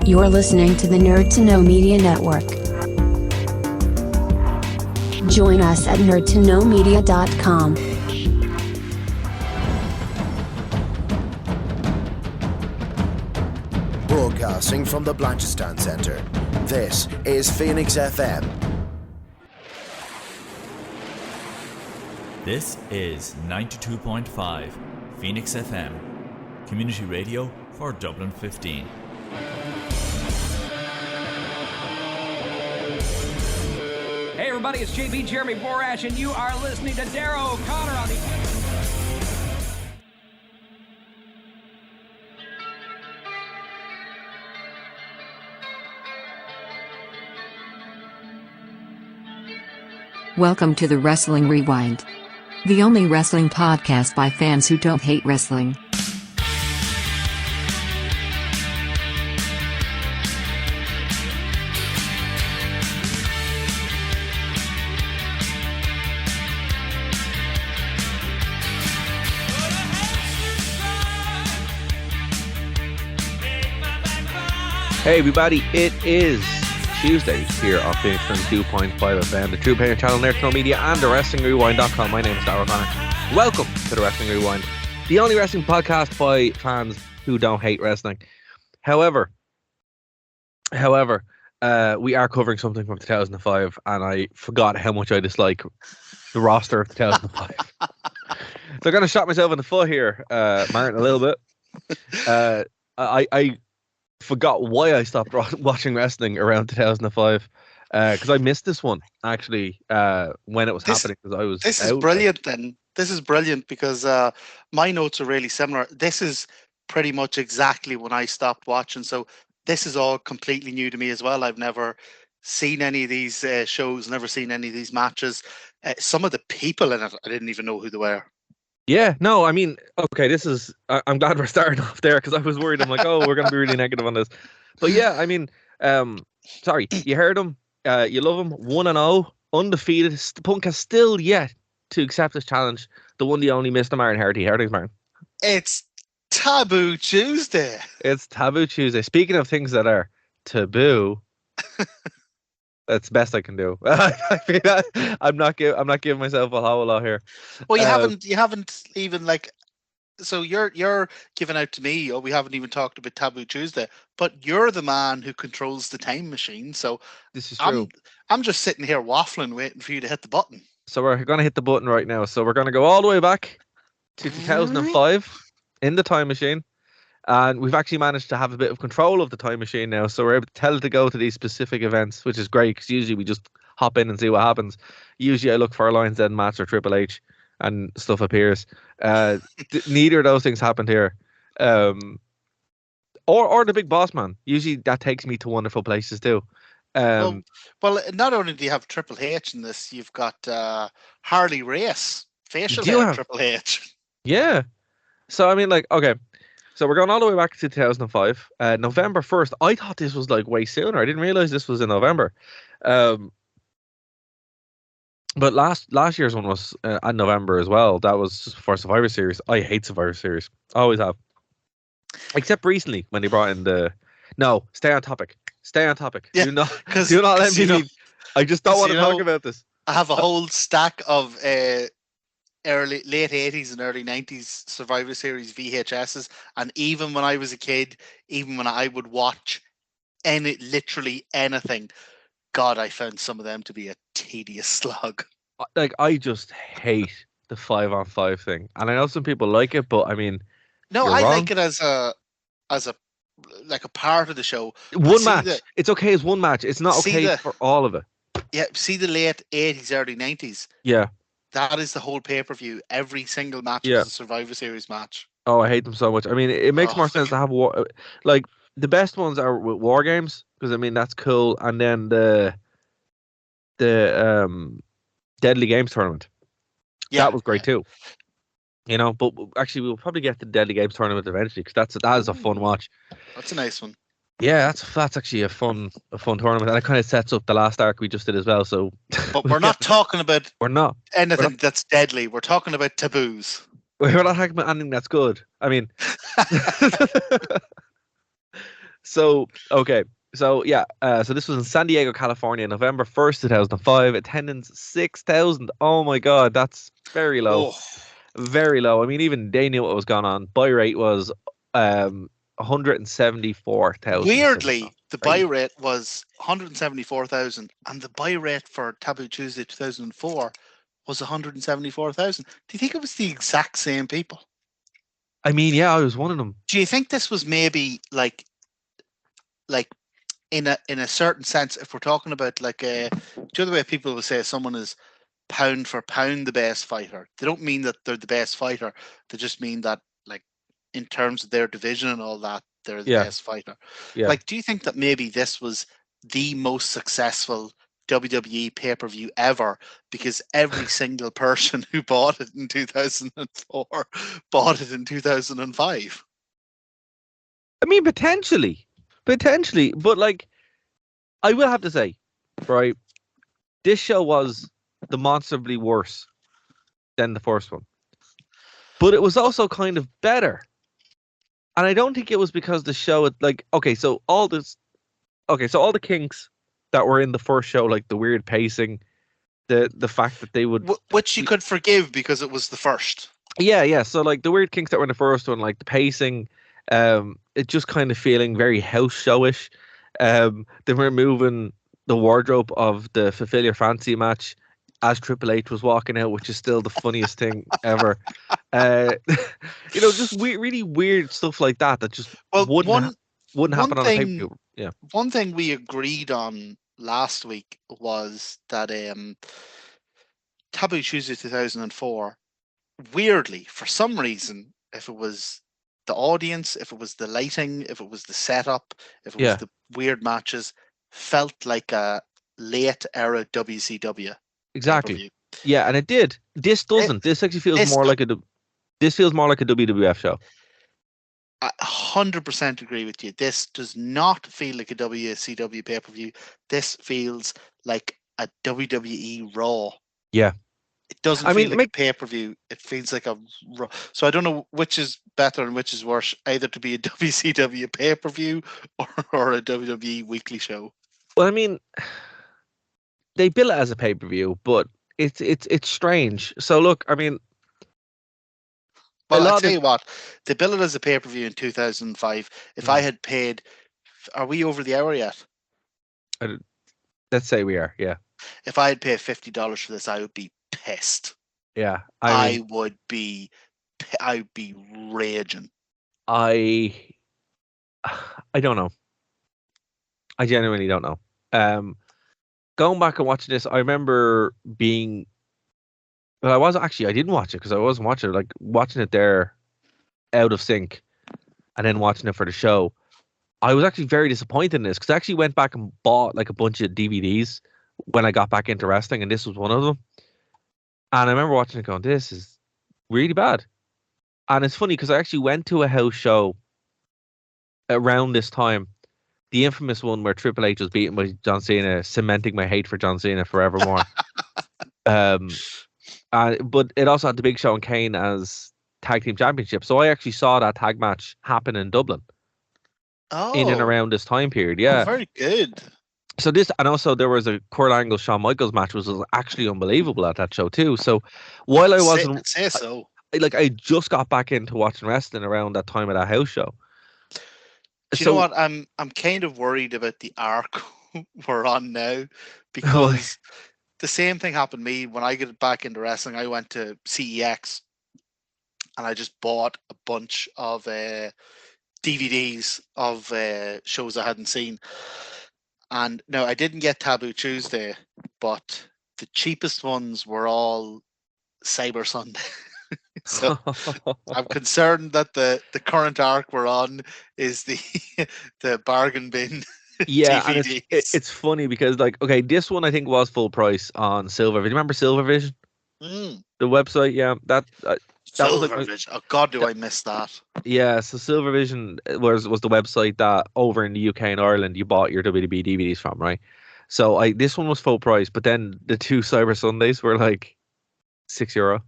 You're listening to the Nerd to Know Media Network. Join us at nerdtoknowmedia.com. Broadcasting from the Blanchardstown Centre, this is Phoenix FM. This is 92.5 Phoenix FM, community radio for Dublin 15. Hey everybody, it's JB Jeremy Borash, and you are listening to Darrow O'Connor on the... Welcome to the Wrestling Rewind, the only wrestling podcast by fans who don't hate wrestling. Hey everybody, it is Tuesday here on Phoenix 2.5 FM, the True Player Channel, Nerd to Know Media, and the WrestlingRewind.com. My name is Darrow O'Connor. Welcome to the Wrestling Rewind, the only wrestling podcast by fans who don't hate wrestling. However, we are covering something from 2005, and I forgot how much I dislike the roster of 2005. So I'm going to shot myself in the foot here, Martin, a little bit. I forgot why I stopped watching wrestling around 2005 because I missed this one actually when it was happening because I was This is brilliant then. This is brilliant because my notes are really similar. This is pretty much exactly when I stopped watching, so this is all completely new to me as well. I've never seen any of these shows, never seen any of these matches. Some of the people in it, I didn't even know who they were. Yeah, no, I mean, okay, I'm glad we're starting off there because I was worried. I'm like, oh, we're going to be really negative on this. But yeah, I mean, sorry, you heard him, you love him, 1-0, undefeated. Punk has still yet to accept this challenge. The one, the only, Mr. Martin Hardy. How are things, Martin? It's Taboo Tuesday. It's Taboo Tuesday. Speaking of things that are taboo, that's the best I can do. I feel that I'm not giving myself a whole lot here. Well, you haven't even like. So you're giving out to me. Oh, we haven't even talked about Taboo Tuesday. But you're the man who controls the time machine. So this is true. I'm just sitting here waffling, waiting for you to hit the button. So we're gonna hit the button right now. So we're gonna go all the way back to 2005 in the time machine. And we've actually managed to have a bit of control of the time machine now. So we're able to tell it to go to these specific events, which is great because usually we just hop in and see what happens. Usually I look for a Lions Den match or Triple H and stuff appears. Neither of those things happened here. Or the Big Boss Man. Usually that takes me to wonderful places too. Well, not only do you have Triple H in this, you've got Harley Race, facial hair Triple H. Yeah. So, I mean, like, okay. So we're going all the way back to 2005. November 1st. I thought this was like way sooner. I didn't realize this was in November. But last year's one was in November as well. That was just before Survivor Series. I hate Survivor Series. Always have. Except recently when they brought in No, stay on topic. Stay on topic. Yeah, do not let me leave. I just don't want to talk about this. I have a whole stack of late 80s and early 90s Survivor Series VHSs, and even when I was a kid, even when I would watch literally anything, God, I found some of them to be a tedious slog. Like, I just hate the 5-on-5 thing, and I know some people like it, but I mean, no, I like it as a like a part of the show. One match. It's okay as one match. It's not okay for all of it. Yeah, see the late 80s, early 90s. Yeah. That is the whole pay-per-view. Every single match is a Survivor Series match. Oh, I hate them so much. I mean, it makes more sense to have like the best ones are with War Games because I mean that's cool, and then the Deadly Games tournament. Yeah, that was great too. You know, but actually we'll probably get to the Deadly Games tournament eventually because that is a fun watch. That's a nice one. Yeah, that's actually a fun tournament, and it kind of sets up the last arc we just did as well. So, but we're not talking about anything that's deadly. We're talking about taboos. We're not talking about anything that's good. I mean, So okay, so yeah, so this was in San Diego, California, November 1st, 2005. Attendance 6,000. Oh my God, that's very low, Oh, very low. I mean, even they knew what was going on. Buy rate was 174,000 attendance. weirdly, the buy Crazy. rate was 174,000, and the buy rate for Taboo Tuesday 2004 was 174,000. Do you think it was the exact same people? I mean, yeah, I was one of them. Do you think this was maybe like in a certain sense, if we're talking about like do you know the way people will say someone is pound for pound the best fighter? They don't mean that they're the best fighter. They just mean that like in terms of their division and all that, they're the Yeah, best fighter. yeah. Like, do you think that maybe this was the most successful WWE pay-per-view ever because every single person who bought it in 2004 bought it in 2005? I mean, potentially, but like, I will have to say, right, this show was demonstrably worse than the first one, but it was also kind of better. And I don't think it was because the show, like, okay, so all the kinks that were in the first show, like the weird pacing, the fact that they would, Which you could forgive because it was the first. yeah. So like the weird kinks that were in the first one, like the pacing, it just kind of feeling very house showish. They were moving the wardrobe of the Fulfill Your Fancy match as Triple H was walking out, which is still the funniest thing ever. Just really weird stuff like that just Well, wouldn't happen on a thing, pay-per-view. Yeah. one thing we agreed on last week was that Taboo Tuesday 2004, weirdly, for some reason, if it was the audience, if it was the lighting, if it was the setup, if it was Yeah. the weird matches, felt like a late era WCW. Exactly. pay-per-view. Yeah, and it did. This doesn't. This actually feels this- more like this feels more like a WWF show. I 100% agree with you. This does not feel like a WCW pay-per-view. This feels like a WWE Raw. Yeah. It doesn't I feel mean, like a pay-per-view. It feels like a Raw. So I don't know which is better and which is worse, either to be a WCW pay-per-view or a WWE weekly show. Well, I mean, they bill it as a pay-per-view, but it's strange. So look, I mean, Well, lot I'll of tell it- you what, they billed it as a pay-per-view in 2005. If I had paid, are we over the hour yet? let's say we are. Yeah. If I had paid $50 for this, I would be pissed. Yeah. I would be, I'd be raging. I don't know. I genuinely don't know. Going back and watching this, I remember being. Well, I didn't watch it because I wasn't watching it. Like watching it there, out of sync, and then watching it for the show. I was actually very disappointed in this because I actually went back and bought like a bunch of DVDs when I got back into wrestling, and this was one of them. And I remember watching it going, "This is really bad." And it's funny because I actually went to a house show around this time, the infamous one where Triple H was beaten by John Cena, cementing my hate for John Cena forevermore. But it also had the Big Show and Kane as tag team championship. So I actually saw that tag match happen in Dublin in and around this time period. Yeah. Very good. So this, and also there was a Kurt Angle Shawn Michaels match, which was actually unbelievable at that show too. So while I wasn't, say so. I just got back into watching wrestling around that time at that house show. Do you know what? I'm kind of worried about the arc we're on now because the same thing happened to me when I got back into wrestling. I went to CEX and I just bought a bunch of DVDs of shows I hadn't seen. And no, I didn't get Taboo Tuesday, but the cheapest ones were all Cyber Sunday. So I'm concerned that the current arc we're on is the bargain bin. Yeah, DVDs. and it's funny because like, okay, this one I think was full price on Silvervision. Remember Silvervision? The website, yeah, that was like Silvervision. Oh God, do I miss that? Yeah, so Silvervision was the website that over in the UK and Ireland you bought your WWE DVDs from, right? So this one was full price, but then the two Cyber Sundays were like €6.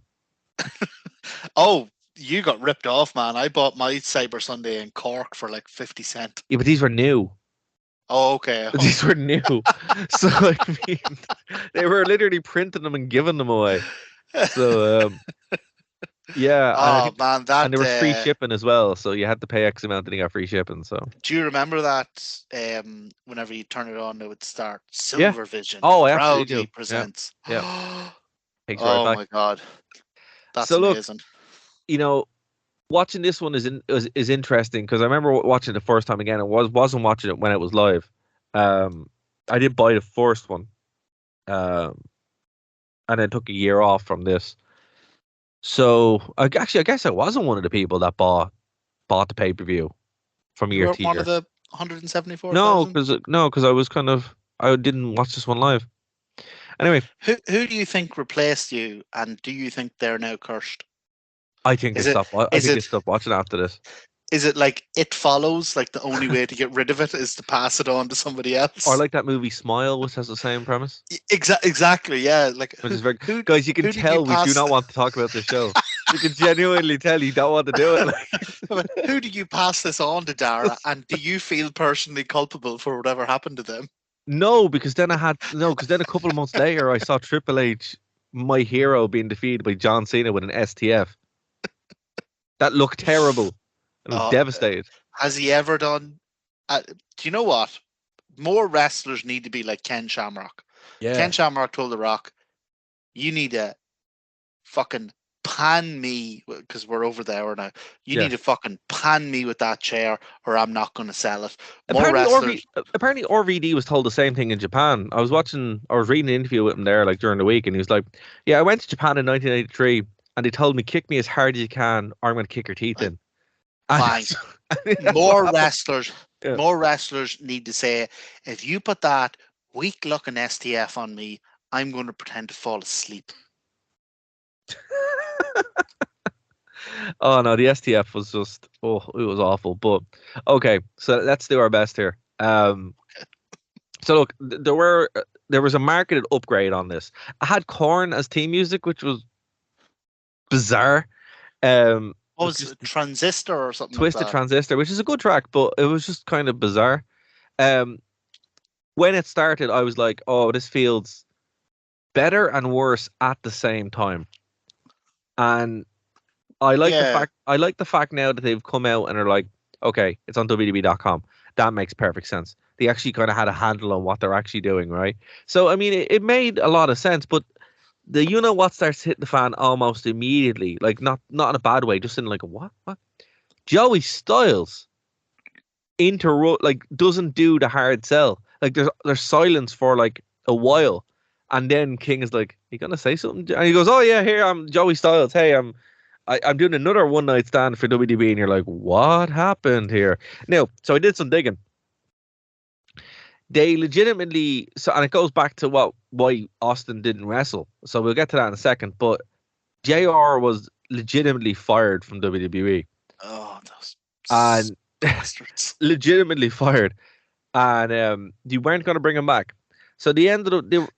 Oh You got ripped off, man. I bought my Cyber Sunday in Cork for like 50 cent. Yeah, but these were new. Oh, okay. These were new. So I mean, they were literally printing them and giving them away. So yeah, and I Oh think, man, that and they were free shipping as well. So you had to pay X amount and you got free shipping. So do you remember that? Whenever you turn it on, it would start yeah. Silver Vision. Oh, I absolutely Proudly do. presents. Yeah. Takes you right Oh back. my god, that's So look, amazing. you know, watching this one is interesting because I remember watching it the first time again. Wasn't watching it when it was live. I did buy the first one, um, and then took a year off from this. So I guess I wasn't one of the people that bought the pay per view from You year weren't to one year. of the No, 174,000. because I didn't watch this one live. Anyway, Who do you think replaced you, and do you think they're now cursed? I think Is they it stopped. I is think they it stopped watching after this. is it like It Follows? Like the only way to get rid of it is to pass it on to somebody else? Or like that movie Smile, which has the same premise. Exactly, yeah. Like Which is very who guys, you can who did you tell we do pass? not want to talk about the show. You can genuinely tell you don't want to do it. But who do you pass this on to, Dara? And do you feel personally culpable for whatever happened to them? No, because then because then a couple of months later I saw Triple H, my hero, being defeated by John Cena with an STF. That looked terrible. And I was devastated. Has he ever done? Do you know what? More wrestlers need to be like Ken Shamrock. Yeah. Ken Shamrock told The Rock, "You need to fucking pan me because we're over the hour now. You Yeah. need to fucking pan me with that chair, or I'm not going to sell it." More wrestlers. Apparently RVD was told the same thing in Japan. I was reading an interview with him there like during the week, and he was like, "Yeah, I went to Japan in 1983, and they told me kick me as hard as you can, or I'm going to kick your teeth in." Fine. And More wrestlers. Yeah. More wrestlers need to say, if you put that weak-looking STF on me, I'm going to pretend to fall asleep. Oh no, the STF was just it was awful. But okay, so let's do our best here. So look, there was a marketed upgrade on this. I had Korn as theme music, which was bizarre. What was it, Transistor or something Twisted like that? Transistor, which is a good track, but it was just kind of bizarre. When it started, I was like, "Oh, this feels better and worse at the same time." And I like the fact now that they've come out and are like, "Okay, it's on WWE.com." That makes perfect sense. They actually kind of had a handle on what they're actually doing, right? So I mean, it made a lot of sense, but the what starts hitting the fan almost immediately, like not in a bad way, just in like a what? Joey Styles doesn't do the hard sell. Like there's silence for like a while, and then King is like, "You gonna say something?" And he goes, "Oh yeah, here I'm Joey Styles. Hey, I'm doing another one night stand for WWE," and you're like, "What happened here?" Now, so I did some digging. They legitimately, and it goes back to why Austin didn't wrestle. So we'll get to that in a second. But JR was legitimately fired from WWE. Oh, those And bastards. legitimately fired, and you weren't going to bring him back. So the end of the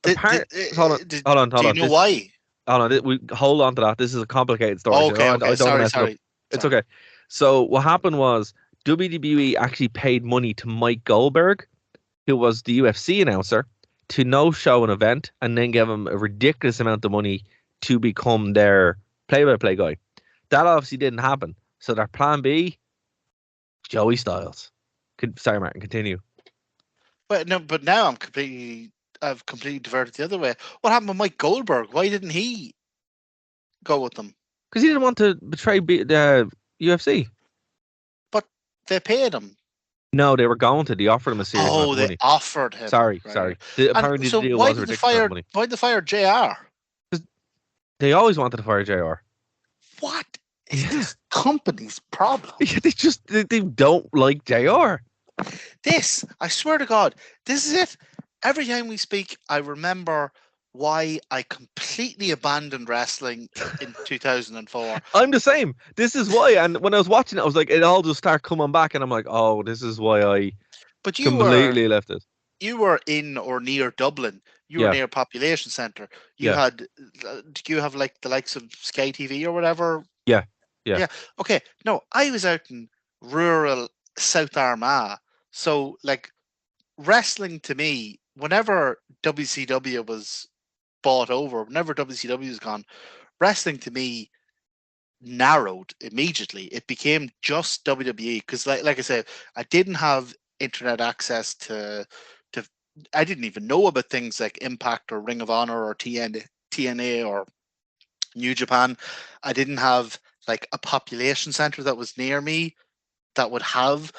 hold on. Do you know why? Hold on, hold on to that. This is a complicated story. Okay, I don't sorry, mess it up. It's okay. So what happened was WWE actually paid money to Mike Goldberg, who was the UFC announcer, to no-show an event and then give him a ridiculous amount of money to become their play-by-play guy. That obviously didn't happen. So their plan B, Joey Styles. Sorry, Martin, continue. But now I've completely diverted the other way. What happened with Mike Goldberg? Why didn't he go with them? Because he didn't want to betray the UFC. But they paid him. No, they were going to. They offered him a serious amount of money. They offered him. Sorry. Apparently the deal was ridiculous money. Why did they fire JR? Because they always wanted to fire JR. What is this company's problem? Yeah, they don't like JR. I swear to God, this is it. Every time we speak, I remember why I completely abandoned wrestling in 2004. I'm the same. This is why. And when I was watching it, I was like, it all just started coming back. And I'm like, oh, this is why I completely left it. You were in or near Dublin. You were near Population Centre. You had, did you have like the likes of Sky TV or whatever? Yeah. Yeah. Yeah. Okay. No, I was out in rural South Armagh. So, like, wrestling to me, whenever WCW was bought over, whenever WCW was gone, wrestling to me narrowed immediately. It became just WWE because, like I said, I didn't have internet access to. I didn't even know about things like Impact or Ring of Honor or TNA or New Japan. I didn't have like a population center that was near me that would have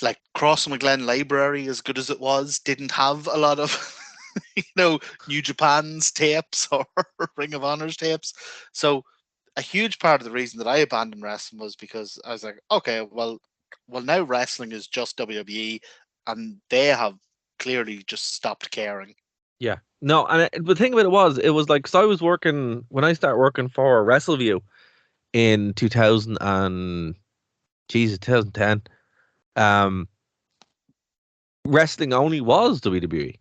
like Crossing Glen Library, as good as it was, didn't have a lot of New Japan's tapes or Ring of Honor's tapes. So a huge part of the reason that I abandoned wrestling was because I was like, okay, well now wrestling is just WWE, and they have clearly just stopped caring. Yeah. No, and the thing about it was like, because I was working, when I started working for WrestleView in 2010, wrestling only was WWE.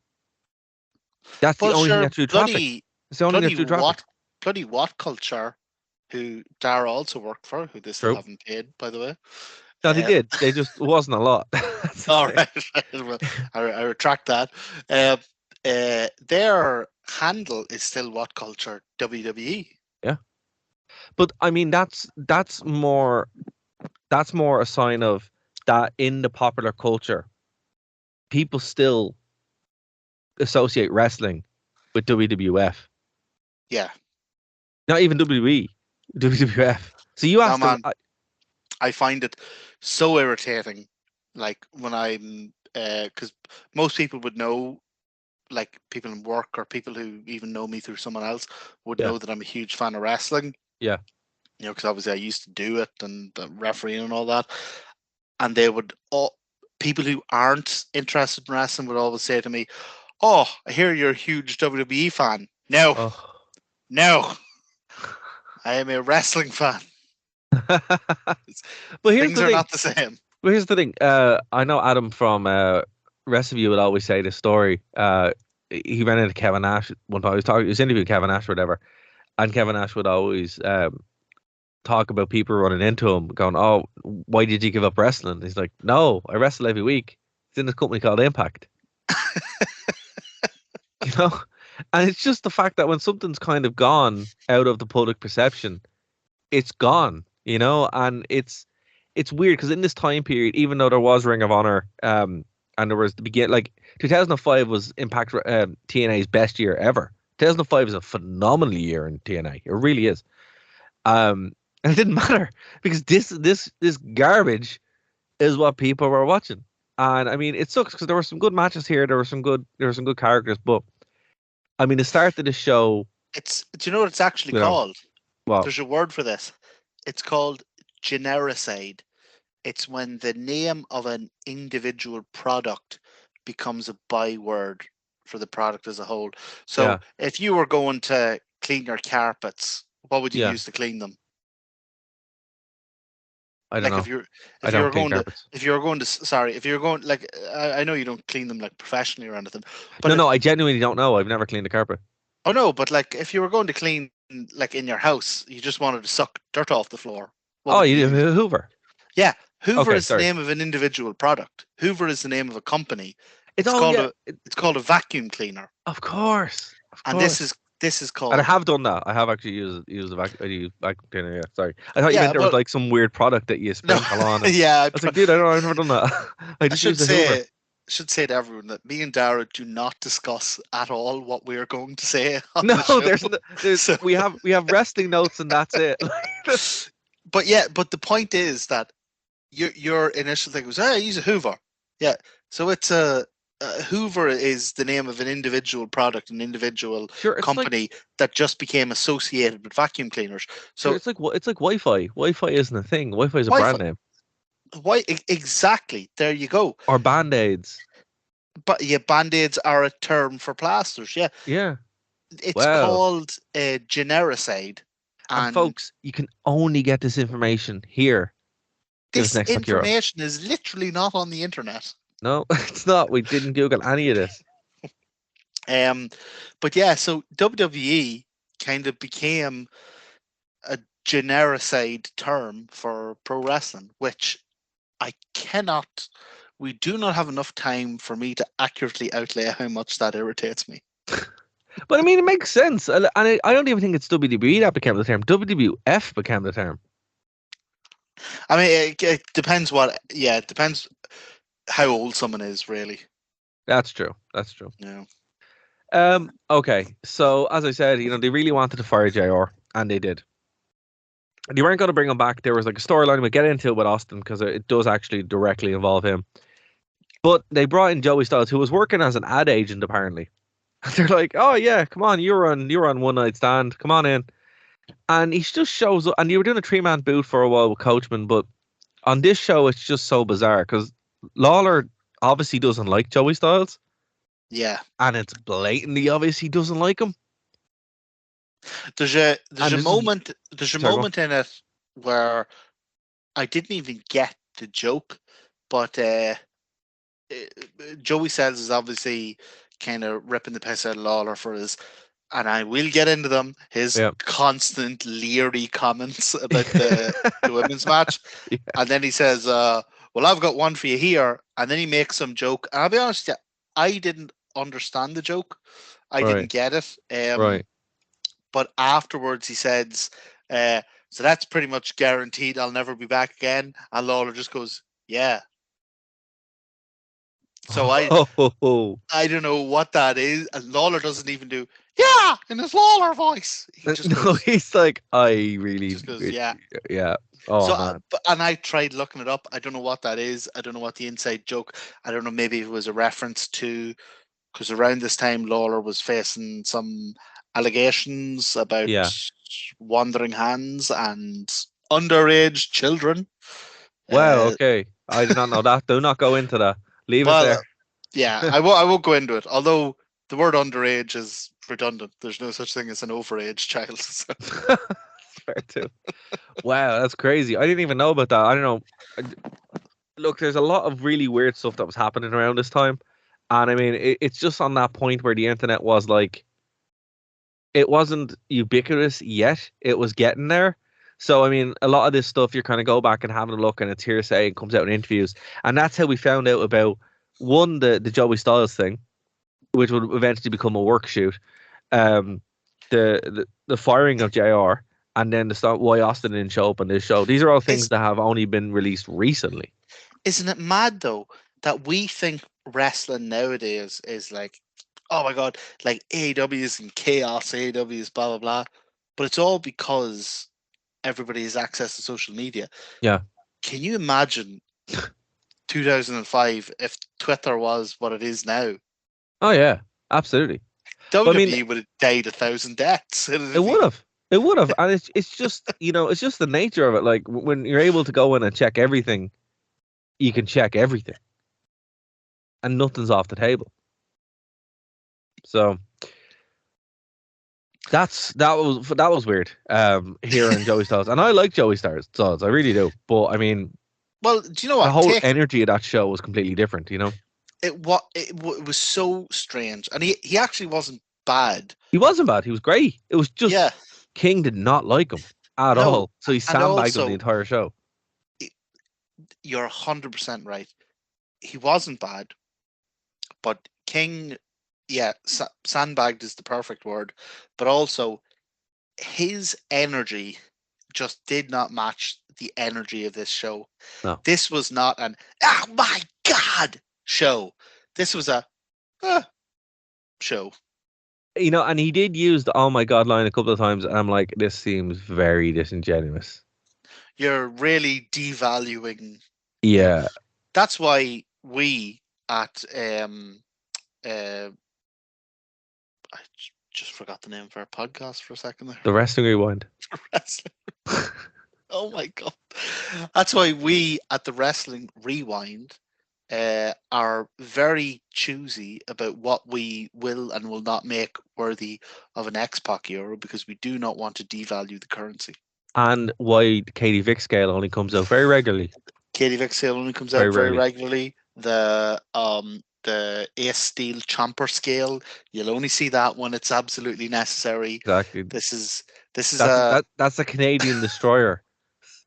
That's the Well, only thing sure, that drew traffic. It's the only thing that drew traffic. bloody What Culture, who Dara also worked for, who they still True. haven't paid, by the way. No, they did. They just, it wasn't a lot. All right. Well, I retract that. Their handle is still What Culture WWE. Yeah. But I mean, that's more a sign of that in the popular culture, people still associate wrestling with WWF. Yeah. Not even WWE, WWF. So you asked them. I find it so irritating. Like when I'm, because most people would know, like people in work or people who even know me through someone else would know that I'm a huge fan of wrestling. Yeah. Because obviously I used to do it and refereeing and all that. And they would, people who aren't interested in wrestling would always say to me, "Oh, I hear you're a huge WWE fan." No, no, I am a wrestling fan. But here's Things are not the same. But here's the thing. I know Adam from WrestleView would always say this story. He ran into Kevin Nash one time. He was interviewing Kevin Nash or whatever, and Kevin Nash would always talk about people running into him, going, "Oh, why did you give up wrestling?" He's like, "No, I wrestle every week. It's in this company called Impact." And it's just the fact that when something's kind of gone out of the public perception, it's gone, and it's weird because in this time period, even though there was Ring of Honor, and there was 2005 was Impact TNA's best year ever. 2005 is a phenomenal year in TNA. It really is. And it didn't matter because this garbage is what people were watching. And I mean, it sucks because there were some good matches here. There were some good characters, but I mean, the start of the show. Do you know what it's actually called? Well, there's a word for this. It's called genericide. It's when the name of an individual product becomes a byword for the product as a whole. So if you were going to clean your carpets, what would you use to clean them? I don't know. If you're going to, like, I know you don't clean them like professionally or anything. But no, I genuinely don't know. I've never cleaned a carpet. Oh no, but like if you were going to clean, like in your house, you just wanted to suck dirt off the floor. You do Hoover. Yeah, Hoover is the name of an individual product. Hoover is the name of a company. It's called a vacuum cleaner. Of course. And this is called. And I have done that. I have actually used a vacuum cleaner. Yeah, sorry. I thought you meant there was like some weird product that you sprinkle on. Yeah, I was like, dude, I've never done that. I should say to everyone that me and Dara do not discuss at all what we are going to say. We have resting notes and that's it. But the point is that your initial thing was, use a Hoover. Yeah, so it's Hoover is the name of an individual product, an individual company that just became associated with vacuum cleaners. So it's like Wi-Fi. Wi-Fi isn't a thing. Wi-Fi is a brand name. Why exactly? There you go. Or Band-Aids. But Band-Aids are a term for plasters. Yeah. Yeah. It's called genericide. And folks, you can only get this information here. This information is literally not on the internet. No, it's not. We didn't Google any of this. But yeah, so WWE kind of became a genericide term for pro wrestling, which I cannot. We do not have enough time for me to accurately outlay how much that irritates me. But I mean, it makes sense, and I don't even think it's WWE that became the term. WWF became the term. I mean, it depends what. Yeah, it depends how old someone is, really. That's true. That's true. Yeah. Okay, so as I said, they really wanted to fire JR, and they did. They weren't going to bring him back. There was like a storyline we'll get into with Austin because it does actually directly involve him. But they brought in Joey Styles, who was working as an ad agent apparently. And they're like, "Oh yeah, come on, you're on One Night Stand. Come on in." And he just shows up. And you were doing a 3-man boot for a while with Coachman, but on this show, it's just so bizarre because Lawler obviously doesn't like Joey Styles. Yeah. And it's blatantly obvious he doesn't like him. There's a And moment Sorry, go on. in it where I didn't even get the joke, but Joey Styles is obviously kind of ripping the piss out of Lawler for his, and I will get into them, his constant leery comments about the women's match. Yeah. And then he says, well, I've got one for you here. And then he makes some joke. And I'll be honest, I didn't understand the joke. I didn't get it. Right. But afterwards he says, so that's pretty much guaranteed I'll never be back again. And Lawler just goes, yeah. So I don't know what that is. And Lawler doesn't even do, yeah, in his Lawler voice. He just goes, he's like, I really just goes, yeah. Yeah. Oh, So, man. and I tried looking it up. I don't know what that is. I don't know what the inside joke. I don't know. Maybe it was a reference to, because around this time Lawler was facing some allegations about wandering hands and underage children. Wow. Okay. I did not know that. Do not go into that. Leave it there. Yeah, I won't go into it. Although the word underage is redundant. There's no such thing as an overage child. So. Fair too. Wow, that's crazy. I didn't even know about that. I don't know. Look, there's a lot of really weird stuff that was happening around this time. And I mean, it's just on that point where the internet was like, it wasn't ubiquitous yet. It was getting there. So, I mean, a lot of this stuff, you're kind of go back and having a look and it's hearsay and comes out in interviews. And that's how we found out about, one, the Joey Styles thing, which would eventually become a work shoot. The firing of JR, and then why Austin didn't show up on this show. These are all things that have only been released recently. Isn't it mad, though, that we think wrestling nowadays is like, oh my God, like AEW is in chaos, AEW is blah, blah, blah. But it's all because everybody has access to social media. Yeah. Can you imagine 2005 if Twitter was what it is now? Oh, yeah, absolutely. WWE would have died 1,000 deaths. It would have. It would have. And it's just, it's just the nature of it. Like, when you're able to go in and check everything, you can check everything. And nothing's off the table. So that was weird. Hearing Joey Styles, and I like Joey Styles, I really do. But I mean, well, do you know what? The whole energy of that show was completely different. It was so strange, and he actually wasn't bad. He wasn't bad. He was great. It was just King did not like him at all, so he sandbagged him the entire show. You're 100% right. He wasn't bad, but King, sandbagged is the perfect word. But also, his energy just did not match the energy of this show. No. This was not an "oh my God" show. This was a show. And he did use the "oh my God" line a couple of times, and I'm like, this seems very disingenuous. You're really devaluing. Yeah. That's why we at I just forgot the name of our podcast for a second there. The Wrestling Rewind. Oh my God. That's why we at the Wrestling Rewind are very choosy about what we will and will not make worthy of an X-Pac Euro, because we do not want to devalue the currency. And why Katie Vick scale only comes out very regularly. Katie Vick scale only comes out very regularly. The Ace Steel Chomper scale, you'll only see that when it's absolutely necessary. Exactly. This This is That's a Canadian destroyer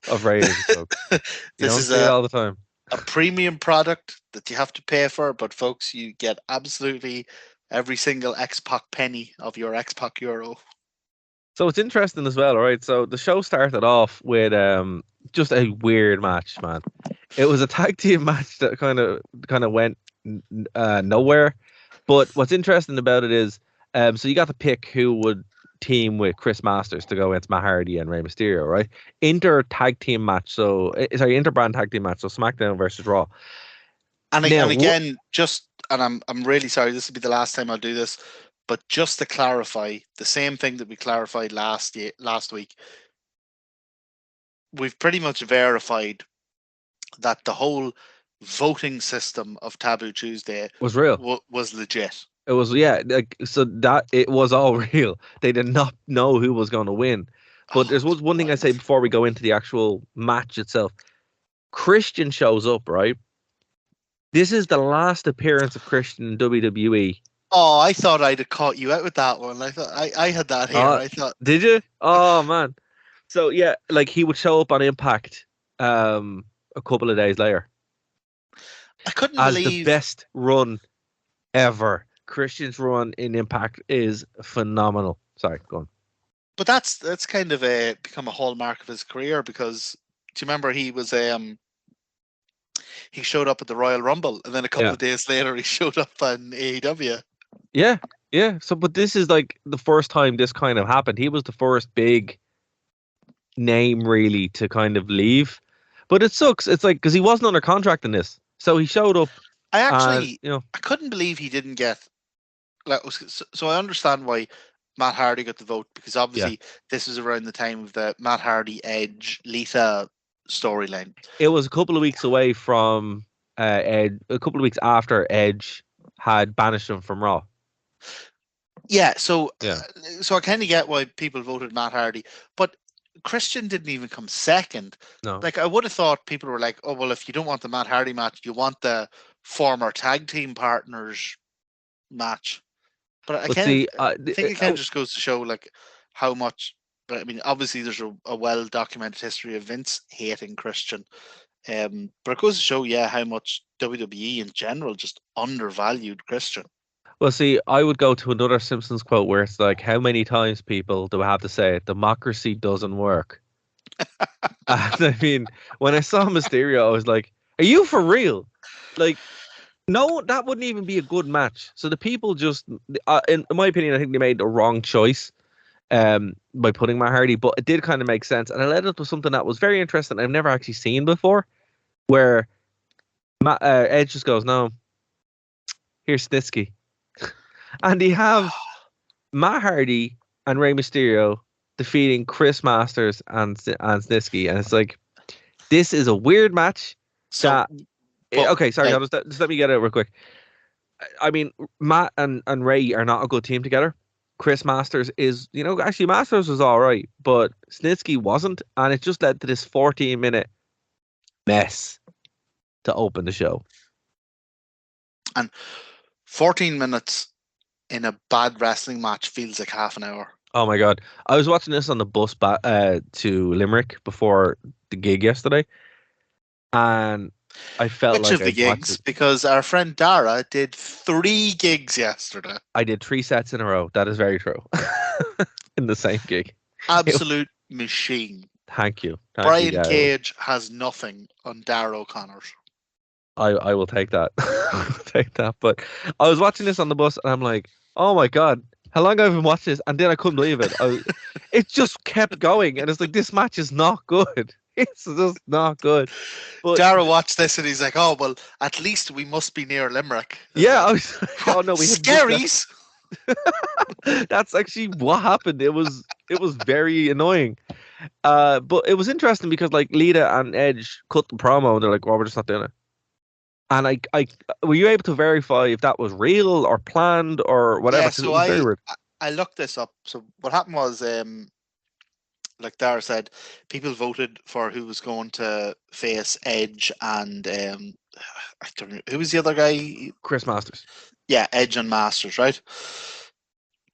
of ratings, folks. You this don't is see it all the time. a premium product that you have to pay for, but folks, you get absolutely every single X-Pac penny of your X-Pac euro. So it's interesting as well, all right? So the show started off with just a weird match, man. It was a tag team match that kind of went nowhere. But what's interesting about it is, so you got to pick who would team with Chris Masters to go against Matt Hardy and Rey Mysterio, right? Interbrand tag team match, so SmackDown versus Raw. And Now, again, I'm really sorry, this will be the last time I'll do this, but just to clarify, the same thing that we clarified last week, we've pretty much verified that the whole voting system of Taboo Tuesday was real. Was legit. It was, yeah, like, so that it was all real. They did not know who was going to win. But there's one thing I say before we go into the actual match itself. Christian shows up, right? This is the last appearance of Christian in WWE. Oh, I thought I'd have caught you out with that one. I thought I had that here. I thought. Did you? Oh man. So yeah, like he would show up on Impact a couple of days later. I couldn't believe the best run ever. Christian's run in Impact is phenomenal. Sorry, go on. But that's kind of become a hallmark of his career, because do you remember he was he showed up at the Royal Rumble, and then a couple of days later he showed up on AEW. Yeah. So, but this is like the first time this kind of happened. He was the first big name really to kind of leave. But it sucks. It's like, because he wasn't under contract in this, so he showed up. I actually, I couldn't believe he didn't get. Like, so I understand why Matt Hardy got the vote, because obviously this was around the time of the Matt Hardy Edge Lita storyline. It was a couple of weeks away from Edge, a couple of weeks after Edge had banished him from Raw. Yeah, so I kind of get why people voted Matt Hardy, but Christian didn't even come second. No, like I would have thought people were like, oh well, if you don't want the Matt Hardy match, you want the former tag team partners match. But I think it kind of just goes to show like how much. I mean, obviously there's a well documented history of Vince hating Christian, but it goes to show, how much WWE in general just undervalued Christian. Well, see, I would go to another Simpsons quote where it's like, how many times people do I have to say it? Democracy doesn't work. And I mean, when I saw Mysterio, I was like, are you for real? Like, no, that wouldn't even be a good match. So the people just, in my opinion, I think they made the wrong choice by putting Matt Hardy, but it did kind of make sense. And it led up to something that was very interesting I've never actually seen before, where Edge just goes, no, here's Snitsky. And they have Matt Hardy and Rey Mysterio defeating Chris Masters and Snitsky. And it's like, this is a weird match. Okay, sorry, just let me get it real quick. I mean, Matt and Ray are not a good team together. Chris Masters is, actually Masters was all right, but Snitsky wasn't. And it just led to this 14-minute mess to open the show. And 14 minutes in a bad wrestling match feels like half an hour. Oh my God. I was watching this on the bus back to Limerick before the gig yesterday. And I felt Which of the gigs? Because our friend Dara did 3 gigs yesterday. I did 3 sets in a row. That is very true. In the same gig. Absolute machine. Thank you. Brian Cage has nothing on Dara O'Connor's. I will take that. Take that. But I was watching this on the bus and I'm like, oh my God, how long have I been watching this? And then I couldn't believe it. It just kept going. And it's like, this match is not good. It's just not good. But Dara watched this and he's like, oh, well, at least we must be near Limerick. Yeah. I was like, oh no, we have Scaries. That's actually what happened. It was very annoying. But it was interesting because like Lita and Edge cut the promo and they're like, well, we're just not doing it. And I were you able to verify if that was real or planned or whatever? Yeah, so I looked this up. So what happened was, like Dara said, people voted for who was going to face Edge and I don't know, who was the other guy? Chris Masters. Yeah, Edge and Masters, right?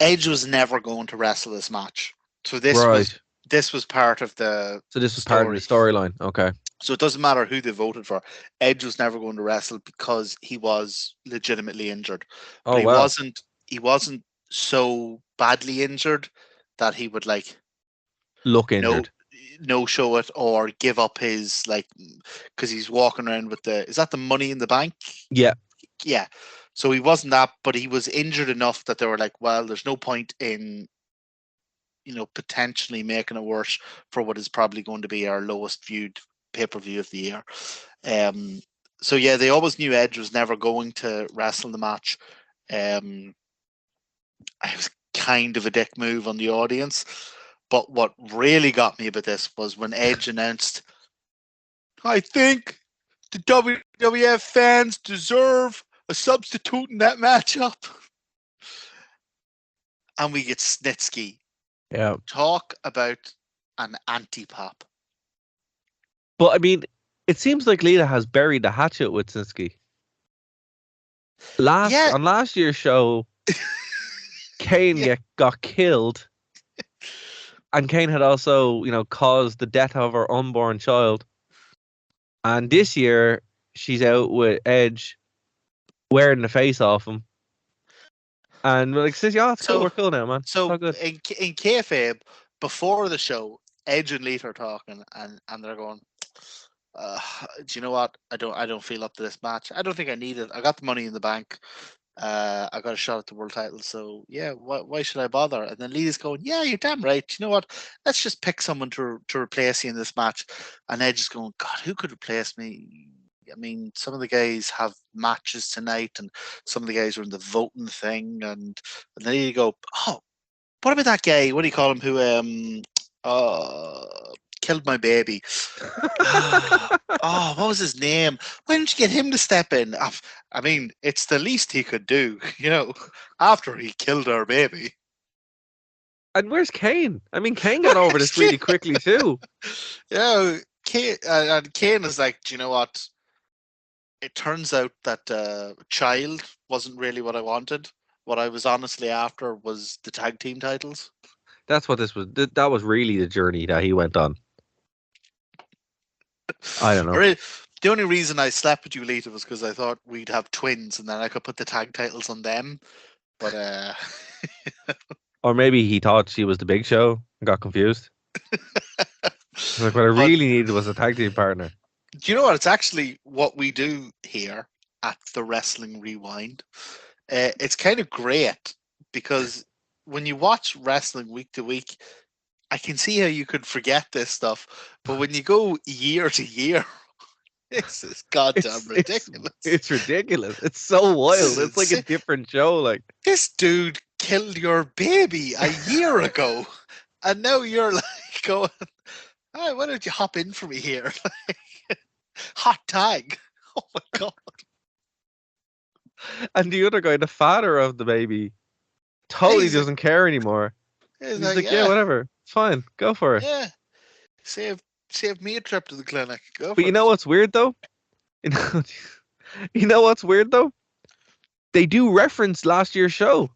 Edge was never going to wrestle this match. So this Right. was part of the So this was part of the storyline. Okay. So it doesn't matter who they voted for. Edge was never going to wrestle because he was legitimately injured. Oh But he wow. wasn't so badly injured that he would like Look injured. no show it or give up his like because he's walking around with is that the Money in the Bank? Yeah. Yeah. So he wasn't that, but he was injured enough that they were like, well, there's no point in potentially making it worse for what is probably going to be our lowest viewed pay-per-view of the year. So yeah, they always knew Edge was never going to wrestle the match. It was kind of a dick move on the audience. But what really got me about this was when Edge announced, I think the WWF fans deserve a substitute in that matchup. And we get Snitsky. Yeah. Talk about an anti-pop. But I mean, it seems like Lita has buried the hatchet with Snitsky. On last year's show, Kane got killed. And Kane had also, caused the death of her unborn child. And this year, she's out with Edge, wearing the face off him. And says, yeah, it's cool. We're cool now, man. So it's good. in kayfabe, before the show, Edge and Lita are talking, and they're going, "Do you know what? I don't feel up to this match. I don't think I need it. I got the Money in the Bank. I got a shot at the world title. So yeah, why should I bother?" And then Lita's going, "Yeah, you're damn right. You know what? Let's just pick someone to replace you in this match." And Edge is going, "God, who could replace me? I mean, some of the guys have matches tonight, and some of the guys are in the voting thing." And then you go, "Oh, what about that guy? What do you call him? Who killed my baby? What was his name? Why didn't you get him to step in?" I mean, it's the least he could do, after he killed our baby. And where's Kane? I mean, Kane got over this really quickly too. Yeah, Kane is like, "Do you know what? It turns out that child wasn't really what I wanted. What I was honestly after was the tag team titles." That's what this was. That was really the journey that he went on. I don't know. The only reason I slept with you later was because I thought we'd have twins and then I could put the tag titles on them. But or maybe he thought she was the Big Show and got confused. Like, what I really needed was a tag team partner. Do you know what? It's actually what we do here at the Wrestling Rewind. It's kind of great because when you watch wrestling week to week, I can see how you could forget this stuff. But when you go year to year, this is goddamn ridiculous. It's ridiculous. It's so wild. It's like a different show. Like, this dude killed your baby a year ago, and now you're like going, "Hey, why don't you hop in for me here?" Hot tag. Oh my god. And the other guy, the father of the baby, totally doesn't care anymore. He's like, yeah, whatever. It's fine. Go for it. Yeah. Save me a trip to the clinic. Go for it. But you know what's weird though? You know what's weird though? They do reference last year's show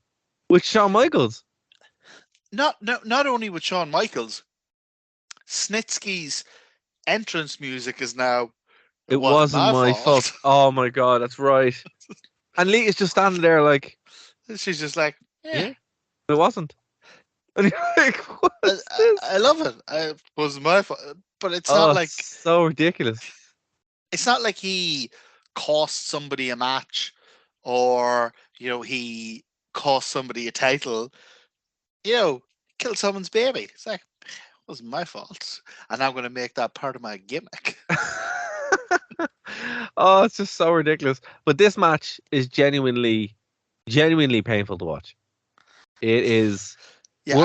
with Shawn Michaels. Not only with Shawn Michaels, Snitsky's entrance music is now It wasn't my fault. Oh my god, that's right. And Lita's just standing there like, she's just like, yeah. It wasn't. And you're like, what is this? I love it. It was my fault. But it's not like... so ridiculous. It's not like he cost somebody a match or, he cost somebody a title. Killed someone's baby. It's like, it wasn't my fault. And I'm going to make that part of my gimmick. Oh, it's just so ridiculous. But this match is genuinely painful to watch. It is it's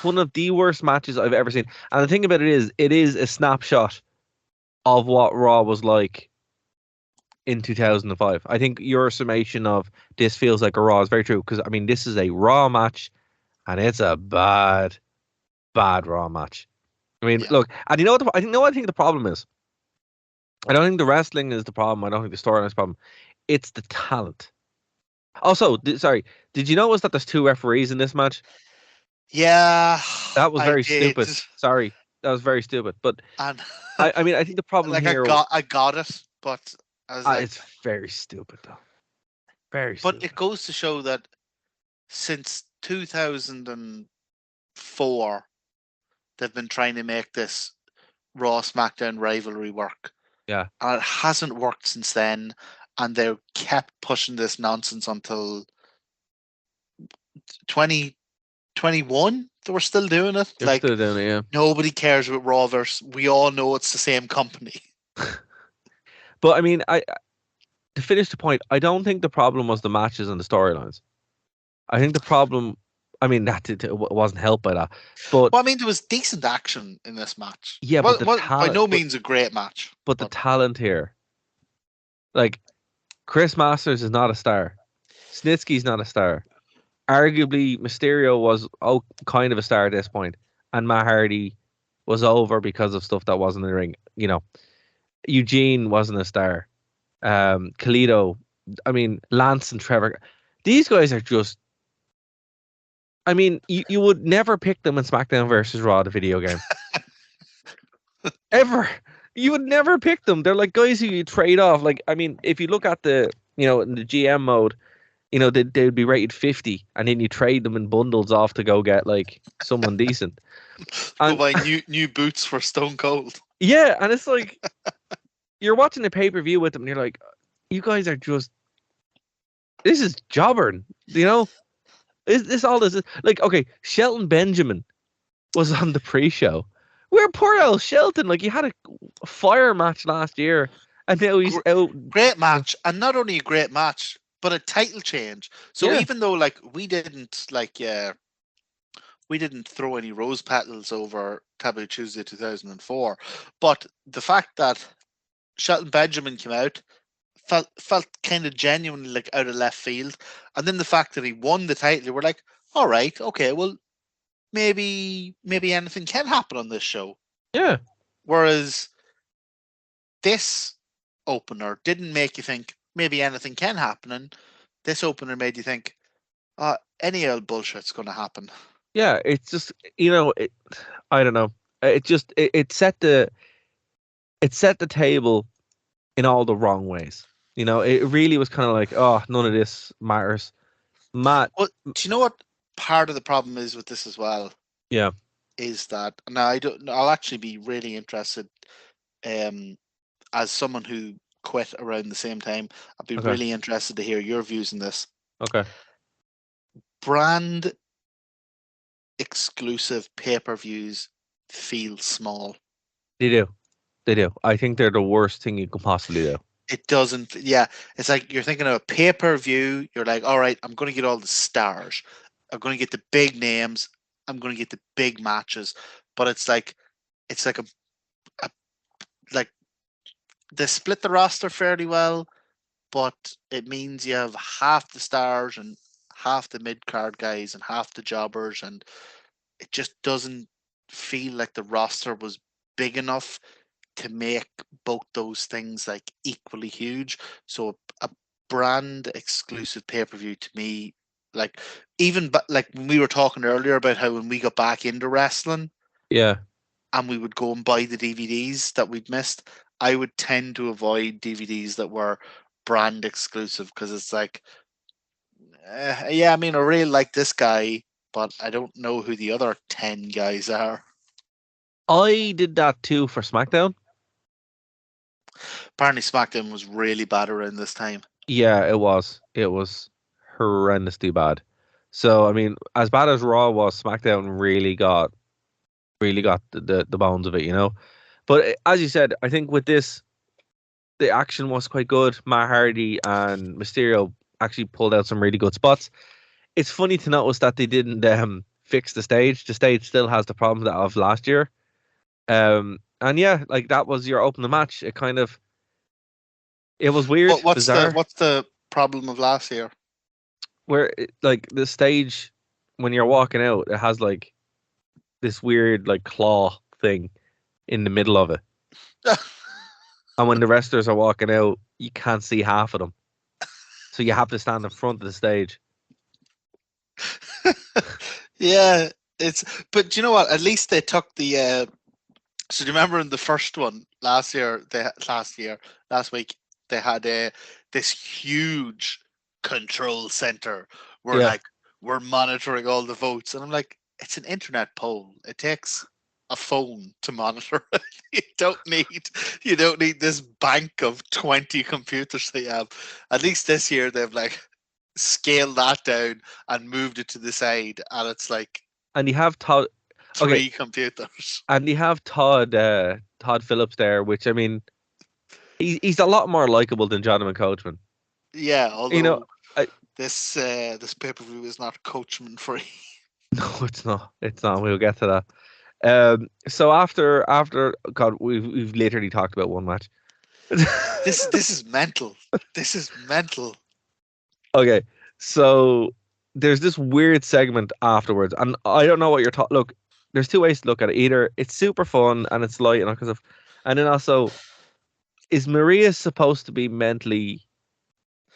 one of the worst matches I've ever seen. And the thing about it is a snapshot of what Raw was like in 2005. I think your summation of this feels like a Raw is very true, because I mean, this is a Raw match and it's a bad Raw match. I mean, look, and you know what I think the problem is? I don't think the wrestling is the problem. I don't think the storyline is the problem. It's the talent. Also, did you notice that there's 2 referees in this match? Yeah, That was I very did, stupid. Sorry, that was very stupid. But and I mean, I think the problem like here, I got it, but I was like, it's very stupid though. Very but stupid. it goes to show that since 2004, they've been trying to make this Raw SmackDown rivalry work, Yeah. and it hasn't worked since then. And they kept pushing this nonsense until 2021. They were still doing it. They're Like still doing it, yeah. nobody cares about Rawverse. We all know it's the same company. But I mean, to finish the point, I don't think the problem was the matches and the storylines. I think the problem, I mean, that it wasn't helped by that. But Well, I mean, there was decent action in this match. yeah, Well, but the well, by talent, no means a great match. but the talent here, like Chris Masters is not a star. Snitsky's not a star. Arguably, Mysterio was kind of a star at this point, and Matt Hardy was over because of stuff that wasn't in the ring. You know, Eugene wasn't a star. Kalisto, I mean, Lance and Trevor, these guys are just. I mean, you would never pick them in SmackDown versus Raw, the video game. Ever. You would never pick them. They're like guys who you trade off. Like, I mean, if you look at in the GM mode, they'd be rated 50, and then you trade them in bundles off to go get like someone decent. Go buy new boots for Stone Cold. Yeah, and it's like you're watching a pay-per-view with them, and you're like, you guys are just. This is jobbering, Is this all this is? Like, okay, Shelton Benjamin was on the pre-show. Where poor old Shelton, like he had a fire match last year, and now he's out. Great match, and not only a great match, but a title change. So Yeah. even though like we didn't throw any rose petals over Taboo Tuesday 2004, but the fact that Shelton Benjamin came out felt kind of genuinely like out of left field, and then the fact that he won the title, we're like, all right, okay, well, maybe anything can happen on this show. Yeah. Whereas this opener didn't make you think maybe anything can happen, and this opener made you think, any old bullshit's going to happen. Yeah, it's just I don't know. It set the table in all the wrong ways. It really was kind of like, oh, none of this matters. Matt. Well, do you know what part of the problem is with this as well? Yeah. Is that now I'll actually be really interested, as someone who quit around the same time. I'd be really interested to hear your views on this. Okay. Brand exclusive pay-per-views feel small. They do. I think they're the worst thing you could possibly do. It doesn't. Yeah, it's like you're thinking of a pay-per-view. You're like, all right, I'm going to get all the stars. I'm going to get the big names. I'm going to get the big matches. But it's like like they split the roster fairly well, but it means you have half the stars and half the mid-card guys and half the jobbers, and it just doesn't feel like the roster was big enough to make both those things like equally huge. So a brand exclusive pay-per-view to me, like like when we were talking earlier about how when we got back into wrestling, yeah, and we would go and buy the DVDs that we'd missed, I would tend to avoid DVDs that were brand exclusive, because it's like, yeah, I mean, I really like this guy, but I don't know who the other 10 guys are. I did that too for SmackDown. Apparently SmackDown was really bad around this time. Yeah, it was. It was horrendously bad. So, I mean, as bad as Raw was, SmackDown really got the bones of it, But as you said, I think with this, the action was quite good. Matt Hardy and Mysterio actually pulled out some really good spots. It's funny to notice that they didn't fix the stage. The stage still has the problems of last year. And yeah, like that was your opening match. It was weird. What's bizarre. what's the problem of last year? Where like the stage, when you're walking out, it has like this weird like claw thing in the middle of it. And when the wrestlers are walking out, you can't see half of them. So you have to stand in front of the stage. Yeah, But do you know what? At least they took the. So do you remember in the first one last week, they had this huge control center where Yeah. we're monitoring all the votes, and I'm like, it's an internet poll. It takes a phone to monitor it. You don't need this bank of 20 computers they have. At least this year they've like scaled that down and moved it to the side, and it's like And you have Todd. three computers. And you have Todd Phillips there, which I mean, he's a lot more likable than Jonathan Coachman. Yeah, although You know, this pay-per-view is not Coachman free. no, it's not. It's not. We'll get to that. So after God, we've literally talked about one match. This is mental. This is mental. Okay, so there's this weird segment afterwards, and I don't know what you're talking. Look, there's two ways to look at it. Either it's super fun and it's light and all kinds of, and then also, is Maria supposed to be mentally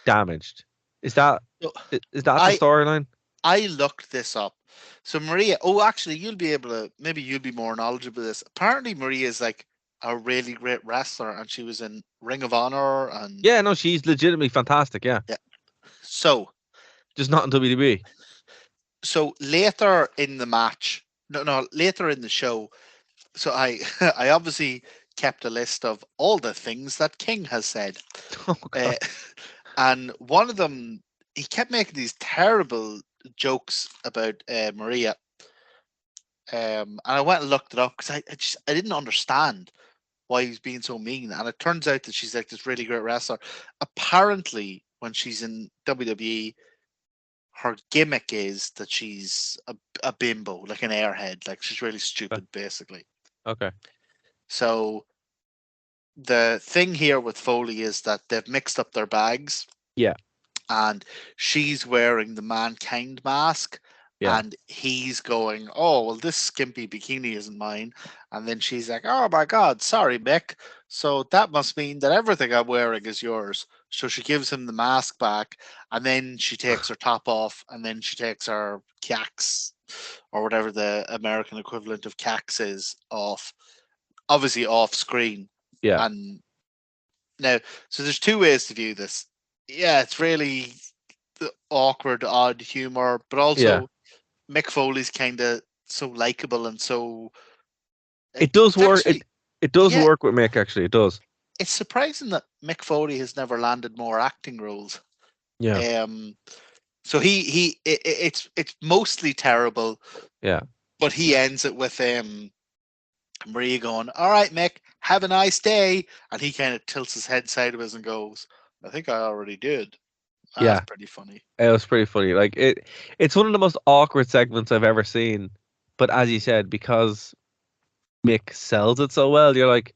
damaged? Is that No, the storyline? I looked this up. So Maria, actually, maybe you'll be more knowledgeable of this. Apparently, Maria is like a really great wrestler, and she was in Ring of Honor, and Yeah, no, she's legitimately fantastic. Yeah, so just not in WWE. so later in the match, later in the show. So I I obviously kept a list of all the things that King has said. Oh, God. And one of them, he kept making these terrible jokes about Maria. And I went and looked it up because I didn't understand why he was being so mean. And it turns out that she's like this really great wrestler. Apparently, when she's in WWE, her gimmick is that she's a bimbo, like an airhead. Like she's really stupid, basically. Okay. So the thing here with Foley is that they've mixed up their bags. Yeah. And she's wearing the Mankind mask. Yeah. And he's going, oh, well, this skimpy bikini isn't mine. And then she's like, oh, my God, sorry, Mick. So that must mean that everything I'm wearing is yours. So she gives him the mask back. And then she takes her top off. And then she takes her cax, or whatever the American equivalent of cax is, off. Obviously off screen. Yeah. And now, so there's two ways to view this. Yeah, it's really the awkward, odd humor, but also Mick Foley's kind of so likable and so. It does work. Actually, it does work with Mick. Actually, it does. It's surprising that Mick Foley has never landed more acting roles. Yeah. So it's mostly terrible. Yeah. But he ends it with Maria going, "All right, Mick, have a nice day," and he kind of tilts his head sideways and goes, "I think I already did." That's pretty funny. It was pretty funny. Like it's one of the most awkward segments I've ever seen. But as you said, because Mick sells it so well, you're like,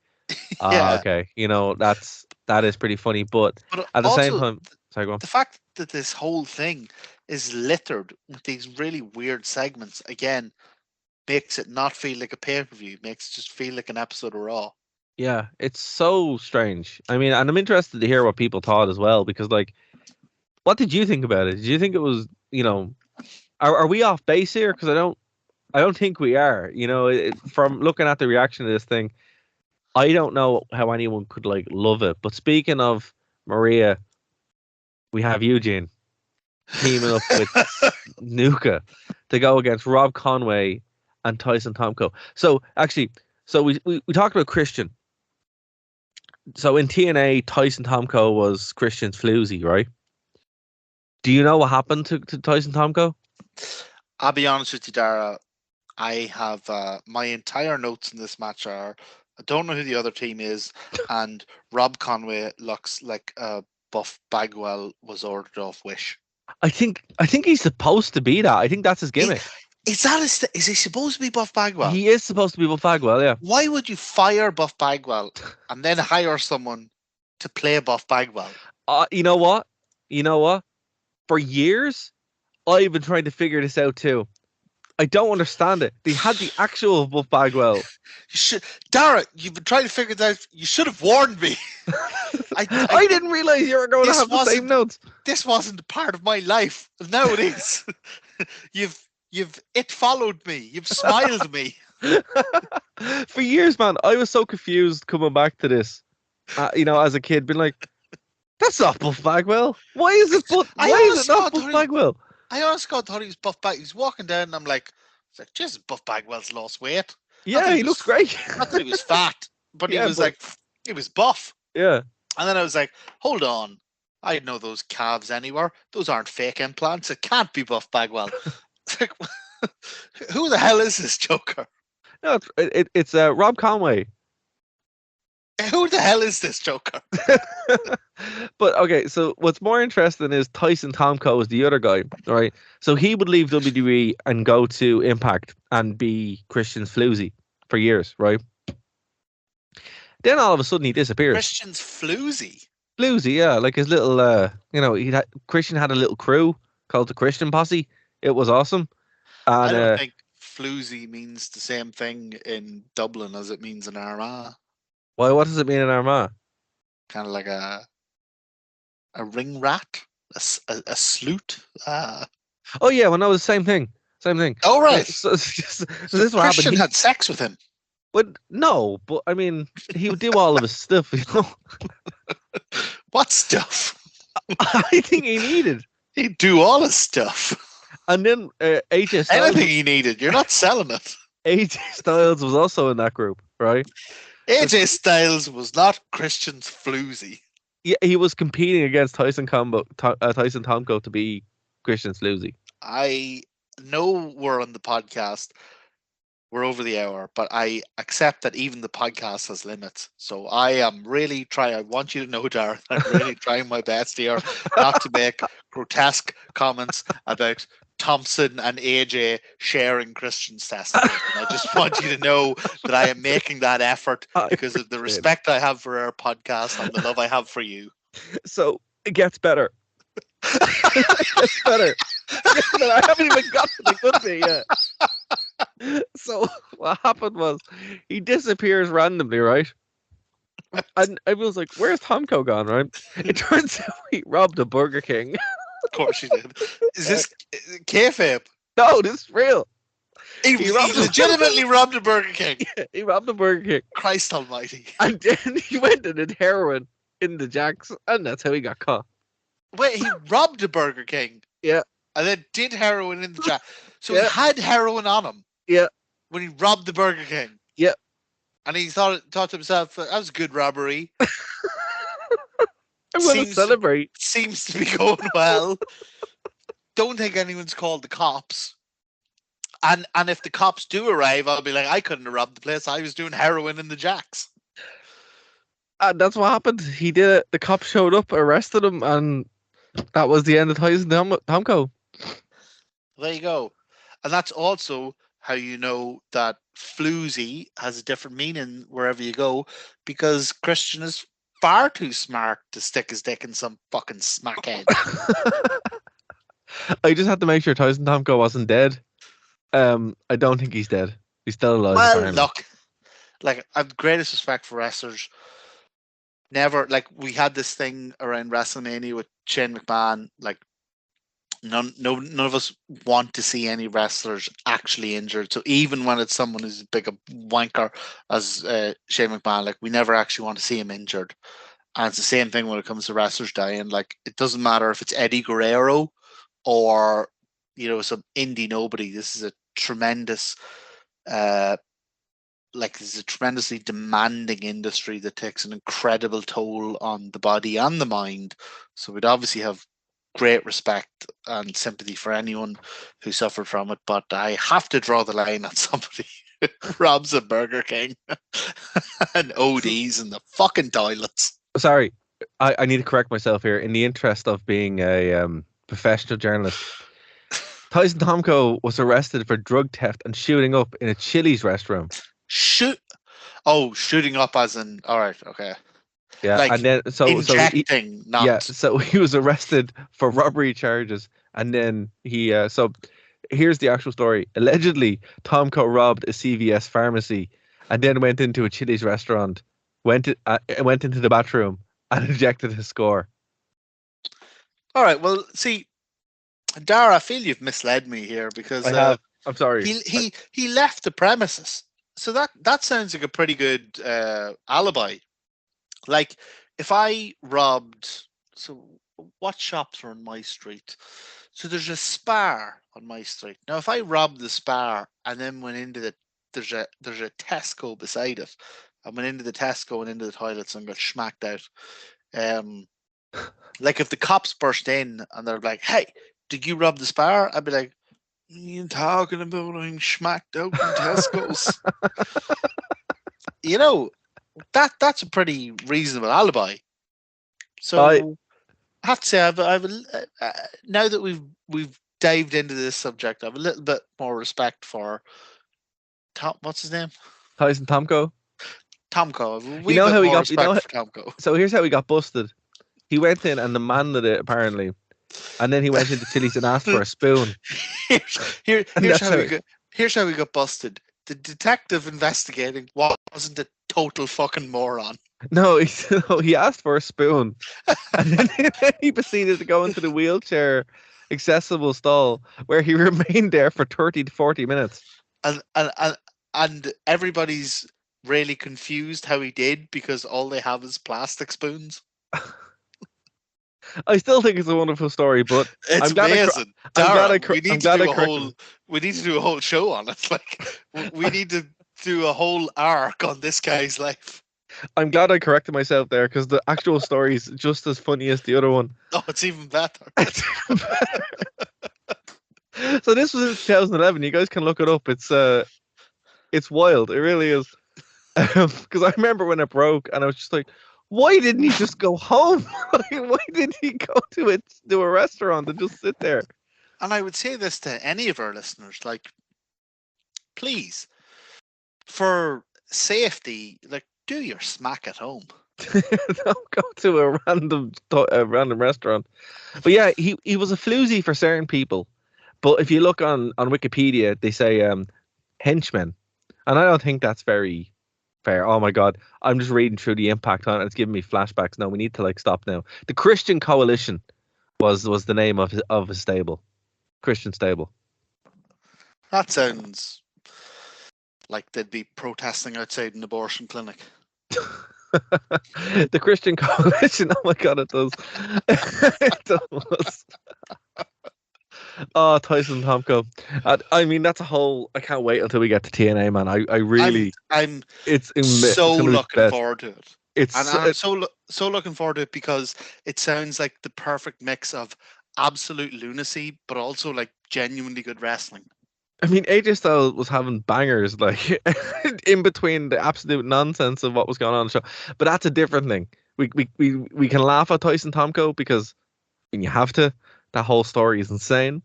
okay, that is pretty funny. But at the same time, sorry, go on. The fact that this whole thing is littered with these really weird segments again makes it not feel like a pay-per-view. Makes it just feel like an episode of Raw. Yeah, it's so strange. I mean, and I'm interested to hear what people thought as well, because like, what did you think about it? Did you think it was, are we off base here? Because I don't think we are. From looking at the reaction to this thing, I don't know how anyone could like love it. But speaking of Maria, we have Eugene teaming up with Nuka to go against Rob Conway and Tyson Tomko. So actually, we talked about Christian. So in TNA, Tyson Tomko was Christian's floozy, right? Do you know what happened to Tyson Tomko? I'll be honest with you, Dara. I have my entire notes in this match are I don't know who the other team is, and Rob Conway looks like Buff Bagwell was ordered off Wish. I think he's supposed to be that. I think that's his gimmick. Is he supposed to be Buff Bagwell? He is supposed to be Buff Bagwell, yeah. Why would you fire Buff Bagwell and then hire someone to play Buff Bagwell? You know what? For years, I've been trying to figure this out too. I don't understand it. They had the actual Buff Bagwell. Dara, you've been trying to figure it out. You should have warned me. I didn't realize you were going to have the same notes. This wasn't part of my life. Now it is. It followed me. You've smiled me. For years, man, I was so confused coming back to this. As a kid, being like, "That's not Buff Bagwell. Why is it? Why is it not Buff Bagwell?" I honestly thought he was Buff Bagwell. He's walking down, and I'm like, "Jesus, Buff Bagwell's lost weight." Yeah, he looks great. Not that he was fat, but he was he was buff. Yeah. And then I was like, "Hold on, I know those calves anywhere. Those aren't fake implants. It can't be Buff Bagwell." It's like, who the hell is this Joker? No, it's Rob Conway. Who the hell is this Joker? But okay, so what's more interesting is Tyson Tomko is the other guy, right? So he would leave WWE and go to Impact and be Christian's floozy for years, right? Then all of a sudden he disappears. Christian's floozy? Floozy, yeah, like his little, Christian had a little crew called the Christian Posse. It was awesome. And, I don't think floozy means the same thing in Dublin as it means in Armagh. Why? What does it mean in Armagh? Kind of like a ring rat, a sloot. Oh yeah, well no, the same thing. Oh right. So this is what Christian happened. had sex with him. But no, but I mean, he would do all of his stuff, What stuff? I think he needed. He'd do all his stuff. And then AJ Styles. Anything he needed. You're not selling it. AJ Styles was also in that group, right? AJ Styles was not Christian's floozy. Yeah, he was competing against Tyson Tomko to be Christian's floozy. I know we're on the podcast. We're over the hour, but I accept that even the podcast has limits. So I am really trying. I want you to know, Darren, I'm really trying my best here not to make grotesque comments about Thompson and AJ sharing Christian's testimony. And I just want you to know that I am making that effort because of the respect I have for our podcast and the love I have for you. So it gets better. It gets better. I haven't even got to the good bit yet. So what happened was he disappears randomly, right? And everyone's like, "Where's Tomko gone?" Right? It turns out he robbed a Burger King. Of course he did. Is this kayfabe? No, this is real. He legitimately robbed a Burger King. Yeah, he robbed a Burger King. Christ almighty. And then he went and did heroin in the Jacks, and that's how he got caught. Wait, he robbed a Burger King? Yeah. And then did heroin in the Jack. So Yeah. he had heroin on him. Yeah. When he robbed the Burger King. Yeah. And he thought to himself, that was a good robbery. I want to celebrate. Seems to be going well. Don't think anyone's called the cops. And if the cops do arrive, I'll be like, I couldn't have robbed the place. I was doing heroin in the Jacks. And that's what happened. He did it. The cops showed up, arrested him, and that was the end of Tyson Tomko. There you go. And that's also how you know that floozy has a different meaning wherever you go, because Christian is far too smart to stick his dick in some fucking smackhead. I just had to make sure Tyson Tomko wasn't dead. I don't think he's dead. He's still alive. Well, apparently. look, like, I have the greatest respect for wrestlers. Never, like, we had this thing around WrestleMania with Shane McMahon. Like, none of us want to see any wrestlers actually injured. So even when it's someone who's as big a wanker as Shane McMahon, like, we never actually want to see him injured. And it's the same thing when it comes to wrestlers dying. Like, it doesn't matter if it's Eddie Guerrero or, some indie nobody. This is a tremendous, this is a tremendously demanding industry that takes an incredible toll on the body and the mind. So we'd obviously have great respect and sympathy for anyone who suffered from it. But I have to draw the line on somebody who robs a Burger King and ODs in the fucking toilets. Sorry, I need to correct myself here in the interest of being a professional journalist. Tyson Tomko was arrested for drug theft and shooting up in a Chili's restaurant. Shooting up as in, all right, okay. Yeah, like, and then injecting, so he was arrested for robbery charges, and then he so here's the actual story. Allegedly, Tomko robbed a CVS pharmacy and then went into a Chili's restaurant, went into the bathroom and injected his score. All right, well, see, Dara, I feel you've misled me here because I have. I'm sorry. he left the premises. So that sounds like a pretty good alibi. Like if I robbed, so what shops are on my street? So there's a Spar on my street. Now if I robbed the Spar and then went into there's a Tesco beside it. I went into the Tesco and into the toilets and got smacked out. Like if the cops burst in and they're like, "Hey, did you rob the Spar?" I'd be like, "What are you talking about? I'm smacked out in Tesco's." You know, that's a pretty reasonable alibi. So I have to say, now that we've dived into this subject, I have a little bit more respect for what's his name? Tyson Tomko. Tomko. You know how he got? For Tomko. So here's how he got busted. He went in and demanded it apparently, and then he went into Chili's and asked for a spoon. Here's how we got busted. The detective investigating wasn't a total fucking moron. No, he asked for a spoon, and then he proceeded to go into the wheelchair accessible stall where he remained there for 30 to 40 minutes. And everybody's really confused how he did because all they have is plastic spoons. I still think it's a wonderful story, but it's amazing. We need to do a whole show on it. Like we need to do a whole arc on this guy's life. I'm glad I corrected myself there because the actual story is just as funny as the other one. Oh, it's even better. So this was in 2011. You guys can look it up. It's wild. It really is. Because I remember when it broke, and I was just like, "Why didn't he just go home? Why didn't he go to a restaurant and just sit there?" And I would say this to any of our listeners: like, please, for safety, like, do your smack at home. Don't go to a random restaurant. But yeah, he was a floozy for certain people. But if you look on Wikipedia, they say henchman, and I don't think that's very fair. Oh my God, I'm just reading through the impact on it. It's giving me flashbacks. No, we need to stop now. The Christian Coalition was the name of his stable, Christian stable. That sounds like they'd be protesting outside an abortion clinic. The Christian Coalition. Oh my God, it does. It does. Oh, Tyson Tomko. I mean, that's a whole. I can't wait until we get to TNA, man. I really. It's so looking forward to it. I'm so looking forward to it because it sounds like the perfect mix of absolute lunacy, but also like genuinely good wrestling. I mean, AJ Styles was having bangers like in between the absolute nonsense of what was going on in the show, but that's a different thing. We can laugh at Tyson Tomko because when you have to. That whole story is insane.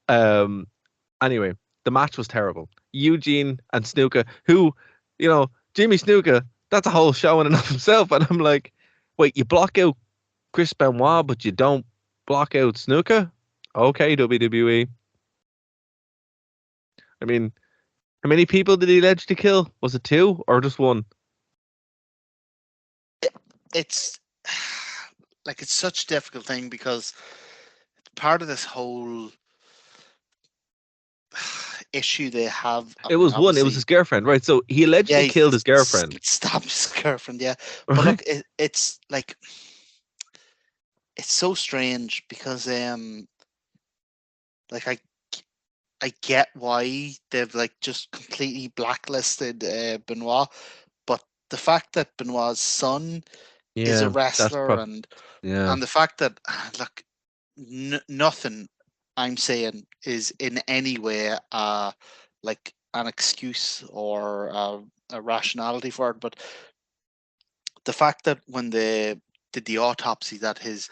Anyway, the match was terrible. Eugene and Snuka, who, Jimmy Snuka, that's a whole show in and of himself. And I'm like, wait, you block out Chris Benoit, but you don't block out Snuka? Okay, WWE. I mean, how many people did he allegedly kill? Was it 2 or just 1? It's such a difficult thing because part of this whole issue they have. It was 1. It was his girlfriend, right? So he allegedly killed his girlfriend. Stabbed his girlfriend, yeah. But look, it's like it's so strange because like I get why they've just completely blacklisted Benoit, but the fact that Benoit's son is a wrestler and the fact that look. Nothing I'm saying is in any way like an excuse or a rationality for it, but the fact that when they did the autopsy that his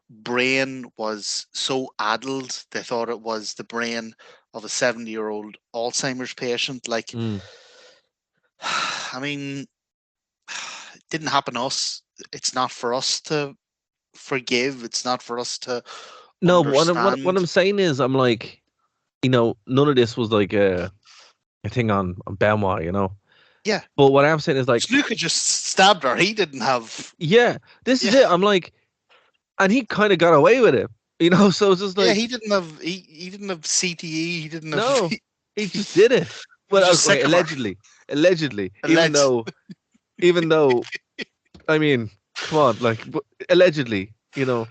brain was so addled they thought it was the brain of a 70-year-old Alzheimer's patient, I mean, it didn't happen to us. It's not for us to forgive. It's not for us to understand. What I'm saying is, I'm like, none of this was like a thing on Benoit, Yeah. But what I'm saying is Snuka just stabbed her. He didn't have. Yeah, this is it. I'm like, and he kind of got away with it. You know, so it's just like, Yeah, he didn't have he didn't have CTE. He didn't have. no, he just did it. Well, just sick okay, of her. allegedly, Alleged. even though, I mean, come on, like, allegedly, you know.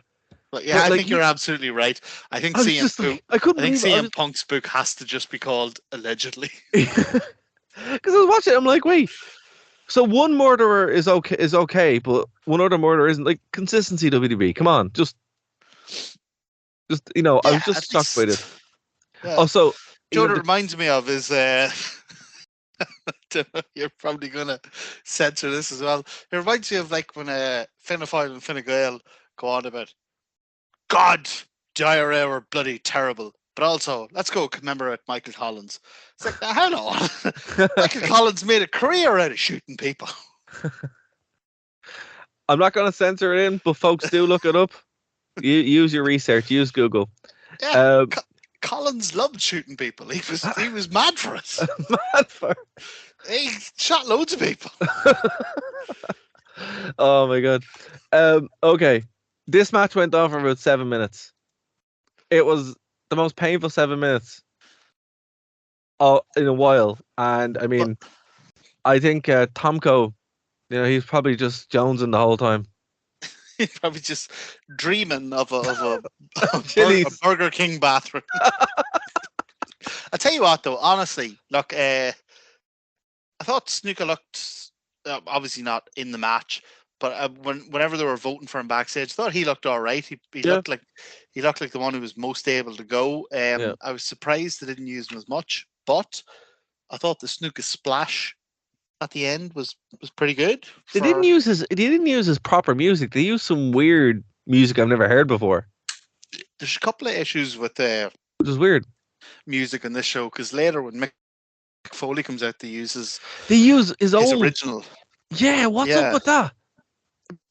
But yeah, But, I like, think you're absolutely right. I think I was just like, I couldn't believe it. CM Punk's book has to just be called Allegedly. Because I was watching it, I'm like, wait. So one murderer is okay, but one other murderer isn't. Like, consistency, WWE. Come on, just you know, I was just shocked by this. Yeah. Also, Joe, you know, what it reminds me of is you're probably gonna censor this as well. It reminds me of like when Finn Foyle and Fine Gael go on about God, diarrhea were bloody terrible. But also, let's go commemorate Michael Collins. It's like, hang on. Michael Collins made a career out of shooting people. I'm not going to censor it in, but folks, do look it up. You use your research. Use Google. Yeah, Collins loved shooting people. He was mad for it. Mad for it. He shot loads of people. Oh my god. Okay, this match went on for about 7 minutes. It was the most painful 7 minutes in a while, and I mean, I think Tomko, you know, he's probably just jonesing the whole time. He's probably just dreaming of a Burger King bathroom. I tell you what, though, honestly, look, I thought Snuka looked obviously not in the match, but whenever they were voting for him backstage, I thought he looked all right. He looked like the one who was most able to go. I was surprised they didn't use him as much, but I thought the Snuka splash at the end was pretty good. They didn't use his proper music. They used some weird music I've never heard before. There's a couple of issues with which is weird music in this show, because later when Mick Foley comes out, they use his own original. Yeah, what's up with that?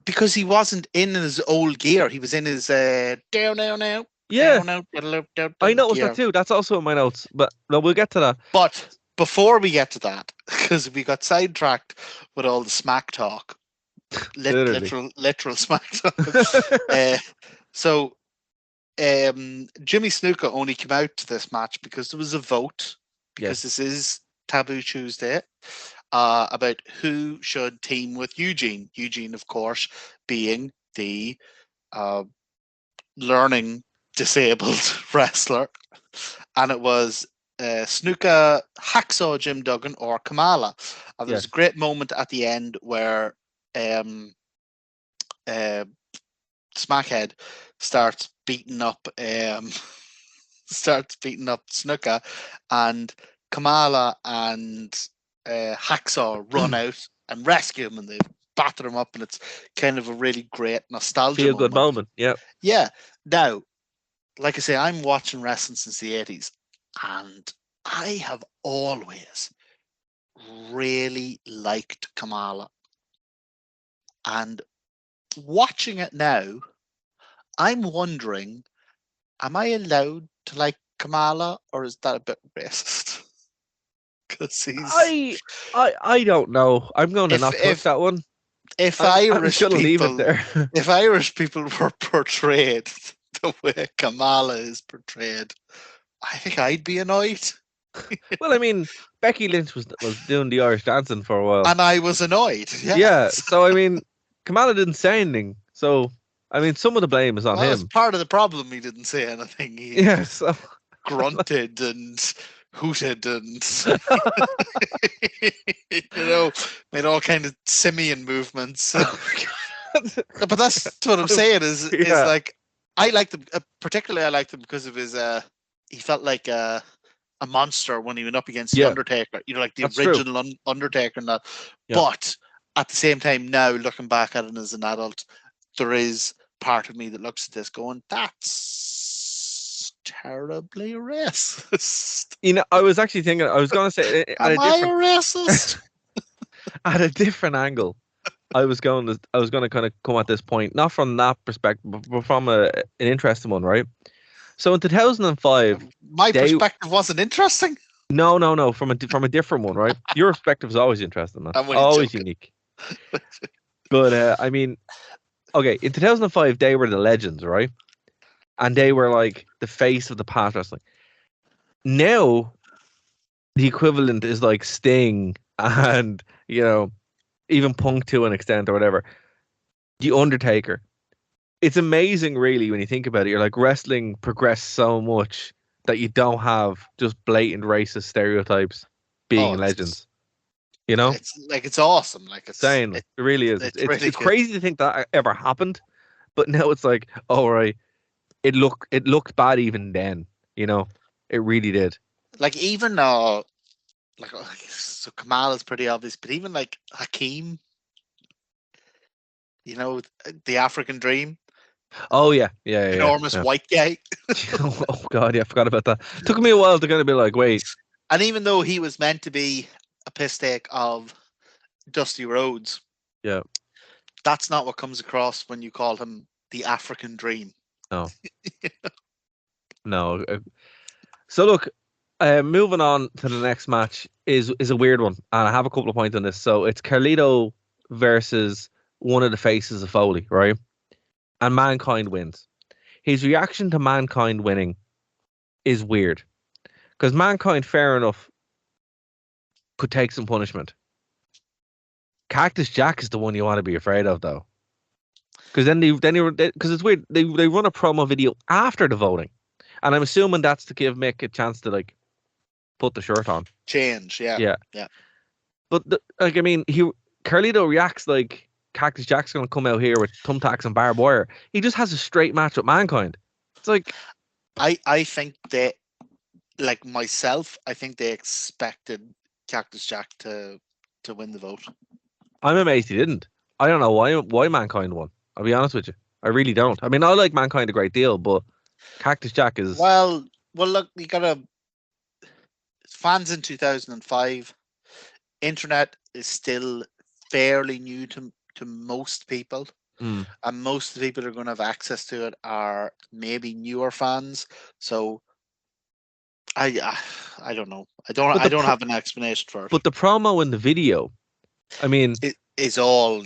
Because he wasn't in his old gear. He was in his down now. Yeah, I noticed gear. that too. That's also in my notes, but no, we'll get to that. But before we get to that, because we got sidetracked with all the smack talk, literal smack talk. So Jimmy Snuka only came out to this match because there was a vote, because this is Taboo Tuesday, about who should team with Eugene. Eugene, of course, being the learning disabled wrestler. And it was Snuka, Hacksaw Jim Duggan, or Kamala. And there was a great moment at the end where Smackhead starts beating up Snuka, and Kamala and Hacksaw run out and rescue him, and they batter him up, and it's kind of a really great nostalgia feel good moment. Yeah. Now, like I say, I'm watching wrestling since the 80s, and I have always really liked Kamala. And watching it now, I'm wondering, am I allowed to like Kamala, or is that a bit racist? Because he's... I don't know. I'm going to not touch that one. If I'm just gonna leave it there. If Irish people were portrayed the way Kamala is portrayed, I think I'd be annoyed. Well, I mean, Becky Lynch was doing the Irish dancing for a while, and I was annoyed. Yeah. So I mean, Kamala didn't say anything. So I mean, some of the blame is on him. That's part of the problem. He didn't say anything. He so grunted and hooted and made all kind of simian movements. But that's what I'm saying is like, I liked him, particularly I liked him because of his he felt like a monster when he went up against the Undertaker, like the That's original Undertaker and that. But at the same time, now looking back at it as an adult, there is part of me that looks at this going, that's terribly racist. I was actually thinking, I was going to say, am I a racist? At a different angle. I was going to kind of come at this point, not from that perspective, but from an interesting one, right? So in 2005, my perspective wasn't interesting. No, from a different one, right? Your perspective is always interesting, man. Always unique. But I mean, okay, in 2005, they were the legends, right? and they were like the face of the past wrestling. Now, the equivalent is like Sting and even Punk to an extent or whatever. The Undertaker. It's amazing, really, when you think about it. You're like, wrestling progressed so much that you don't have just blatant racist stereotypes being legends. It's awesome. Like Insane. It really is. It's really it's crazy to think that ever happened, but now it's like, oh right, it looked bad even then. It really did. Like even so Kamal is pretty obvious, but even like Hakeem, the African Dream. Oh yeah, enormous white guy. Oh god, yeah, I forgot about that. Took me a while to kind of be like, wait. And even though he was meant to be a piss take of Dusty Rhodes, yeah, that's not what comes across when you call him the African Dream. No. No. So look, moving on to the next match is a weird one, and I have a couple of points on this. So it's Carlito versus one of the faces of Foley, right? And Mankind wins. His reaction to Mankind winning is weird, because Mankind, fair enough, could take some punishment. Cactus Jack is the one you want to be afraid of, though, because because it's weird. They run a promo video after the voting, and I'm assuming that's to give Mick a chance to like put the shirt on, change, yeah. But Carlito reacts like Cactus Jack's going to come out here with thumbtacks and barbed wire. He just has a straight match with Mankind. It's like I think they, like myself, I think they expected Cactus Jack to win the vote. I'm amazed he didn't. I don't know why Mankind won. I'll be honest with you. I really don't. I mean, I like Mankind a great deal, but Cactus Jack is... Well, look, you gotta... Fans in 2005, internet is still fairly new to most people. And most of the people who are going to have access to it are maybe newer fans. So I don't know. I don't have an explanation for it. But the promo in the video, I mean, is all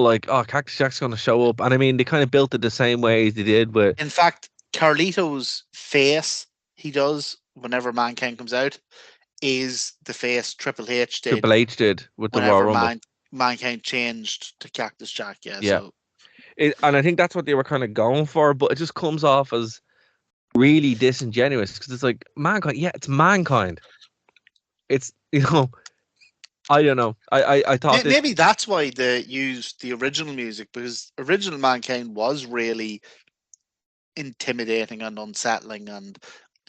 like, oh, Cactus Jack's going to show up, and I mean, they kind of built it the same way as they did. But in fact, Carlito's face he does whenever Mankind comes out is the face Triple H did. Triple H did with the Royal Rumble. Mankind changed to Cactus Jack, yeah. So. And I think that's what they were kind of going for, but it just comes off as really disingenuous, because it's like, Mankind, yeah, it's Mankind. It's, I don't know. I thought maybe that's why they used the original music, because original Mankind was really intimidating and unsettling, and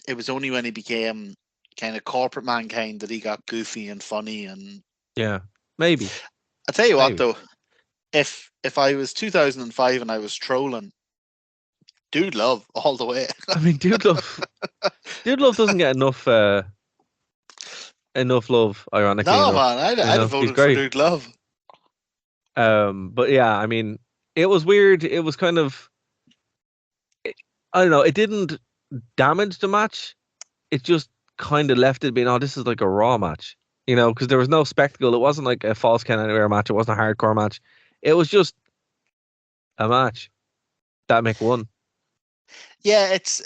it was only when he became kind of corporate Mankind that he got goofy and funny. And yeah, maybe. I'll tell you what, though, if I was 2005 and I was trolling, Dude Love all the way. I mean, Dude Love doesn't get enough love, ironically. No, man, I'd have voted for Dude Love. But yeah, I mean, it was weird. It was kind of, I don't know, it didn't damage the match. It just kind of left it being, oh, this is like a Raw match. Because there was no spectacle. It wasn't like a false count anywhere match. It wasn't a hardcore match. It was just a match that Mick won. Yeah, it's.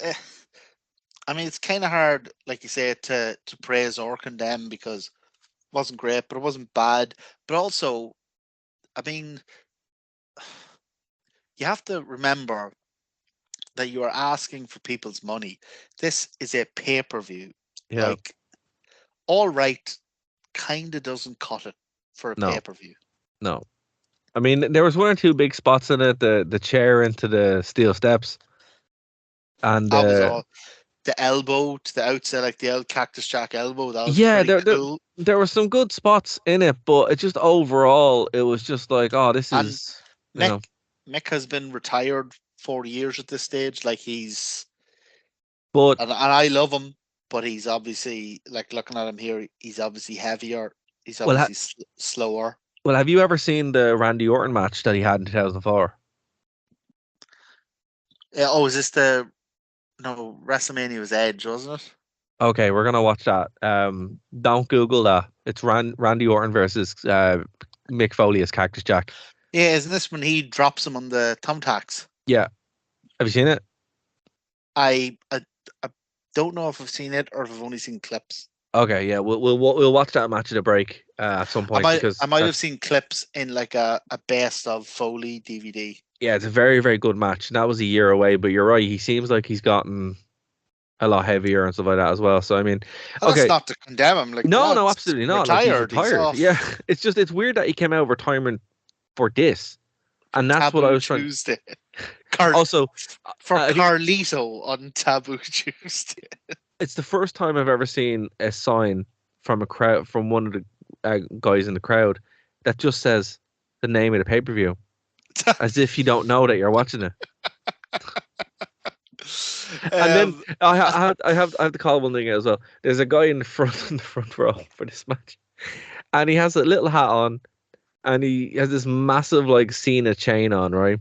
I mean, it's kind of hard, like you say, to praise or condemn, because it wasn't great, but it wasn't bad. But also, I mean, you have to remember that you are asking for people's money. This is a pay-per-view. Yeah. Like, All Right kind of doesn't cut it for a pay-per-view. No. I mean, there was one or two big spots in it, the chair into the steel steps. And that was all. The elbow to the outside, like the old Cactus Jack elbow. That was cool. There were some good spots in it, but it just overall, it was just like, oh, this is... Mick has been retired 4 years at this stage. Like, he's... But and I love him, but he's obviously, like, looking at him here, he's obviously heavier. He's obviously slower. Well, have you ever seen the Randy Orton match that he had in 2004? Is this the... No, WrestleMania was Edge, wasn't it? Okay, we're gonna watch that. Don't Google that. It's Randy Orton versus Mick Foley as Cactus Jack. Yeah, isn't this when he drops him on the thumbtacks? Yeah. Have you seen it? I don't know if I've seen it or if I've only seen clips. Okay, yeah, we'll watch that match at a break at some point because I might have that's, seen clips in like a best of Foley DVD. yeah, it's a very, very good match. And that was a year away, but you're right. He seems like he's gotten a lot heavier and stuff like that as well. So I mean, Well, that's okay, not to condemn him. Like the no, lad's absolutely not. Like he's retired. He's retired. off Yeah, it's weird that he came out of retirement for this, and that's what I Taboo was trying. Tuesday. Also, For I think Carlito on Taboo Tuesday. it's the first time I've ever seen a sign from a crowd from one of the guys in the crowd that just says the name of the pay-per-view, as if you don't know that you're watching it. And then I have to call one thing out as well. There's a guy in the front row for this match, and he has a little hat on, and he has this massive like Cena chain on, right?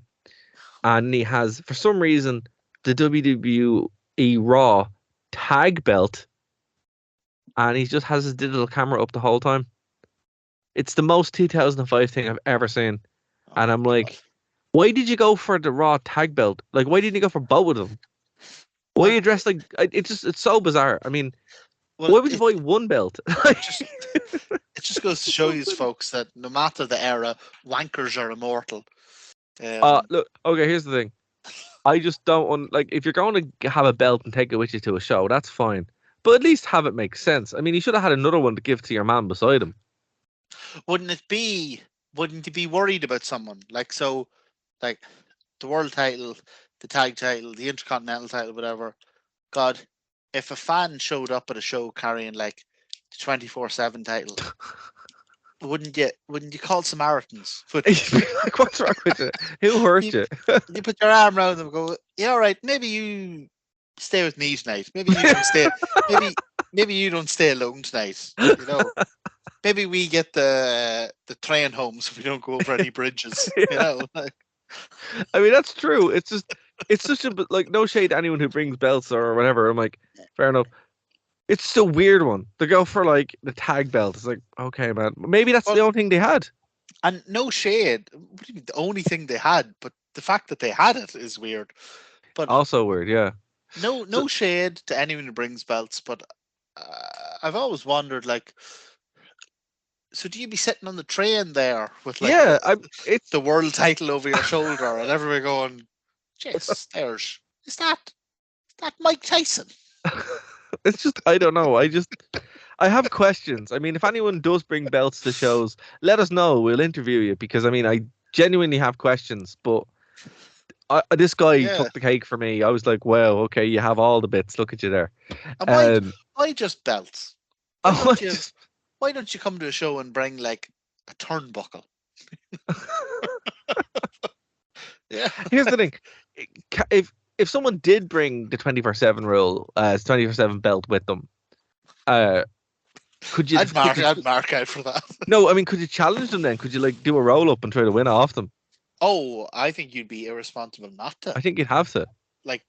And he has, for some reason, the WWE Raw tag belt, and he just has his digital camera up the whole time. It's the most 2005 thing I've ever seen, and I'm like, why did you go for the Raw tag belt? Like, why didn't you go for both of them? Why are you dressed like? It's so bizarre. I mean, why would you buy one belt? It just goes to show you, folks, that no matter the era, wankers are immortal. Look, okay, here's the thing. I just don't want, like, if you're going to have a belt and take it with you to a show, that's fine. But at least have it make sense. I mean, you should have had another one to give to your man beside him. Wouldn't you be worried about someone? Like, so, like, the world title, the tag title, the intercontinental title, whatever. God, if a fan showed up at a show carrying, like, the 24/7 title, wouldn't you call Samaritans? Like, what's wrong with you? Who hurt you? You put your arm around them and go, yeah, all right, maybe you stay with me tonight. Maybe you don't stay. maybe you don't stay alone tonight. You know, maybe we get the train home so we don't go over any bridges. Yeah. You know, I mean, that's true. It's such a, like, no shade to anyone who brings belts or whatever. I'm like, fair enough. It's just a weird one to go for, like, the tag belt. It's like, okay, man, maybe that's the only thing they had. And no shade, what do you mean, the only thing they had, but the fact that they had it is weird. But also weird, yeah. No shade to anyone who brings belts, but I've always wondered, like, so do you be sitting on the train there with, like, it's the world title over your shoulder and everybody going, "Jeez, is that Mike Tyson?" It's just, I don't know. I have questions. I mean, if anyone does bring belts to shows, let us know. We'll interview you, because I mean, I genuinely have questions. But this guy took the cake for me. I was like, wow, okay, you have all the bits. Look at you there. And why just belts? Why don't you come to a show and bring, like, a turnbuckle? Yeah. Here's the thing. If someone did bring the 24/7 rule, 24/7 belt with them, could you? I'd mark out for that. No, I mean, could you challenge them then? Could you, like, do a roll up and try to win off them? Oh, I think you'd be irresponsible not to. I think you'd have to. Like,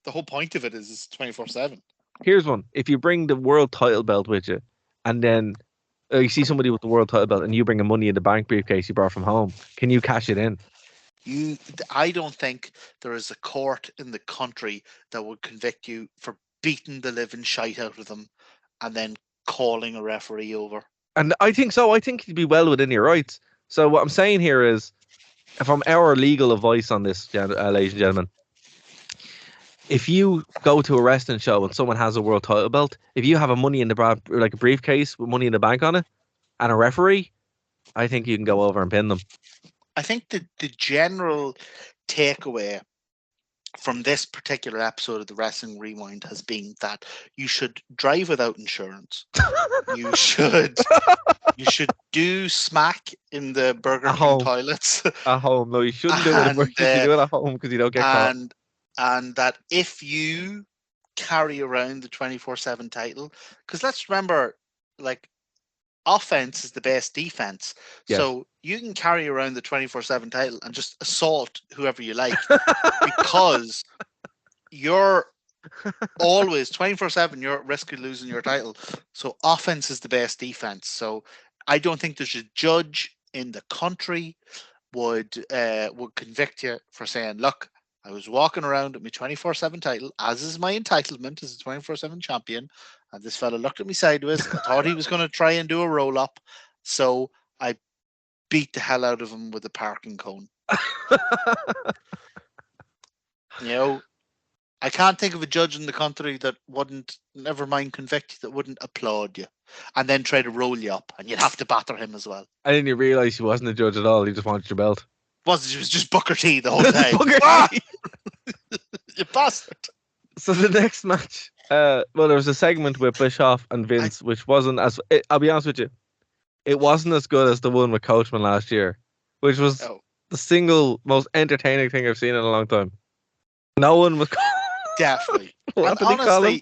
the whole point of it is 24/7. Here's one. If you bring the world title belt with you, and then you see somebody with the world title belt, and you bring a Money in the Bank briefcase you brought from home, can you cash it in? I don't think there is a court in the country that would convict you for beating the living shite out of them and then calling a referee over. And I think so. I think you'd be well within your rights. So what I'm saying here is, from our legal advice on this, ladies and gentlemen, if you go to a wrestling show and someone has a world title belt, if you have a Money in the like a briefcase with Money in the Bank on it and a referee, I think you can go over and pin them. I think the general takeaway from this particular episode of the Wrestling Rewind has been that you should drive without insurance. You should do smack in the Burger King toilets. At home. No, you shouldn't do it. You do it at home because you don't get caught. And that if you carry around the 24/7 title, because let's remember, like, offense is the best defense. Yes. So you can carry around the 24/7 title and just assault whoever you like, because you're always 24/7. You're at risk of losing your title. So offense is the best defense. So I don't think there's a judge in the country would convict you for saying, look, I was walking around with my 24/7 title, as is my entitlement as a 24/7 champion, and this fella looked at me sideways. I thought he was going to try and do a roll up, so I beat the hell out of him with a parking cone. You know, I can't think of a judge in the country that wouldn't, never mind convict you, that wouldn't applaud you and then try to roll you up, and you'd have to batter him as well. I didn't even realise he wasn't a judge at all. He just wanted your belt. It was just Booker T the whole time. Booker Ah! T. You bastard. So the next match, well, there was a segment with Bischoff and Vince, which wasn't as. I'll be honest with you, it wasn't as good as the one with Coachman last year, which was the single most entertaining thing I've seen in a long time. No one was. Definitely. What did he call him?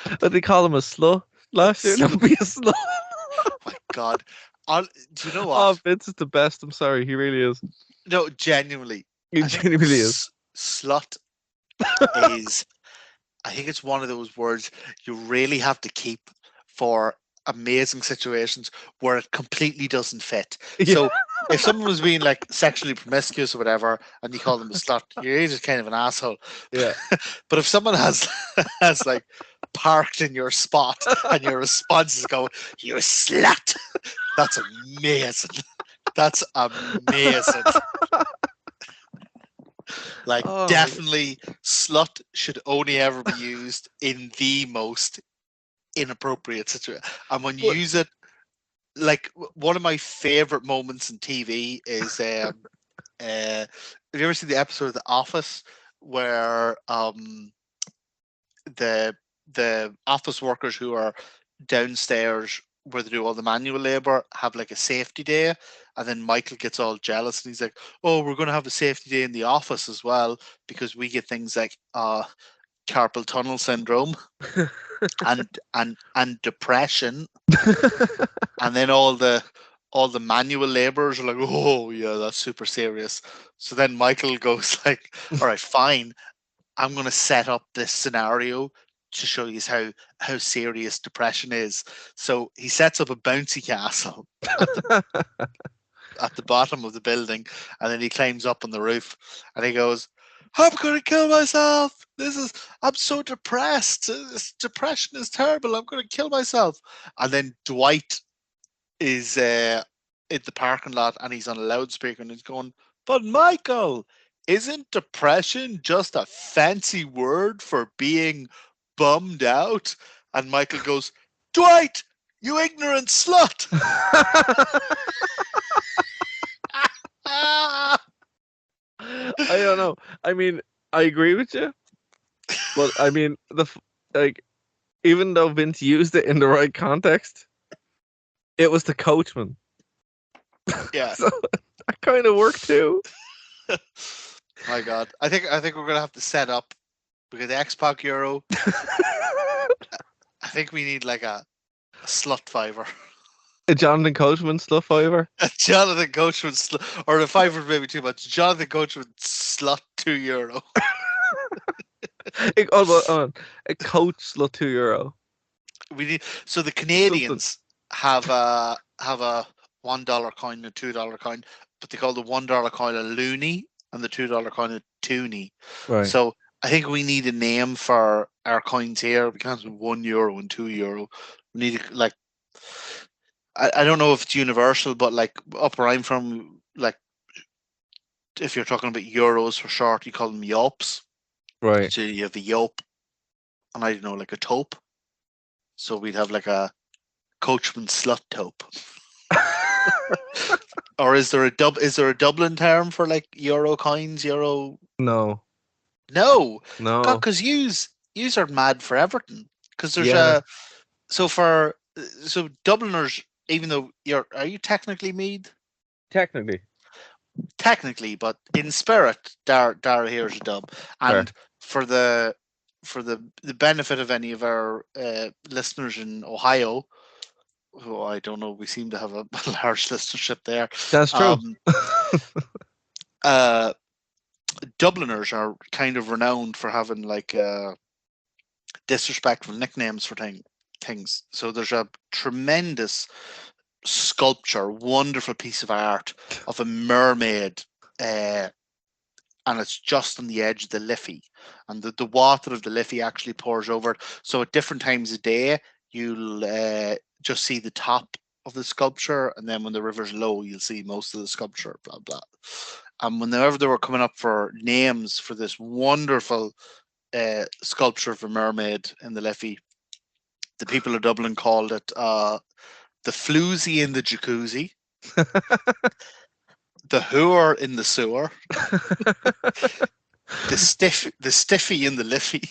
What did he call him, a slut last year? Don't be a slut. Oh my God. Do you know what? Oh, Vince is the best. I'm sorry, he really is. No, genuinely. He genuinely is. Slut is, I think it's one of those words you really have to keep for amazing situations where it completely doesn't fit. Yeah. So if someone was being like sexually promiscuous or whatever and you call them a slut, you're just kind of an asshole. Yeah. But if someone has like parked in your spot and your response is going, "You slut," that's amazing. That's amazing. Like, definitely slut should only ever be used in the most inappropriate situation. And when you use it, like, one of my favorite moments in TV is have you ever seen the episode of The Office where the office workers who are downstairs where they do all the manual labor have like a safety day, and then Michael gets all jealous and he's like, "Oh, we're going to have a safety day in the office as well because we get things like carpal tunnel syndrome and depression." And then all the manual laborers are like, "Oh yeah, that's super serious." So then Michael goes like, "All right, fine. I'm going to set up this scenario to show you how serious depression is." So he sets up a bouncy castle at the bottom of the building, and then he climbs up on the roof and he goes, "I'm going to kill myself. I'm so depressed. This depression is terrible. I'm going to kill myself." And then Dwight is in the parking lot and he's on a loudspeaker and he's going, "But Michael, isn't depression just a fancy word for being bummed out?" And Michael goes, "Dwight, you ignorant slut." I don't know. I mean, I agree with you, but I mean, even though Vince used it in the right context, it was the Coachman. Yeah. So that kind of worked too. My God, I think we're gonna have to set up because the X-Pac Euro. I think we need like a slut fiver. A Jonathan Coachman slut fiver. A Jonathan Coachman or the fiver maybe too much. Jonathan Coachman slut €2. A coach slut €2. We need, so the Canadians have a $1 coin and a $2 coin, but they call the $1 coin a loonie and the $2 coin a toonie. Right. So I think we need a name for our coins here. We can't have €1 and €2. We need like, I don't know if it's universal, but like up where I'm from, like if you're talking about euros for short, you call them yelps. Right. So you have a yelp, and I don't know, like a taupe. So we'd have like a Coachman slut taupe. Or is there a Dublin term for like euro coins? Euro? No. Because yous are mad for everything. Because there's so Dubliners. Even though are you technically Meath? Technically, but in spirit, Dara here is a dub. And for the benefit of any of our listeners in Ohio, who I don't know, we seem to have a large listenership there. That's true. Dubliners are kind of renowned for having like disrespectful nicknames for things. So there's a tremendous sculpture, wonderful piece of art of a mermaid and it's just on the edge of the Liffey, and the water of the Liffey actually pours over it. So at different times of day, you'll just see the top of the sculpture, and then when the river's low, you'll see most of the sculpture, blah blah. And whenever they were coming up for names for this wonderful sculpture of a mermaid in the Liffey, the people of Dublin called it the floozy in the jacuzzi, the hooer in the sewer, the stiffy in the Liffey.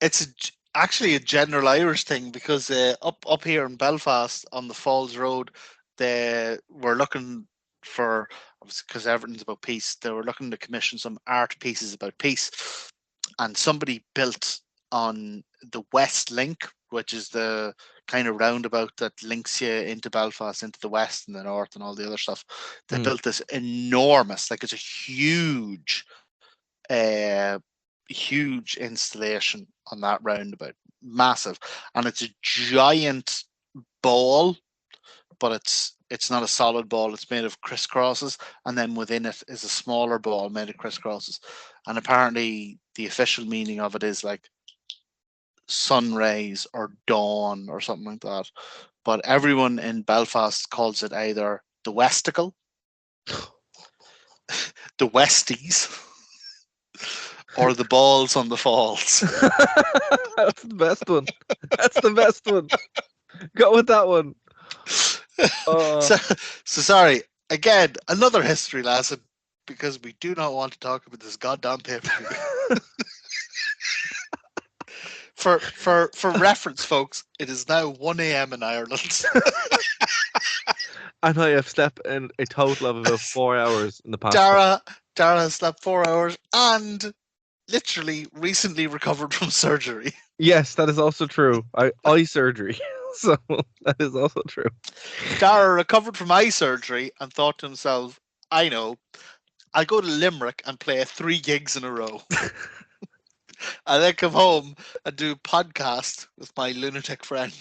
It's actually a general Irish thing, because up here in Belfast on the Falls Road, they were looking for, because everything's about peace, they were looking to commission some art pieces about peace, and somebody built on the West Link, which is the kind of roundabout that links you into Belfast, into the west and the north and all the other stuff. They built this enormous, like it's a huge installation on that roundabout, massive, and it's a giant ball, but it's not a solid ball. It's made of crisscrosses, and then within it is a smaller ball made of crisscrosses. And apparently, the official meaning of it is like sunrise or dawn or something like that. But everyone in Belfast calls it either the Westicle, the Westies, or the balls on the falls. That's the best one. That's the best one. Go with that one. So sorry. Again, another history lesson, because we do not want to talk about this goddamn pay-per-view. For reference, folks, it is now 1 a.m. in Ireland. And I have slept in a total of about 4 hours in the past. Dara has slept 4 hours and literally recently recovered from surgery. Yes, that is also true. Eye surgery. So that is also true. Dara recovered from eye surgery and thought to himself, I know, I'll go to Limerick and play 3 gigs in a row. And then come home and do a podcast with my lunatic friend.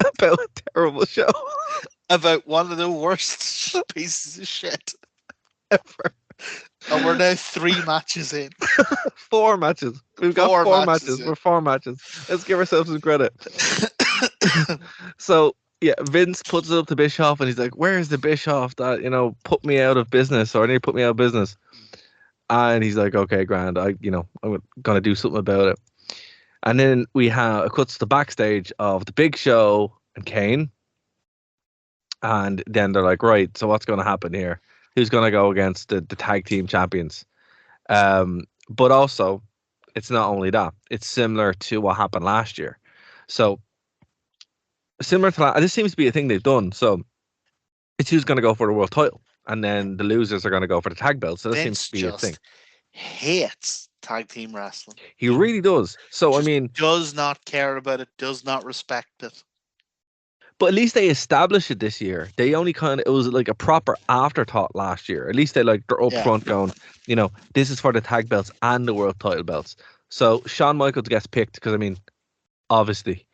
About a terrible show. About one of the worst pieces of shit ever. And we're now 3 matches in. 4 matches. We've got 4 matches. In. We're 4 matches. Let's give ourselves some credit. So, yeah, Vince puts it up to Bischoff and he's like, where's the Bischoff that, put me out of business, or I need to put me out of business? And he's like, okay, grand. I'm going to do something about it. And then we have, it cuts to the backstage of the Big Show and Kane. And then they're like, right, so what's going to happen here? Who's going to go against the tag team champions? But also, it's not only that. It's similar to what happened last year. So, similar to that, this seems to be a thing they've done. So, it's who's going to go for the world title. And then the losers are going to go for the tag belt. So, that seems to be a thing. Hates tag team wrestling. He really does. So, does not care about it, does not respect it. But at least they established it this year. They only it was like a proper afterthought last year. At least they're up front going, this is for the tag belts and the world title belts. So Shawn Michaels gets picked because, obviously.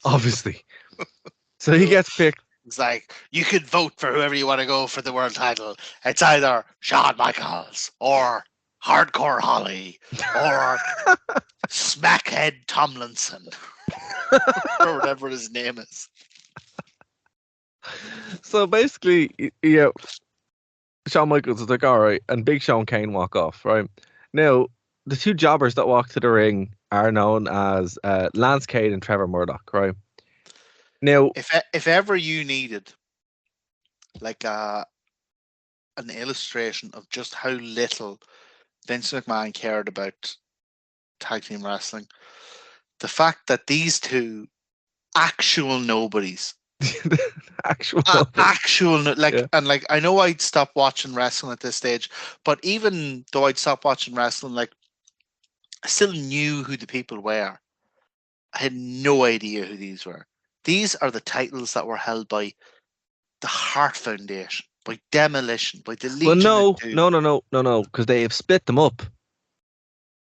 Obviously. So he gets picked. It's like, you could vote for whoever you want to go for the world title. It's either Shawn Michaels or Hardcore Holly or Smackhead Tomlinson. Or whatever his name is. So basically, Shawn Michaels is like, all right, and Big Show and Kane walk off, right? Now, the 2 jobbers that walk to the ring are known as Lance Cade and Trevor Murdoch, right? Now, if ever you needed like an illustration of just how little Vince McMahon cared about tag team wrestling, the fact that these 2 actual nobodies, and like, I know I'd stop watching wrestling at this stage, but even though I'd stop watching wrestling, like, I still knew who the people were. I had no idea who these were. These are the titles that were held by the Hart Foundation, by Demolition, by the Legion. Well, no, because they have split them up.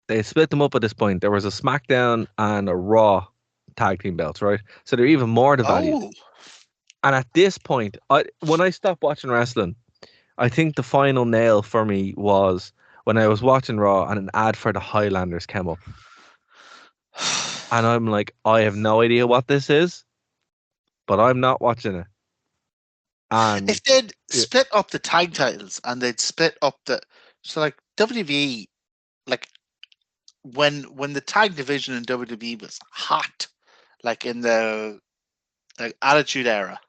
They split them up at this point. There was a SmackDown and a Raw tag team belts, right? So they're even more divided. And at this point, when I stopped watching wrestling, I think the final nail for me was when I was watching Raw and an ad for the Highlanders came up. And I'm like, I have no idea what this is, but I'm not watching it. And If they'd split up the tag titles and they'd split up like WWE, like when the tag division in WWE was hot, like in the Attitude Era,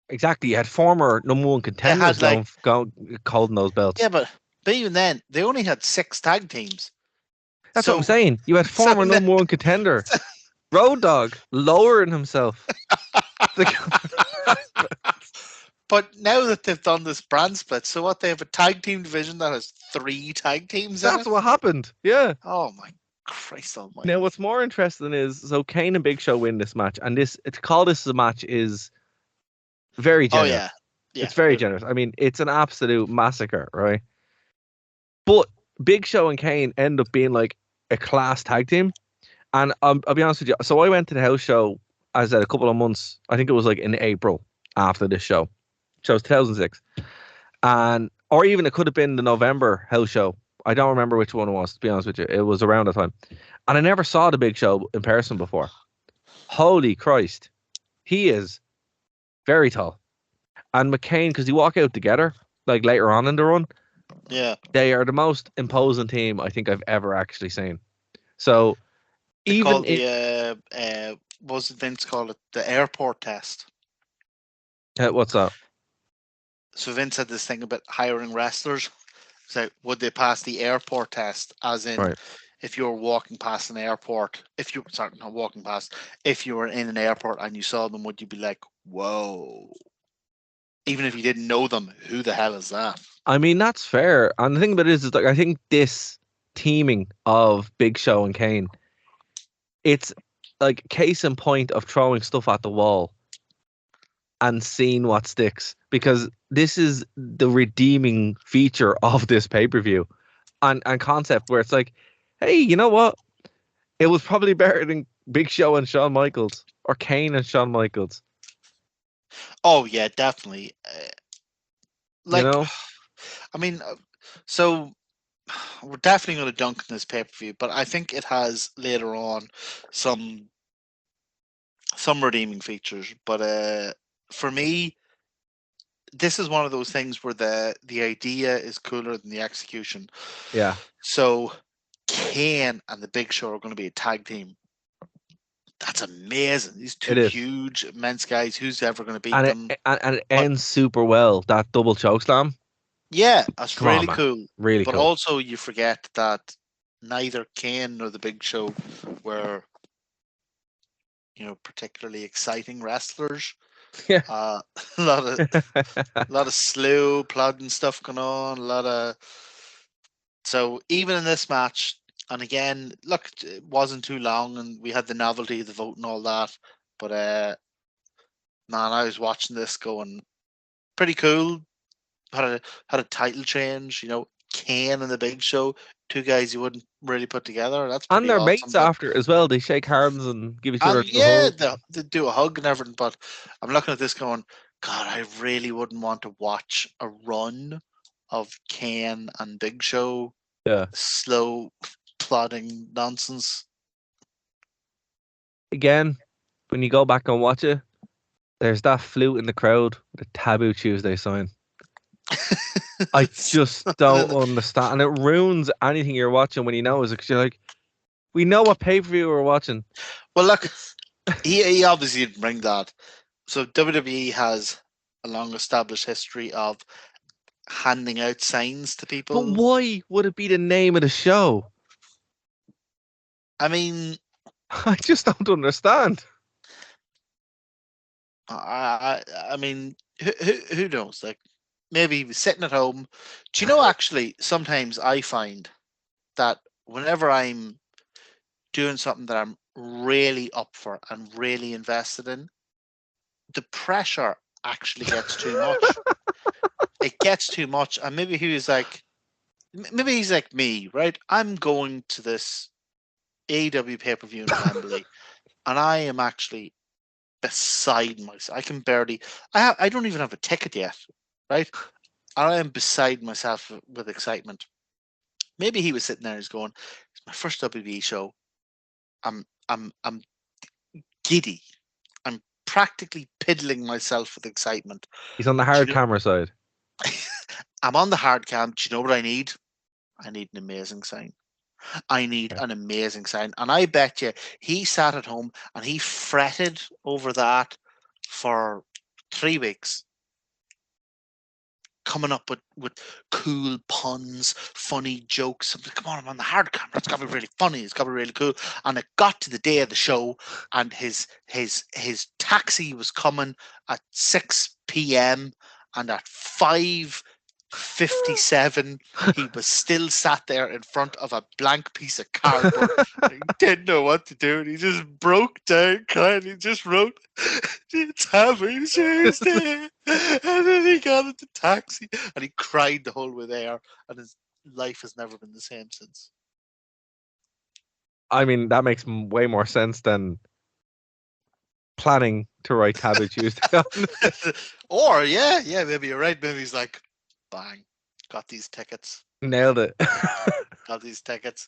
exactly, you had former number one they contenders had going holding those belts. yeah, but even then they only had 6 tag teams. That's what I'm saying. You had so former number one contender, Road Dogg, lowering himself. But now that they've done this brand split, so what, they have a tag team division that has 3 tag teams in That's it? what happened. Yeah. Oh my Christ almighty. Now, what's more interesting is, so Kane and Big Show win this match, and to call this a match is very generous. Oh yeah. Yeah. It's very generous. I mean, it's an absolute massacre, right? But Big Show and Kane end up being like a class tag team. And I'll be honest with you. So I went to the house show, as I said, a couple of months. I think it was like in April after this show. So it was 2006. Or even it could have been the November house show. I don't remember which one it was, to be honest with you. It was around that time. And I never saw the Big Show in person before. Holy Christ. He is very tall. And McCain, because they walk out together, like later on in the run. Yeah. They are the most imposing team I think I've ever actually seen. So even what was Vince call it? The airport test. What's that? So Vince had this thing about hiring wrestlers. So would they pass the airport test? As in, Right. if you were walking past an airport, if you were in an airport and you saw them, would you be like, whoa? Even if you didn't know them, who the hell is that? I mean, that's fair. And the thing about it is like, I think this teaming of Big Show and Kane, it's like case in point of throwing stuff at the wall and seeing what sticks, because this is the redeeming feature of this pay-per-view and concept, where it's like, hey, you know what? It was probably better than Big Show and Shawn Michaels, or Kane and Shawn Michaels. Oh yeah, definitely. You know? I mean, so we're definitely going to dunk in this pay-per-view, but I think it has later on some redeeming features. But for me, this is one of those things where the idea is cooler than the execution. Yeah. So Kane and the Big Show are going to be a tag team. That's amazing. These two huge, immense guys. Who's ever going to beat them? And it ends super well. That double chokeslam. Yeah, that's really cool. Really cool. But also, you forget that neither Kane nor the Big Show were, particularly exciting wrestlers. Yeah. A lot of slow plodding stuff going on. So even in this match, and again, look, it wasn't too long, and we had the novelty of the vote and all that. But man, I was watching this going pretty cool. Had a title change, Kane and the Big Show, two guys you wouldn't really put together. That's pretty and they're awesome, mates after as well. They shake hands and give each other a hug. they do a hug and everything. But I'm looking at this going, God, I really wouldn't want to watch a run of Kane and Big Show. Yeah, slow plodding nonsense. Again, when you go back and watch it, there's that flute in the crowd with a Taboo Tuesday sign. I just don't understand, and it ruins anything you're watching when you know it, because you're like, we know what pay-per-view we're watching. Well, look, he obviously didn't bring that. So WWE has a long-established history of handing out signs to people. But why would it be the name of the show? I mean, I just don't understand. I mean, who knows? Like, maybe he was sitting at home. Do you know, actually, sometimes I find that whenever I'm doing something that I'm really up for and really invested in, the pressure actually gets too much. It gets too much. And maybe he's like me, right? I'm going to this AEW pay-per-view in Wembley, and I am actually beside myself. I can barely. I don't even have a ticket yet, right? I am beside myself with excitement. Maybe he was sitting there. He's going, "It's my first WWE show. I'm giddy. I'm practically piddling myself with excitement." He's on the Do you hard know- camera side. I'm on the hard cam. Do you know what I need? I need an amazing sign. I need Okay. an amazing sign. And I bet you he sat at home and he fretted over that for 3 weeks, coming up with cool puns, funny jokes. I'm like, come on, I'm on the hard camera. It's got to be really funny. It's got to be really cool. And it got to the day of the show, and his taxi was coming at 6 p.m. and at 5:57 he was still sat there in front of a blank piece of cardboard. He didn't know what to do, and he just broke down crying. He just wrote, "Taboo Tuesday," and then he got into taxi and he cried the whole way there, and his life has never been the same since. I mean, that makes way more sense than planning to write Taboo Tuesday on. Or yeah, maybe you're right. Maybe he's like, bang, got these tickets. Nailed it. Got these tickets.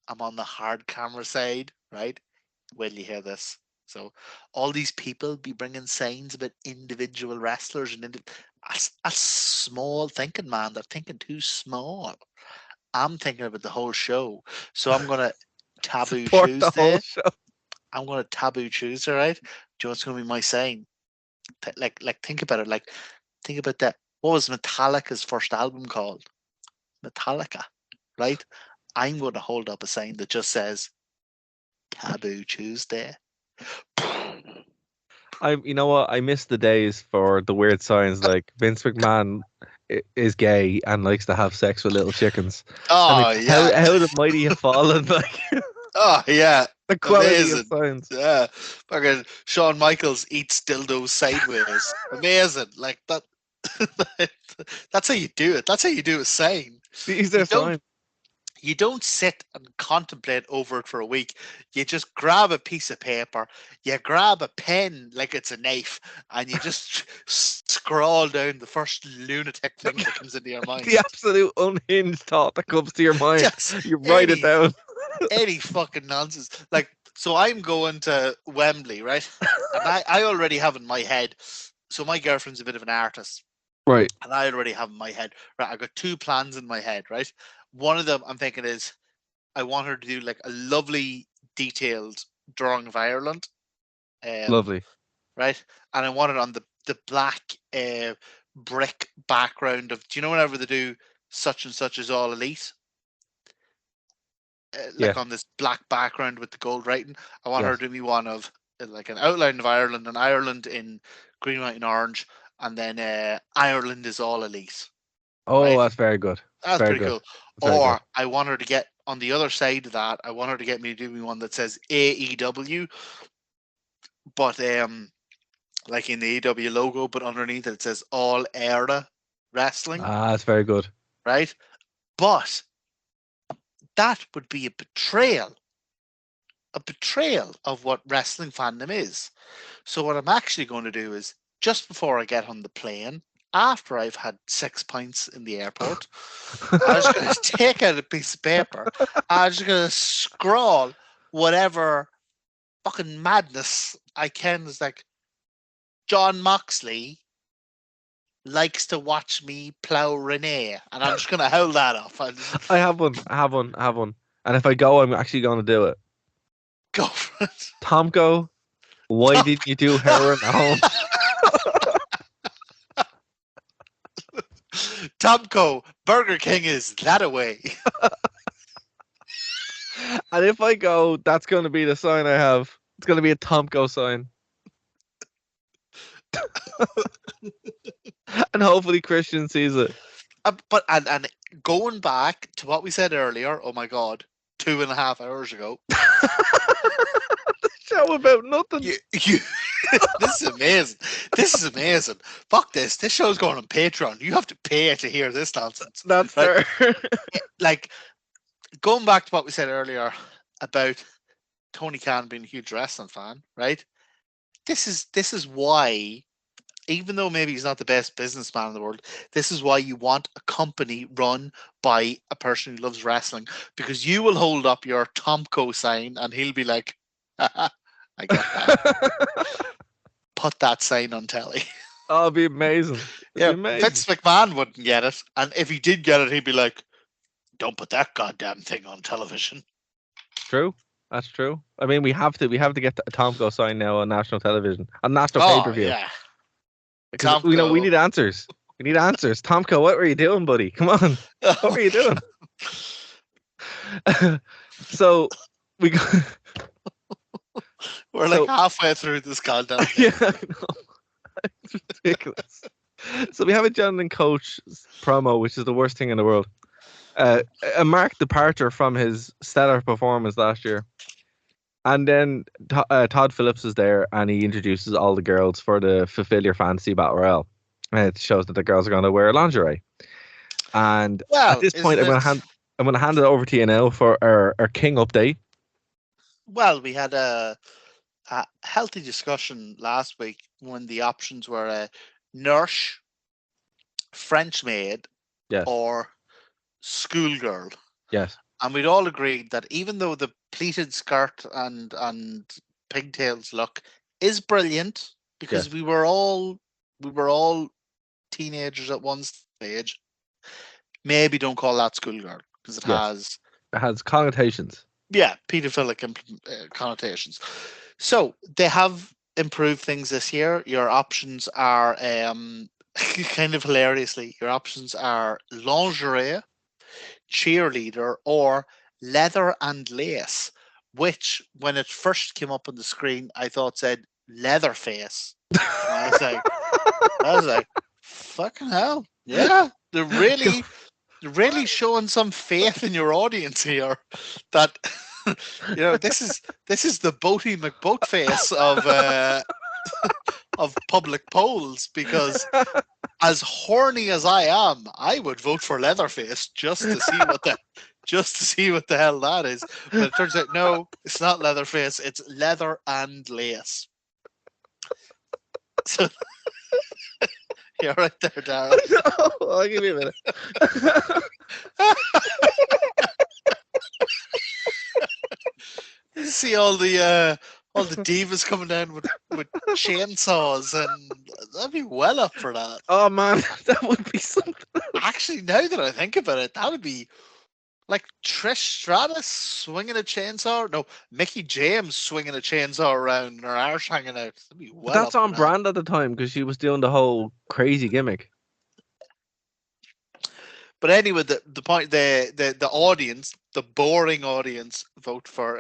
I'm on the hard camera side, right? Wait till you hear this. So all these people be bringing signs about individual wrestlers and a small thinking, man. They're thinking too small. I'm thinking about the whole show. So I'm gonna Taboo Support the whole Tuesday. show. I'm gonna Taboo Tuesday, right? Do you know what's gonna be my sign? Like think about it. Like think about that. What was Metallica's first album called? Metallica, right? I'm going to hold up a sign that just says Taboo Tuesday. You know what? I miss the days for the weird signs like Vince McMahon is gay and likes to have sex with little chickens. Oh yeah. How the mighty have fallen? Like Oh yeah. the quality Amazing. of signs. Yeah. Fucking Shawn Michaels eats dildos sideways. Amazing. Like that. That's how you do it. That's how you do a sign. These are signs. You don't sit and contemplate over it for a week. You just grab a piece of paper, you grab a pen like it's a knife, and you just scrawl down the first lunatic thing that comes into your mind. The absolute unhinged thought that comes to your mind. Just You write it down. Any fucking nonsense. Like, so I'm going to Wembley, right? And I already have in my head. So my girlfriend's a bit of an artist. Right. And I already have in my head, right? I got 2 plans in my head, right? One of them I'm thinking is I want her to do like a lovely detailed drawing of Ireland. Lovely. Right? And I want it on the black brick background of, do you know whenever they do such and such is all elite? Like on this black background with the gold writing. I want her to do me one of like an outline of Ireland, and Ireland in green, white, and orange, and then Ireland is all elite. Oh, right? that's very good. That's very pretty good. cool. Very Or good. I want her to get on the other side of that. I want her to get me to do me one that says AEW, but like in the AEW logo, but underneath it says All Era Wrestling. Ah, that's very good. Right? But that would be a betrayal of what wrestling fandom is. So what I'm actually going to do is, just before I get on the plane, after I've had 6 pints in the airport, I'm just going to take out a piece of paper. I'm just going to scrawl whatever fucking madness I can. It's like, John Moxley likes to watch me plow Renee, and I'm just going to hold that up. I have one. And if I go, I'm actually going to do it. Go for it. Tomko, why didn't you do heroin at home? Tomko, Burger King is that away. And if I go, that's going to be the sign I have. It's going to be a Tomko sign. And hopefully Christian sees it. But going back to what we said earlier, oh my God, 2.5 hours ago. Show about nothing. This is amazing. This is amazing. Fuck this. This show's going on Patreon. You have to pay to hear this nonsense. That's fair. Like, going back to what we said earlier about Tony Khan being a huge wrestling fan, right? this is why, even though maybe he's not the best businessman in the world, this is why you want a company run by a person who loves wrestling, because you will hold up your Tomko sign and he'll be like, "Haha, I get that. Put that sign on telly." Oh, it'd be amazing. Yeah, It'd be amazing. Vince McMahon wouldn't get it, and if he did get it, he'd be like, "Don't put that goddamn thing on television." True. That's true. I mean, we have to get a Tomko sign now on national television, on national pay-per-view. Yeah. Because we Tomko. need answers. We need answers. Tomko, what were you doing, buddy? Come on. What were you doing? So we go. We're like halfway through this goddamn thing. Yeah, I know. It's ridiculous. So we have a Jonathan Coach promo, which is the worst thing in the world. A marked departure from his stellar performance last year. And then Todd Phillips is there, and he introduces all the girls for the Fulfill Your Fantasy Battle Royale. And it shows that the girls are going to wear lingerie. And at this point, I'm going to hand it over to you now for our King update. Well, we had a healthy discussion last week when the options were nurse, French maid, yes, or schoolgirl. Yes. And we'd all agreed that even though the pleated skirt and pigtails look is brilliant, because yes, we were all teenagers at one stage, maybe don't call that schoolgirl, because it has connotations. Yeah, pedophilic connotations. So they have improved things this year. Your options are kind of hilariously, your options are lingerie, cheerleader, or leather and lace, which when it first came up on the screen, I thought said Leatherface. And I was like, fucking hell. Yeah, they're really showing some faith in your audience here, that this is the Boaty McBoatface of public polls, because as horny as I am, I would vote for Leatherface just to see what the hell that is. But it turns out no, it's not Leatherface, it's leather and lace. So you're right there, Darryl. No, I'll give you a minute. You see all the divas coming down with chainsaws, and I'd be well up for that. Oh man, that would be something. Actually, now that I think about it, that would be like Trish Stratus swinging a chainsaw. No, Mickey James swinging a chainsaw around and her arse hanging out. That'd be well. That's on brand at the time, because she was doing the whole crazy gimmick. But anyway, the point, the audience, the boring audience, vote for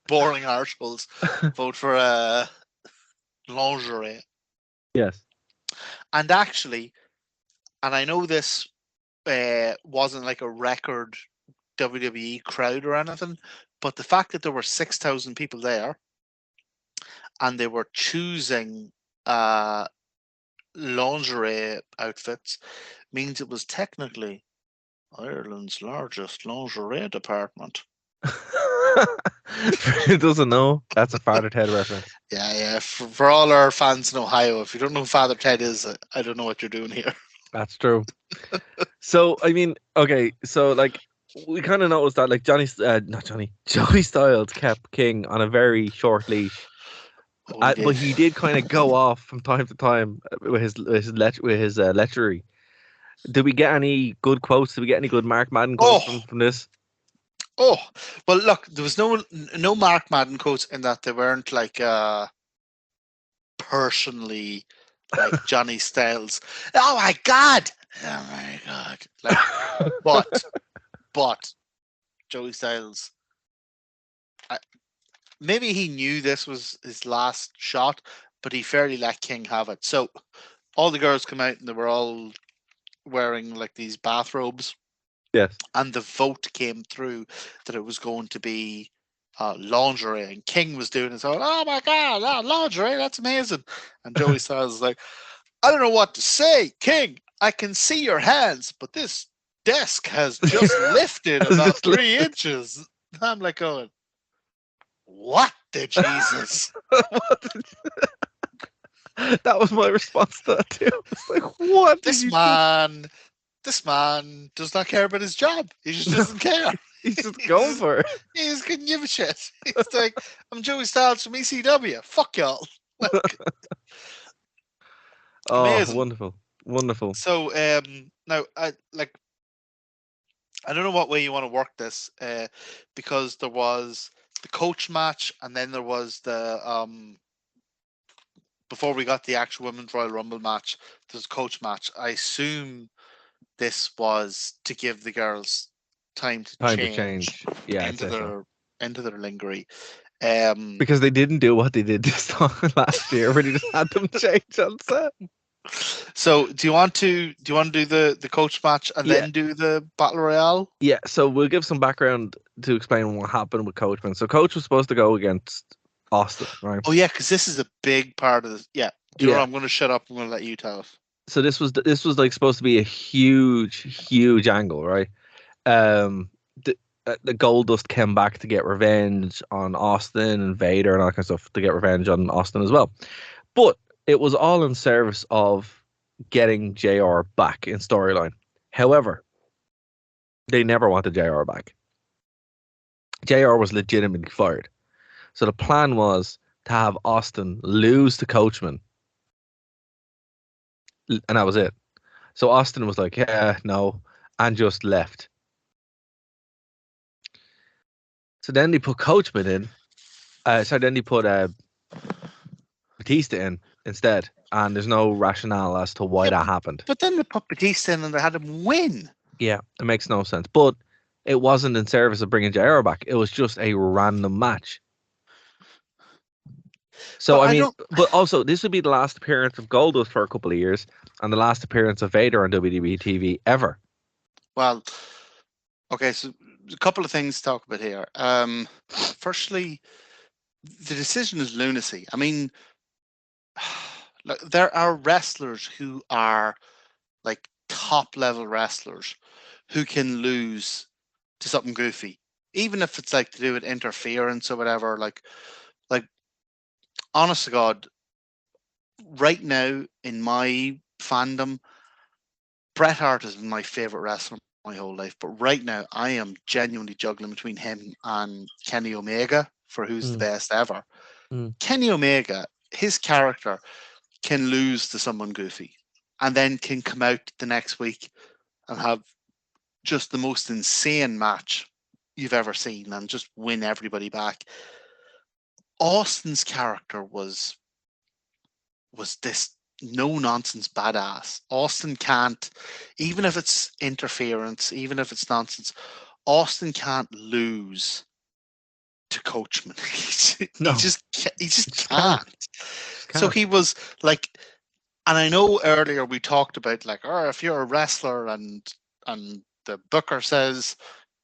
boring arseholes, vote for lingerie. Yes. And actually, and I know this wasn't like a record WWE crowd or anything, but the fact that there were 6,000 people there and they were choosing lingerie outfits means it was technically Ireland's largest lingerie department. It doesn't know. That's a Father Ted reference. Yeah. For all our fans in Ohio, if you don't know who Father Ted is, I don't know what you're doing here. That's true. So I mean, okay, so like we kind of noticed that like Joey Styles kept King on a very short leash. But he did kind of go off from time to time with his lechery. Did we get any good quotes? Did we get any good Mark Madden quotes from this? Oh, well, look, there was no Mark Madden quotes in that. They weren't like personally like Johnny Styles. Oh my god! Like, but Joey Styles. Maybe he knew this was his last shot, but he fairly let King have it. So all the girls come out and they were all wearing like these bathrobes. Yes. And the vote came through that it was going to be lingerie. And King was doing it. So, oh my God, lingerie, that's amazing. And Joey Styles is like, I don't know what to say, King. I can see your hands, but this desk has just lifted about 3 inches. I'm like going, what the Jesus? What did- that was my response to that too. It's like, what did This you man does not care about his job. He just do? doesn't care. He's just going for it. He just couldn't give a shit. He's like, I'm Joey Styles from ECW. Fuck y'all. Like, Oh, amazing. wonderful, wonderful. So now I don't know what way you want to work this, because there was the coach match, and then there was the before we got the actual Women's Royal Rumble match, there's a coach match. I assume this was to give the girls time to change Yeah, I'd into say so. their lingerie. Because they didn't do what they did this time last year, where they just had them change on set. So do you want to do the coach match and Yeah. then do the battle royale? Yeah, so we'll give some background to explain what happened with Coachman. So Coach was supposed to go against Austin, right? Oh yeah, because this is a big part of this. Yeah. Do you know Yeah. what? I'm going to shut up. I'm going to let you tell it. So this was like supposed to be a huge angle, right? The Goldust came back to get revenge on Austin and Vader and all that kind of stuff, to get revenge on Austin as well. But it was all in service of getting JR back in storyline. However, they never wanted JR back. JR was legitimately fired. So the plan was to have Austin lose to Coachman. And that was it. So Austin was like, yeah, no, and just left. So then they put Coachman in. Then they put Batista in instead. And there's no rationale as to why that happened. But then they put Batista in and they had him win. Yeah, it makes no sense. But it wasn't in service of bringing JR back. It was just a random match. So, but also, this would be the last appearance of Goldust for a couple of years and the last appearance of Vader on WWE TV ever. Well, okay, so a couple of things to talk about here. Firstly, the decision is lunacy. I mean, look, there are wrestlers who are like top level wrestlers who can lose to something goofy, even if it's like to do with interference or whatever. Like honest to God, right now in my fandom, Bret Hart has been my favorite wrestler my whole life, but right now I am genuinely juggling between him and Kenny Omega for who's the best ever. Kenny Omega, his character can lose to someone goofy and then can come out the next week and have just the most insane match you've ever seen and just win everybody back. Austin's character was this no nonsense badass. Austin can't, even if it's interference, even if it's nonsense, Austin can't lose to Coachman. He just can't. So he was like, and I know earlier we talked about like, oh, if you're a wrestler and the booker says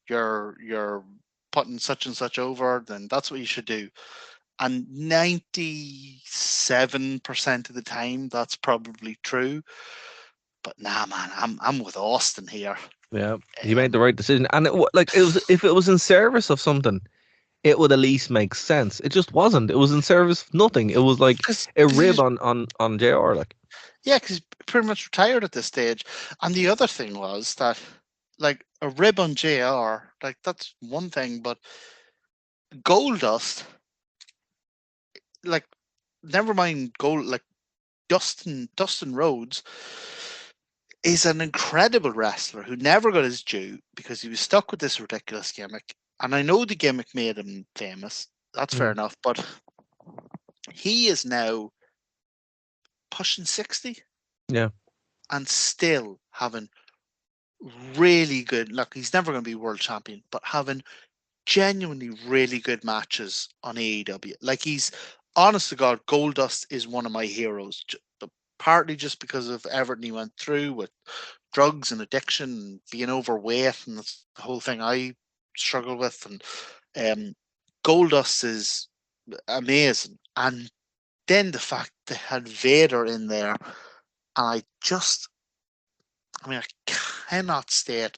you're putting such and such over, then that's what you should do. And 97% of the time, that's probably true. But nah, man, I'm with Austin here. Yeah, he made the right decision, and if it was in service of something, it would at least make sense. It just wasn't. It was in service of nothing. It was like a rib on JR. Like, yeah, because he's pretty much retired at this stage. And the other thing was that, like, a rib on JR, like that's one thing, but Goldust, like, never mind Gold, like Dustin Rhodes is an incredible wrestler who never got his due because he was stuck with this ridiculous gimmick. And I know the gimmick made him famous. That's fair enough. But he is now pushing 60. Yeah. And still having really good, look, he's never going to be world champion, but having genuinely really good matches on AEW. Like, he's, honest to God, Goldust is one of my heroes. Partly just because of everything he went through with drugs and addiction and being overweight, and that's the whole thing I struggle with. And Goldust is amazing. And then the fact they had Vader in there, and I cannot state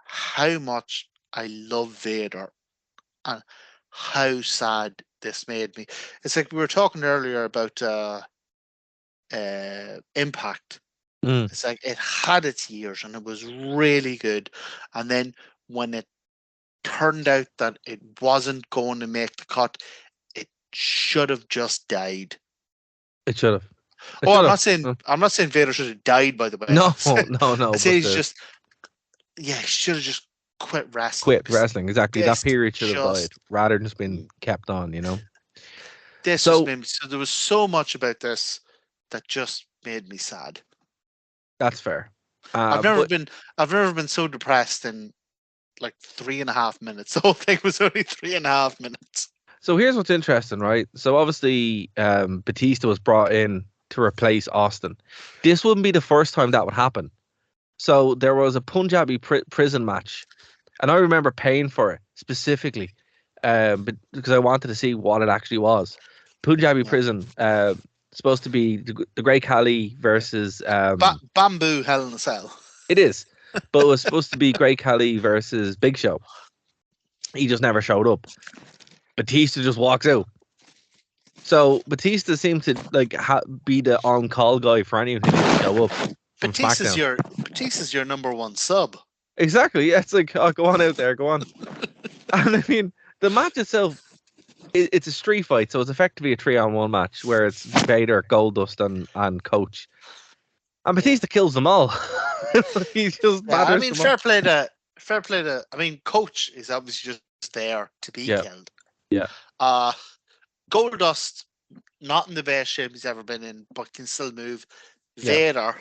how much I love Vader. And how sad this made me. It's like we were talking earlier about Impact. Mm. It's like it had its years and it was really good, and then when it turned out that it wasn't going to make the cut, it should have just died. It should have. Oh, I'm not saying Vader should have died, by the way. No, I say he's but just, he should have just quit wrestling. quit wrestling. Exactly. That period should have died rather than just been kept on, So there was so much about this that just made me sad. That's fair. I've never been so depressed in like 3.5 minutes. The whole thing was only 3.5 minutes. So here's what's interesting, right? So obviously, Batista was brought in to replace Austin. This wouldn't be the first time that would happen. So there was a Punjabi prison match, and I remember paying for it specifically, because I wanted to see what it actually was. Punjabi prison, supposed to be the Great Khali versus Bamboo Hell in a Cell. It is, but it was supposed to be Great Khali versus Big Show. He just never showed up. Batista just walks out. So Batista seemed to be the on-call guy for anyone who didn't show up. Batista's your number one sub. Exactly. Yeah, it's like, oh, go on out there, go on. And I mean, the match itself, it's a street fight, so it's effectively a 3-on-1 match where it's Vader, Goldust, and Coach. And Batista kills them all. He just fair play to. I mean, Coach is obviously just there to be killed. Yeah. Goldust, not in the best shape he's ever been in, but can still move. Yeah. Vader,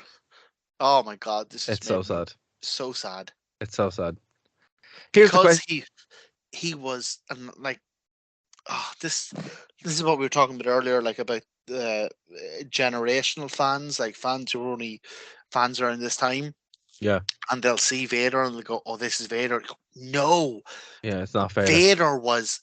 oh my God, this is so sad. So sad. It's so sad. Here's because the question. he was this is what we were talking about earlier, like about generational fans, like fans who are only fans around this time. Yeah. And they'll see Vader and they'll go, "Oh, this is Vader." No. Yeah, it's not fair. Vader was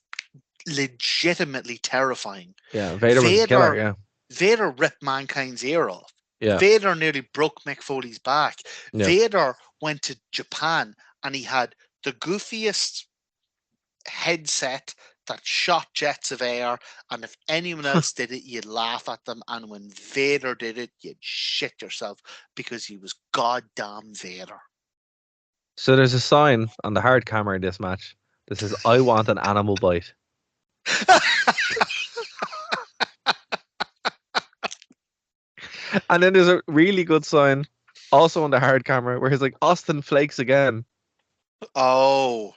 legitimately terrifying. Yeah, Vader was a killer, yeah. Vader ripped Mankind's ear off. Yeah. Vader nearly broke Mick Foley's back. Yeah. Vader went to Japan and he had the goofiest headset that shot jets of air, and if anyone else did it, you'd laugh at them, and when Vader did it, you'd shit yourself because he was goddamn Vader. So there's a sign on the hard camera in this match that says, "I want an animal bite." And then there's a really good sign also on the hard camera where he's like, "Austin flakes again." Oh.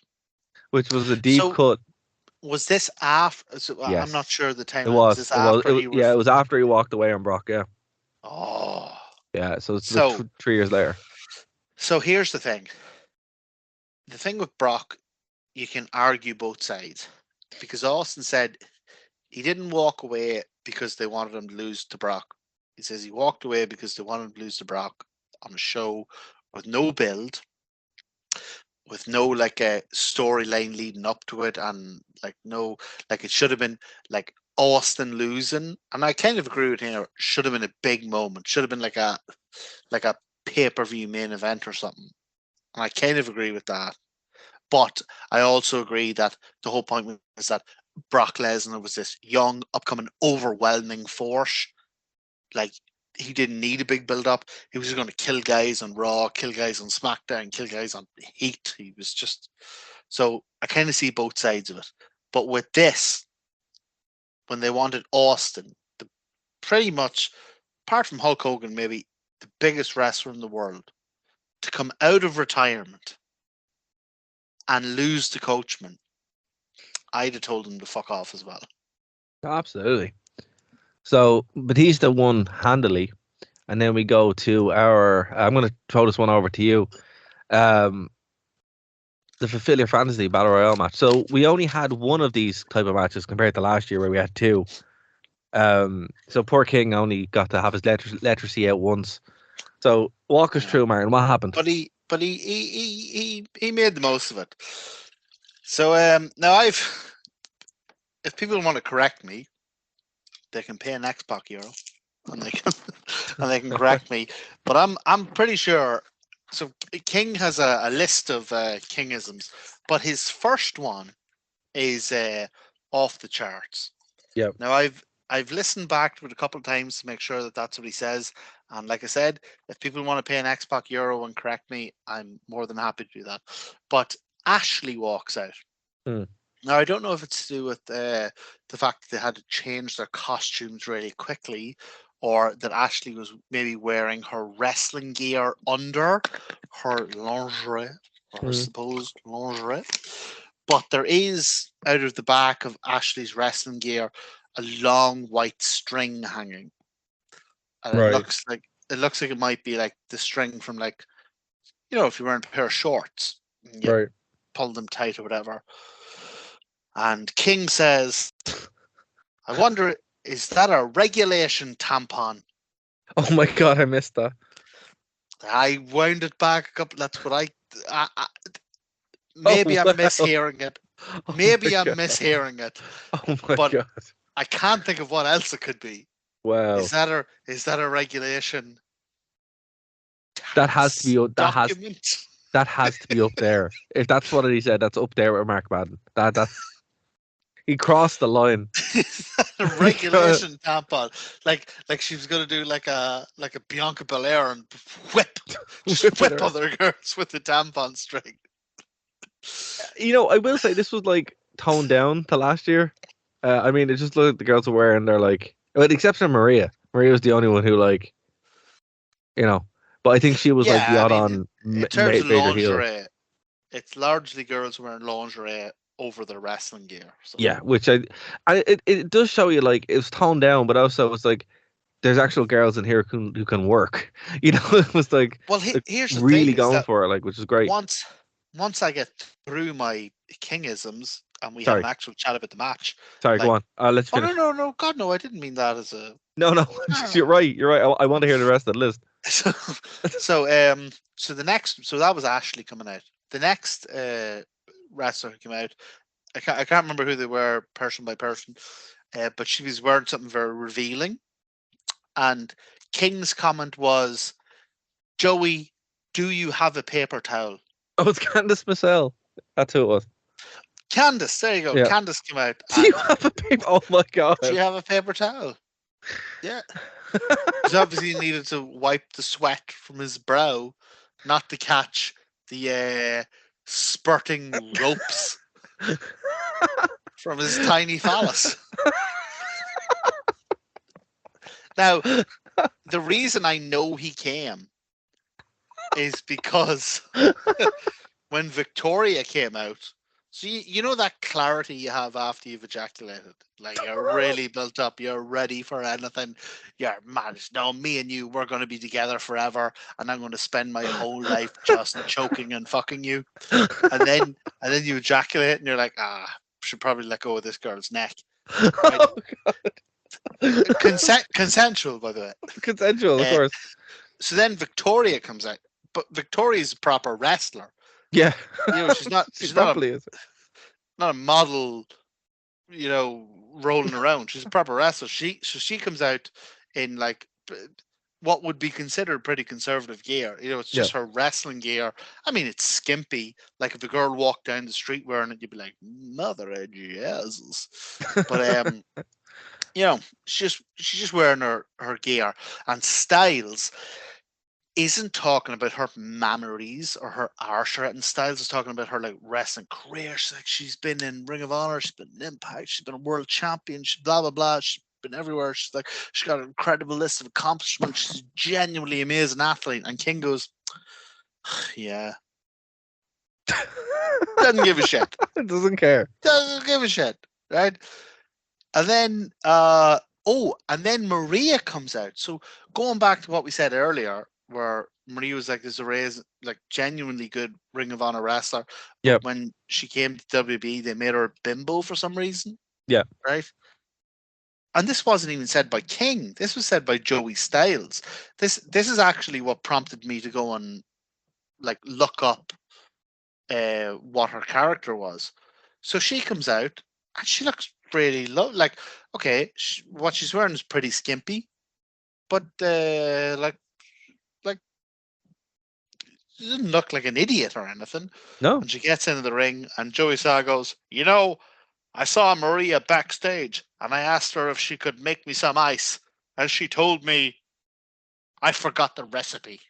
Which was a deep cut. Was this after? Yes. I'm not sure the time. It was. It was after he walked away on Brock, yeah. Oh. Yeah, so it's 3 years later. So here's the thing. The thing with Brock, you can argue both sides. Because Austin said he didn't walk away because they wanted him to lose to Brock. He says he walked away because they wanted him to lose to Brock on a show with no build, with no a storyline leading up to it, and it should have been like Austin losing. And I kind of agree with him. Should have been a big moment. Should have been like a pay-per-view main event or something. And I kind of agree with that. But I also agree that the whole point was that Brock Lesnar was this young, upcoming, overwhelming force. Like, he didn't need a big build-up. He was just going to kill guys on Raw, kill guys on SmackDown, kill guys on Heat. He was just... So I kind of see both sides of it. But with this, when they wanted Austin, pretty much, apart from Hulk Hogan, maybe the biggest wrestler in the world, to come out of retirement and lose to Coachman, I'd have told him to fuck off as well. Absolutely. So Batista won handily, and then we go to our. I'm going to throw this one over to you. The Fulfill Your Fantasy Battle Royale match. So we only had one of these type of matches compared to last year where we had two. So poor King only got to have his leprosy out once. So walk us through, Martin. What happened? But he made the most of it. So now if people want to correct me, they can pay an Xbox euro, and they can correct me. But I'm pretty sure. So King has a list of Kingisms, but his first one is off the charts. Yep. Now I've listened back to it a couple of times to make sure that that's what he says. And like I said, if people want to pay an X-Pac euro and correct me, I'm more than happy to do that. But Ashley walks out. Hmm. Now, I don't know if it's to do with the fact that they had to change their costumes really quickly, or that Ashley was maybe wearing her wrestling gear under her lingerie, or her supposed lingerie. But there is, out of the back of Ashley's wrestling gear, a long white string hanging. And Right. it looks like it might be like the string from, like, you know, if you're wearing a pair of shorts, and you Right. pull them tight or whatever. And King says, I wonder, is that a regulation tampon? Oh my god, I missed that. I wound it back a couple. That's what I maybe Oh, I'm wow. mishearing it. Oh Maybe my I'm God. mishearing it. Oh my But god. I can't think of what else it could be. Wow. Is that a regulation? That has to be document. that has to be up there. If that's what he said, that's up there with Mark Madden. That's he crossed the line. A regulation tampon, like she was gonna do like a Bianca Belair and whip her. other girls with the tampon string. You know, I will say this was like toned down to last year. I mean, it just looked like the girls were wearing their like, with the exception of Maria. Maria was the only one who, like, you know, but I think she was like the Yeah, odd I mean, on in terms of major heel. lingerie, it's largely girls wearing lingerie over their wrestling gear. So. Yeah, which it does show you like it was toned down, but also it's like there's actual girls in here who can work. You know, it was like, Well, like, here's the really thing: is going that for it, like, which is great. once I get through my Kingisms and we have Sorry. an actual chat about the match. Sorry, like, go on. Let's finish. No, God, no! I didn't mean that as a. No, you're right. You're right. I want to hear the rest of the list. So that was Ashley coming out. The next wrestler who came out, I can't remember who they were person by person, but she was wearing something very revealing. And King's comment was, "Joey, do you have a paper towel?" Oh, it's Candice Michelle. That's who it was. Candice, there you go. Yeah. Candice came out. Do you have a paper? Oh my god. Do you have a paper towel? Yeah. Because obviously he needed to wipe the sweat from his brow, not to catch the spurting ropes from his tiny phallus. Now, the reason I know he came is because when Victoria came out, so you know that clarity you have after you've ejaculated, like you're really built up, you're ready for anything. You're man, no, me and you, we're going to be together forever, and I'm going to spend my whole life just choking and fucking you. And then you ejaculate, and you're like, should probably let go of this girl's neck. Right? Oh god. Consensual, by the way. Consensual, of course. So then Victoria comes out, but Victoria's a proper wrestler. Yeah. You know, she's not. She She's not probably is. not a model, you know, rolling around. She's a proper wrestler. She comes out in like what would be considered pretty conservative gear. You know, it's just her wrestling gear. I mean, it's skimpy. Like if a girl walked down the street wearing it, you'd be like, "Mother of Jesus!" But you know, she's just wearing her gear. And Styles isn't talking about her memories or her archer, and Styles is talking about her like wrestling career. She's like, she's been in Ring of Honor, she's been in Impact, she's been a world champion, she's blah blah blah, she's been everywhere. She's like, she's got an incredible list of accomplishments. She's a genuinely amazing athlete. And King goes, yeah. Doesn't give a shit. Doesn't care. Doesn't give a shit. Right? And then and then Maria comes out. So going back to what we said earlier, where Maria was like this like genuinely good Ring of Honor wrestler. Yeah. When she came to WB, they made her a bimbo for some reason. Yeah. Right. And this wasn't even said by King. This was said by Joey Styles. This is actually what prompted me to go and like look up what her character was. So she comes out and she looks really like okay, what she's wearing is pretty skimpy, but like she doesn't look like an idiot or anything. No. And she gets into the ring, and Joey Styles goes, you know, I saw Maria backstage and I asked her if she could make me some ice. And she told me I forgot the recipe.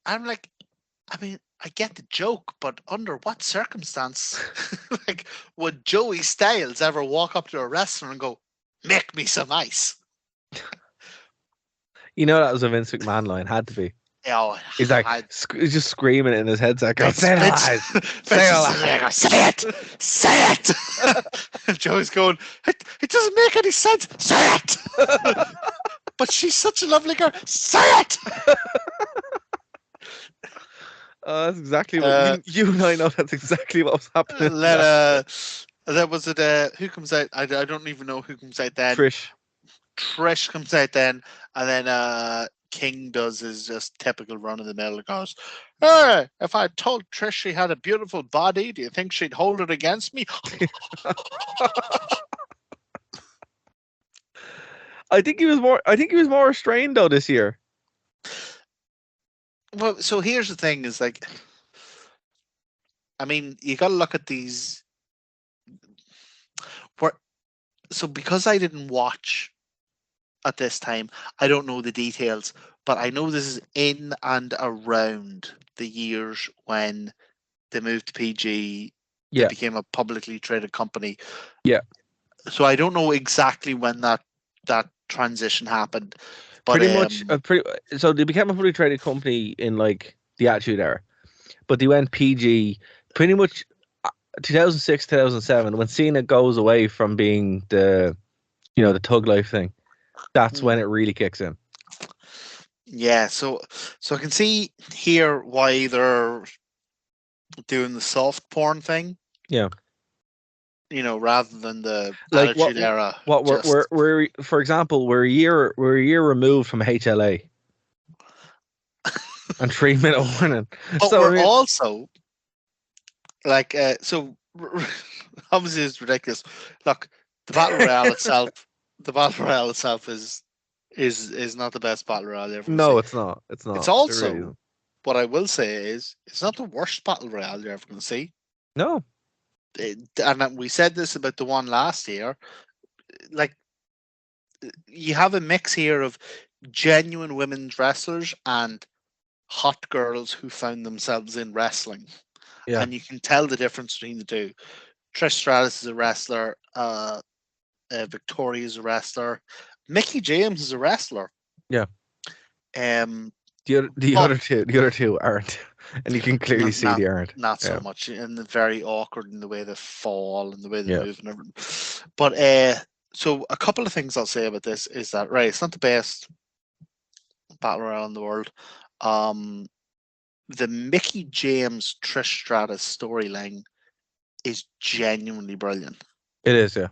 I'm like, I mean, I get the joke, but under what circumstance? Like, would Joey Styles ever walk up to a wrestler and go, make me some ice? You know that was a Vince McMahon line. Had to be. Oh, He's like, he's just screaming in his headset, going, "Say it alive! Say it alive! Say it! Say it!" And Joey's going, it doesn't make any sense. Say it! But she's such a lovely girl. Say it! That's exactly what you and I know. That's exactly what was happening. There was who comes out? I don't even know who comes out then. Trish comes out then, and then King does his just typical run of the mill and goes, "Hey, if I told Trish she had a beautiful body, do you think she'd hold it against me?" I think he was more restrained though this year. Well, so here's the thing: is like, I mean, you got to look at these. So because I didn't watch at this time, I don't know the details, but I know this is in and around the years when they moved to PG. They became a publicly traded company. Yeah. So I don't know exactly when that transition happened. But pretty much. So they became a publicly traded company in like the Attitude Era, but they went PG pretty much 2006, 2007 when Cena goes away from being the Tug Life thing. That's when it really kicks in. Yeah, so I can see here why they're doing the soft porn thing. Yeah. Rather than the like Attitude Era. We're for example, we're a year removed from HLA and 3-minute warning. But so we're also like so obviously it's ridiculous. Look, the battle royale itself is not the best battle royale ever. No, it's not. It's not. It's also what I will say is it's not the worst battle royale you're ever going to see. No. And we said this about the one last year. Like, you have a mix here of genuine women's wrestlers and hot girls who found themselves in wrestling. Yeah. And you can tell the difference between the two. Trish Stratus is a wrestler. Victoria is a wrestler. Mickey James is a wrestler. Yeah. The other two aren't, and you can clearly see they aren't. Not so much, and they're very awkward in the way they fall and the way they move and everything. But so a couple of things I'll say about this is that it's not the best battle royale in the world. The Mickey James Trish Stratus storyline is genuinely brilliant. It is, yeah.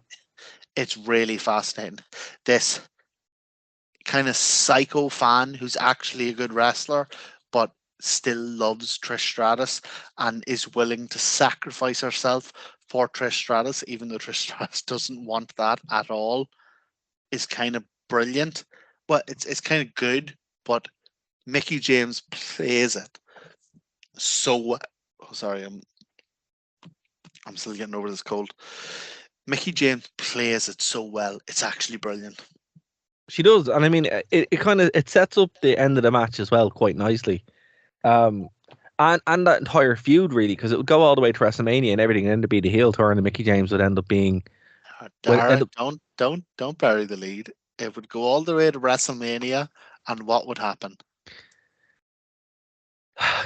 It's really fascinating. This kind of psycho fan who's actually a good wrestler, but still loves Trish Stratus and is willing to sacrifice herself for Trish Stratus, even though Trish Stratus doesn't want that at all, is kind of brilliant. Well, it's kind of good, but Mickey James plays it so. Oh, sorry, I'm still getting over this cold. Mickey James plays it so well. It's actually brilliant. She does, and I mean, it sets up the end of the match as well quite nicely, and that entire feud really, because it would go all the way to WrestleMania and everything, and then to be the heel turn, and Mickey James would end up being. Dara, don't bury the lead. It would go all the way to WrestleMania, and what would happen?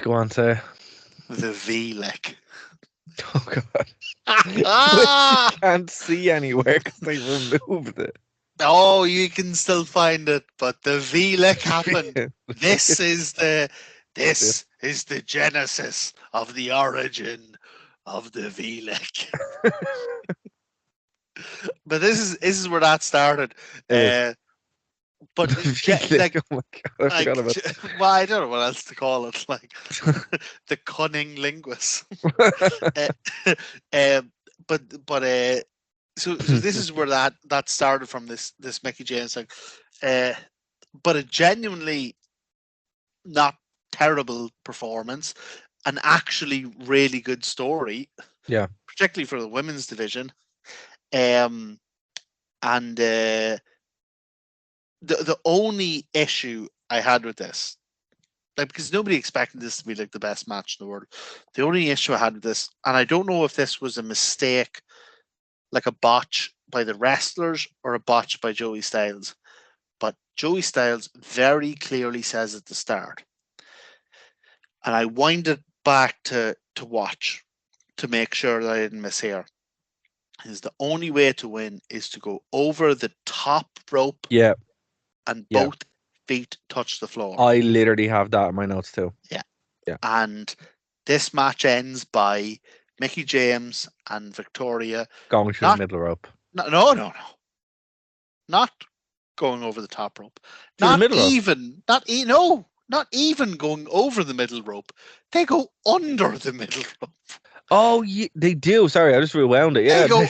Go on, say. The V-leg. Oh God! Which can't see anywhere because they removed it. Oh, you can still find it, but the V-leg happened. This is the genesis of the origin of the V-leg. But this is where that started. But like, oh my God, I forgot about that. Well, I don't know what else to call it. Like the cunning linguist. So this is where that started from, this Mickey James thing. But a genuinely not terrible performance, an actually really good story. Yeah. particularly for the women's division. And the only issue I had with this, like, because nobody expected this to be like the best match in the world. The only issue I had with this, and I don't know if this was a mistake, like a botch by the wrestlers or a botch by Joey Styles, but Joey Styles very clearly says at the start, and I winded back to watch to make sure that I didn't mishear, is the only way to win is to go over the top rope Yeah. and Yeah. both feet touch the floor. I literally have that in my notes too. And this match ends by Mickey James and Victoria Going through the middle rope. no. Not going over the top rope. Through the Not middle rope. even not even going over the middle rope. They go under the middle rope. Oh, yeah, they do. Sorry, I just rewound it. Yeah, They go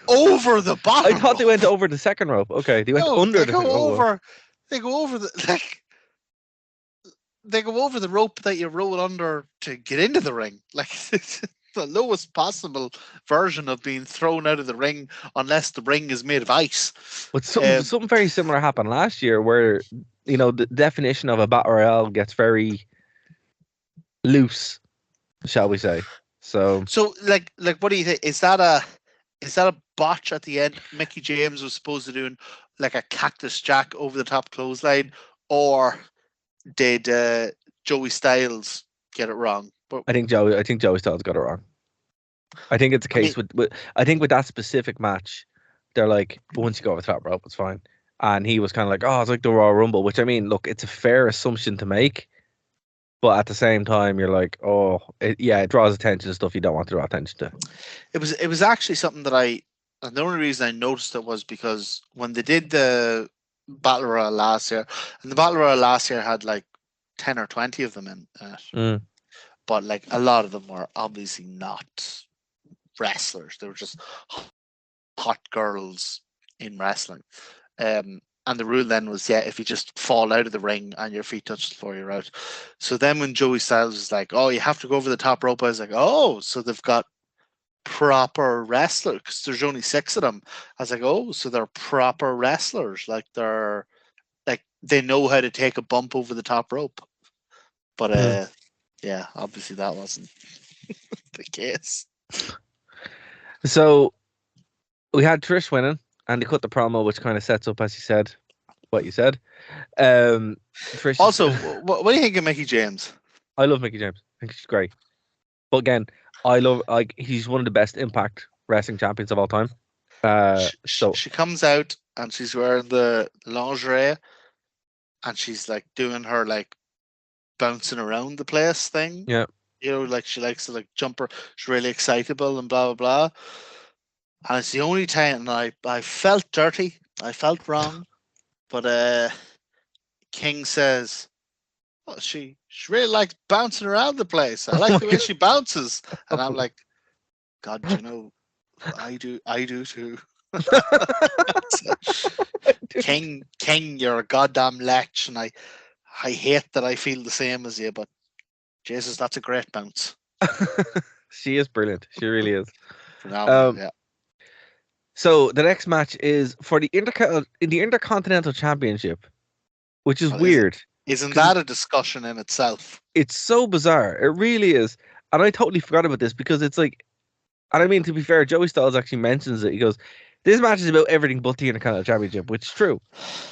over the bottom. I thought they rope. went over the second rope. Okay, they went under they the. go Oh, well. over. They go over the They go over the rope that you roll under to get into the ring. Like, it's the lowest possible version of being thrown out of the ring, unless the ring is made of ice. But something very similar happened last year, where the definition of a battle royale gets very loose, shall we say? So like, what do you think? Is that a botch at the end? Mickey James was supposed to do like a cactus jack over the top clothesline, or did Joey Styles get it wrong? But I think Joey Styles got it wrong. I think it's a case with that specific match, they're like, once you go over the top rope, it's fine. And he was kind of like, oh, it's like the Royal Rumble, which, I mean, look, it's a fair assumption to make. But at the same time, you're like, oh, it draws attention to stuff you don't want to draw attention to. It was actually something that and the only reason I noticed it was because when they did the Battle Royale last year, and the Battle Royale last year had like 10 or 20 of them in it. But like a lot of them were obviously not wrestlers. They were just hot girls in wrestling. And the rule then was, if you just fall out of the ring and your feet touch the floor, you're out. So then when Joey Styles was like, oh, you have to go over the top rope, I was like, oh, so they've got proper wrestlers, because there's only 6 of them. I was like, oh, so they're proper wrestlers. Like, they're like, they know how to take a bump over the top rope. But obviously that wasn't the case. So we had Trish winning, and they cut the promo, which kind of sets up, as you said, what you said. Trish. Also, what do you think of Mickey James? I love Mickey James. I think she's great. But again, he's one of the best Impact Wrestling champions of all time. She comes out and she's wearing the lingerie, and she's like doing her like bouncing around the place thing. Yeah. Like she likes to like jump her. She's really excitable and blah blah blah. And it's the only time I felt dirty. I felt wrong. But King says, well, she really likes bouncing around the place. I like the way she bounces. And I'm like, God, I do too. King, you're a goddamn lech, and I hate that I feel the same as you, but Jesus, that's a great bounce. She is brilliant. She really is. Phenomenal, yeah. So the next match is for the Intercontinental Championship, which is weird. Isn't that a discussion in itself? It's so bizarre. It really is. And I totally forgot about this, because it's like, and I mean, to be fair, Joey Styles actually mentions it. He goes, this match is about everything but the Intercontinental Championship, which is true.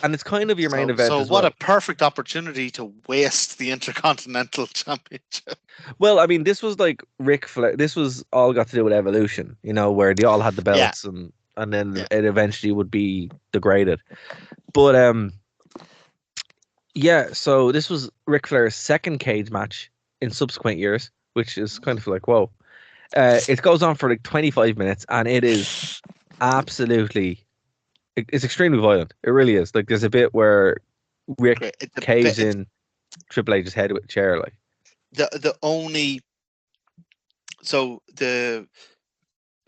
And it's kind of your main event. So what a perfect opportunity to waste the Intercontinental Championship. Well, I mean, this was like Ric Flair. This was all got to do with Evolution, where they all had the belts, and then it eventually would be degraded. But so this was Ric Flair's second cage match in subsequent years, which is kind of like, whoa. It goes on for like 25 minutes, and it is it's extremely violent. It really is. Like, there's a bit where Rick caves in Triple H's head with a chair. Like, the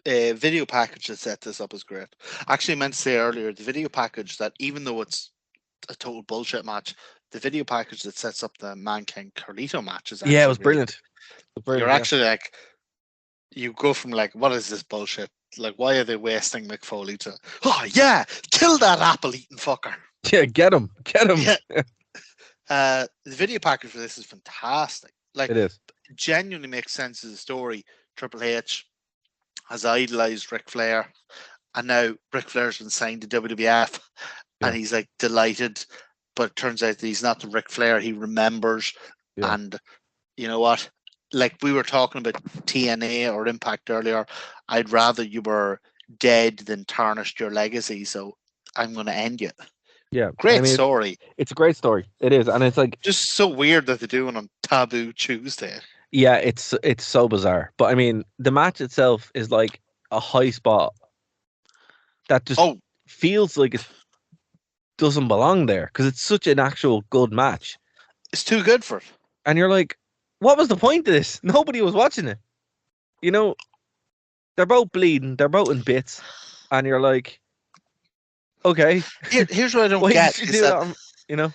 video package that set this up is great. Actually, I meant to say earlier, the video package, that even though it's a total bullshit match, the video package that sets up the Man King Carlito match is actually it was brilliant. You're actually like, you go from like, what is this bullshit? Like, why are they wasting Mick Foley to, oh yeah, kill that apple-eating fucker. Yeah, get him. Yeah. The video package for this is fantastic. Like, It is. genuinely makes sense as a story. Triple H has idolized Ric Flair, and now Ric Flair's been signed to WWF, and he's like delighted. But it turns out that he's not the Ric Flair he remembers. Yeah. And you know what? Like we were talking about TNA or Impact earlier, I'd rather you were dead than tarnished your legacy. So I'm going to end you. Yeah. Great story. It's a great story. It is. And it's like just so weird that they're doing on Taboo Tuesday. Yeah, it's so bizarre. But I mean, the match itself is like a high spot that just feels like it doesn't belong there because it's such an actual good match. It's too good for it. And you're like, what was the point of this? Nobody was watching it. You know, they're both bleeding. They're both in bits. And you're like, okay. Here's what I don't get. Is that, you know,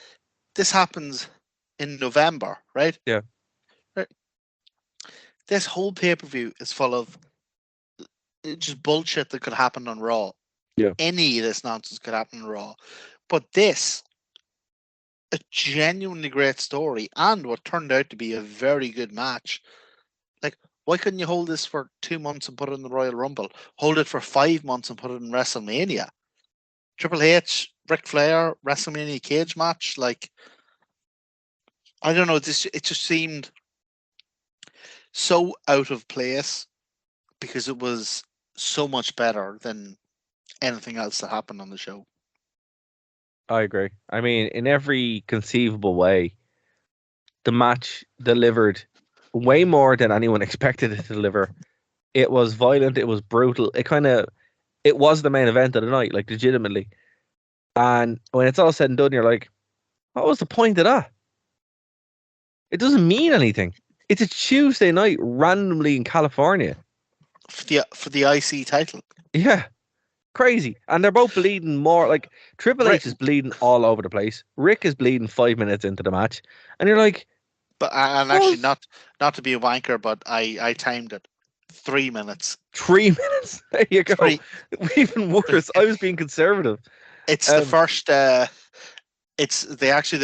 this happens in November, right? Yeah. Right. This whole pay-per-view is full of just bullshit that could happen on Raw. Yeah. Any of this nonsense could happen on Raw. But this, a genuinely great story and what turned out to be a very good match. Like, why couldn't you hold this for 2 months and put it in the Royal Rumble? Hold it for 5 months and put it in WrestleMania. Triple H, Ric Flair, WrestleMania cage match. Like, I don't know. It just seemed so out of place because it was so much better than anything else that happened on the show. I agree. I mean, in every conceivable way, the match delivered way more than anyone expected it to deliver. It was violent. It was brutal. It was the main event of the night, like legitimately. And when it's all said and done, you're like, what was the point of that? It doesn't mean anything. It's a Tuesday night randomly in California. For the IC title. Yeah. Crazy. And they're both bleeding more. Like, Triple H is bleeding all over the place. Rick is bleeding 5 minutes into the match. And you're like... But and actually, not to be a wanker, but I timed it. 3 minutes. 3 minutes? There you go. Even worse. I was being conservative. It's the first... they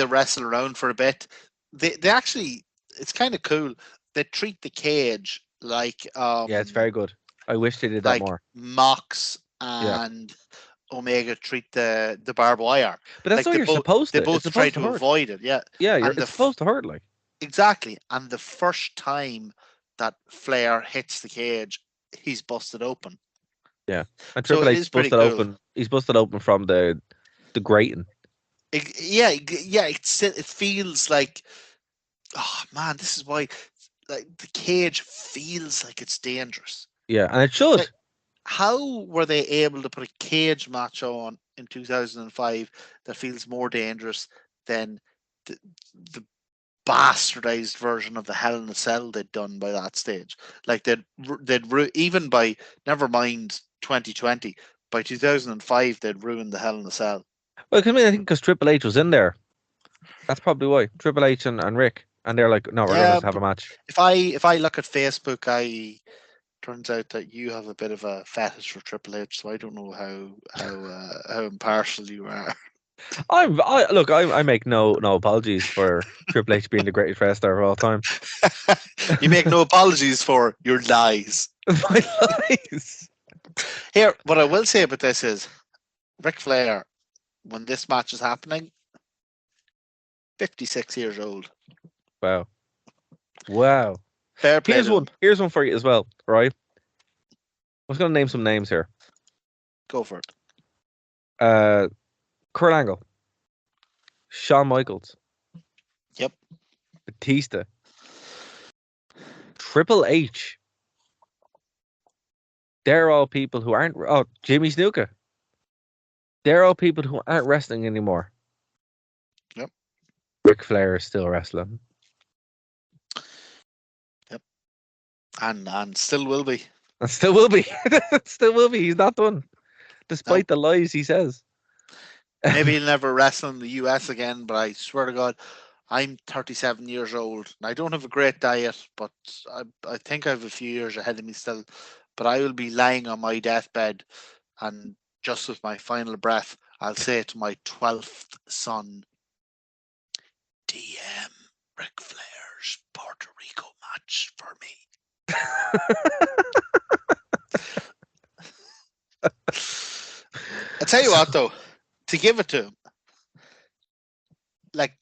wrestle around for a bit. They actually... It's kind of cool. They treat the cage like... yeah, it's very good. I wish they did that like more. Mox and Omega treat the barbed wire. But that's what you're supposed to. They both try to avoid it, yeah. Yeah, it's supposed to hurt, like. Exactly. And the first time that Flair hits the cage, he's busted open. Yeah. And Triple H busted open. He's busted open from the grating. It feels like, oh man, this is why like the cage feels like it's dangerous. Yeah, and it should. Like, how were they able to put a cage match on in 2005 that feels more dangerous than the bastardized version of the Hell in a Cell they'd done by that stage? Like they'd even by, never mind 2020, by 2005 they'd ruined the Hell in a Cell. Well, I think because Triple H was in there. That's probably why. Triple H and Rick, and they're like, no, we're going to have a match. If I look at Facebook, turns out that you have a bit of a fetish for Triple H, so I don't know how impartial you are. I make no apologies for Triple H being the greatest wrestler of all time. You make no apologies for your lies. My lies. Here, what I will say about this is, Ric Flair, when this match is happening, 56 years old. Wow. Fair play. Here's one for you as well, right? I was going to name some names here. Go for it. Kurt Angle, Shawn Michaels. Yep. Batista. Triple H. They're all people who aren't... Oh, Jimmy Snuka. They're all people who aren't wrestling anymore. Yep. Ric Flair is still wrestling. Yep. And still will be. And still will be. Still will be. He's not done. Despite the lies he says. Maybe he'll never wrestle in the US again, but I swear to God, I'm 37 years old and I don't have a great diet, but I think I have a few years ahead of me still. But I will be lying on my deathbed, and just with my final breath, I'll say to my 12th son, DM Ric Flair's Puerto Rico match for me. I tell you what, though, to give it to him, like,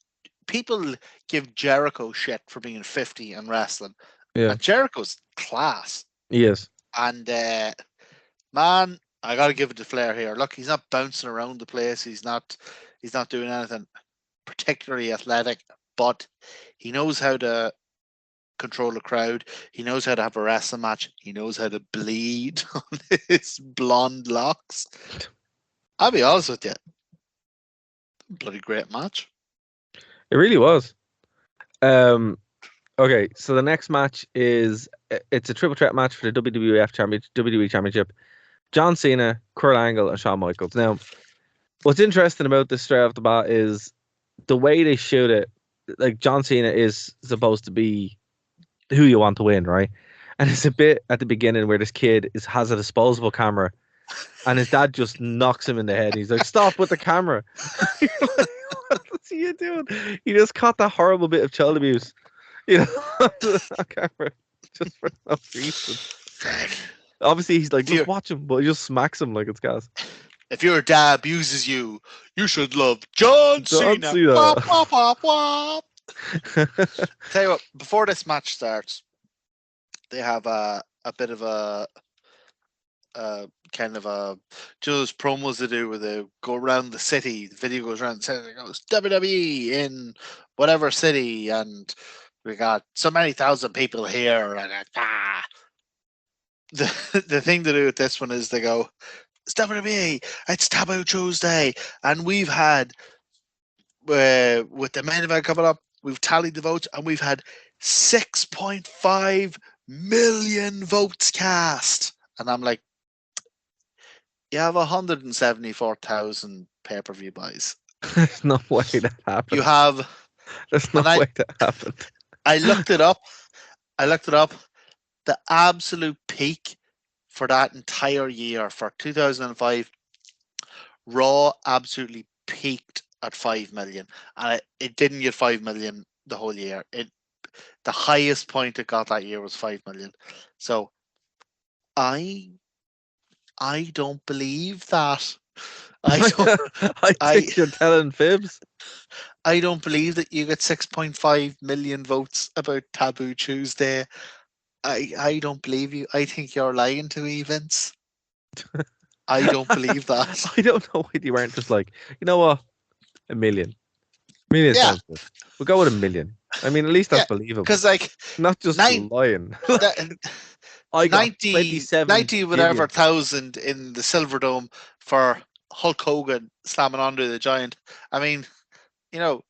people give Jericho shit for being 50 and wrestling. Yeah. And Jericho's class. Yes. And man, I gotta give it to Flair here. Look, he's not bouncing around the place. He's not doing anything particularly athletic, but he knows how to control a crowd. He knows how to have a wrestling match. He knows how to bleed on his blonde locks. I'll be honest with you. Bloody great match. It really was. Okay, so the next match it's a triple threat match for the WWE Championship. John Cena, Kurt Angle, and Shawn Michaels. Now, what's interesting about this straight off the bat is the way they shoot it. Like, John Cena is supposed to be who you want to win, right? And it's a bit at the beginning where this kid has a disposable camera, and his dad just knocks him in the head. He's like, "Stop with the camera!" What's he doing? He just caught that horrible bit of child abuse, on camera, just for no reason. Obviously, he's like, just watch him, but he just smacks him like it's gas. If your dad abuses you, you should love John Cena. Wop, wop, wop, wop. Tell you what, before this match starts, they have a bit of a kind of a those promos they do where they go around the city. The video goes around the city. It goes WWE in whatever city, and we got so many thousand people here. And the thing to do with this one is they go, it's WWE, it's Taboo Tuesday, and we've had with the main event coming up, we've tallied the votes, and we've had 6.5 million votes cast. And I'm like, you have 174,000 pay-per-view buys. There's no way that happened. You have. There's no way that happened. I looked it up. The absolute peak for that entire year, for 2005, Raw absolutely peaked at 5 million. And it didn't get 5 million the whole year. The highest point it got that year was 5 million. So I don't believe that. I think you're telling fibs. I don't believe that you get 6.5 million votes about Taboo Tuesday. I don't believe you. I think you're lying to me, Vince. I don't believe that. I don't know why you weren't just like, you know what? 1 million. Million sounds good. We'll go with 1 million. I mean, at least that's believable. Because, like, not just lying. I got 90 whatever thousand in the Silverdome for Hulk Hogan slamming under the Giant. I mean,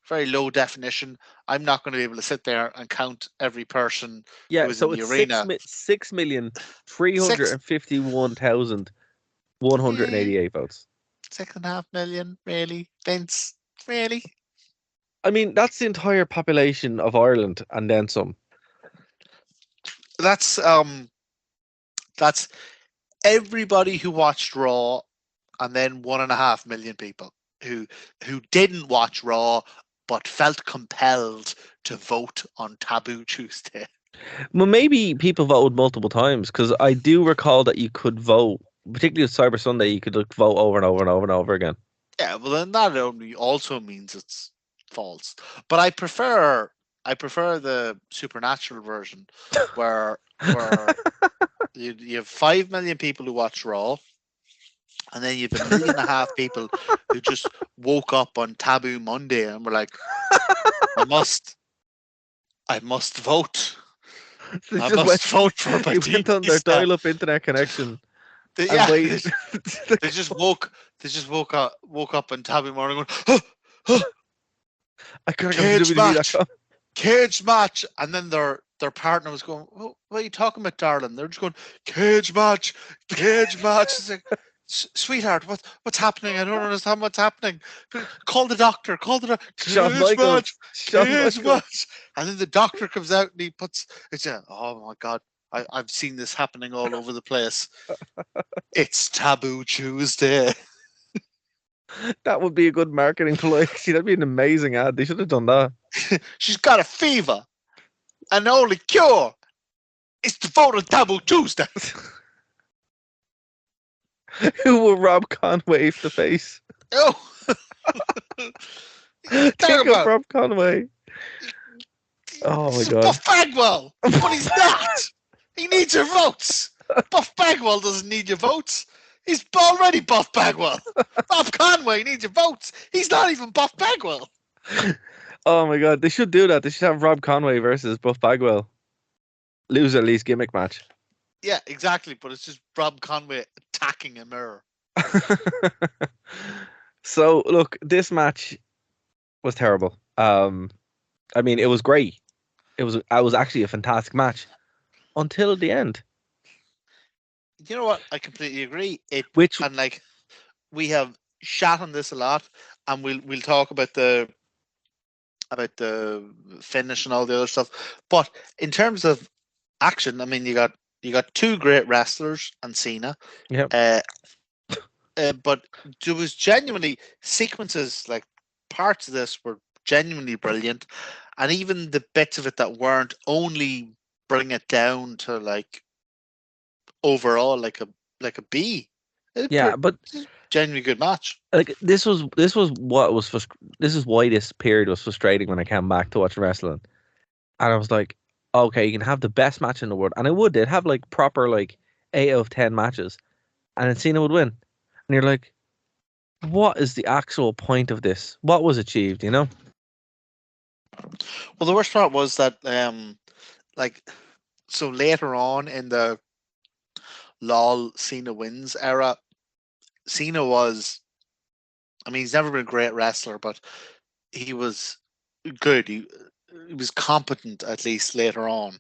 very low definition. I'm not going to be able to sit there and count every person who was in the arena. 6,351,188 votes. 6.5 million, really, Vince? Really? I mean, that's the entire population of Ireland and then some. That's everybody who watched Raw, and then 1.5 million people who didn't watch Raw but felt compelled to vote on Taboo Tuesday. Well, maybe people voted multiple times, because I do recall that you could vote, particularly with Cyber Sunday, you could vote over and over and over and over again. Yeah, well, then that only also means it's false. But I prefer the supernatural version where you have 5 million people who watch Raw, and then you have 1.5 million people who just woke up on Taboo Monday and were like, I must vote. I must vote for my team. They went on their dial-up internet connection. They just woke up on Taboo morning going, I gotta go to WWE.com. Cage match, and then their partner was going, what are you talking about, darling? They're just going, cage match. It's like, Sweetheart, what's happening? I don't understand what's happening. Call the doctor. Call the doctor. Shawn Michaels. Shawn Michaels. And then the doctor comes out and he puts. It's oh my god! I've seen this happening all over the place. It's Taboo Tuesday. That would be a good marketing ploy. See, that'd be an amazing ad. They should have done that. She's got a fever, and the only cure is to vote on Taboo Tuesday. Who will Rob Conway to face? Oh, Think of Rob Conway. Oh my god. Buff Bagwell, but he's not. He needs your votes. Buff Bagwell doesn't need your votes. He's already Buff Bagwell. Rob Conway needs your votes. He's not even Buff Bagwell. Oh my god, they should do that. They should have Rob Conway versus Buff Bagwell. Lose at least gimmick match. Yeah, exactly. But it's just Rob Conway attacking a mirror. So look, this match was terrible. I mean, it was great. It was actually a fantastic match until the end. You know what? I completely agree. And like we have shat on this a lot, and we'll talk about the finish and all the other stuff. But in terms of action, I mean, you got two great wrestlers and Cena. Yeah. But there was genuinely sequences, like parts of this were genuinely brilliant, and even the bits of it that weren't only bring it down to like overall like a B. Yeah, but genuinely good match. Like this is why this period was frustrating when I came back to watch wrestling, and I was like, okay, you can have the best match in the world, and they'd have like proper like 8 out of 10 matches, and then Cena would win, and you're like, what is the actual point of this? What was achieved, you know? Well, the worst part was that so later on in the LOL Cena wins era, Cena was, I mean, he's never been a great wrestler, but he was good. He was competent, at least later on.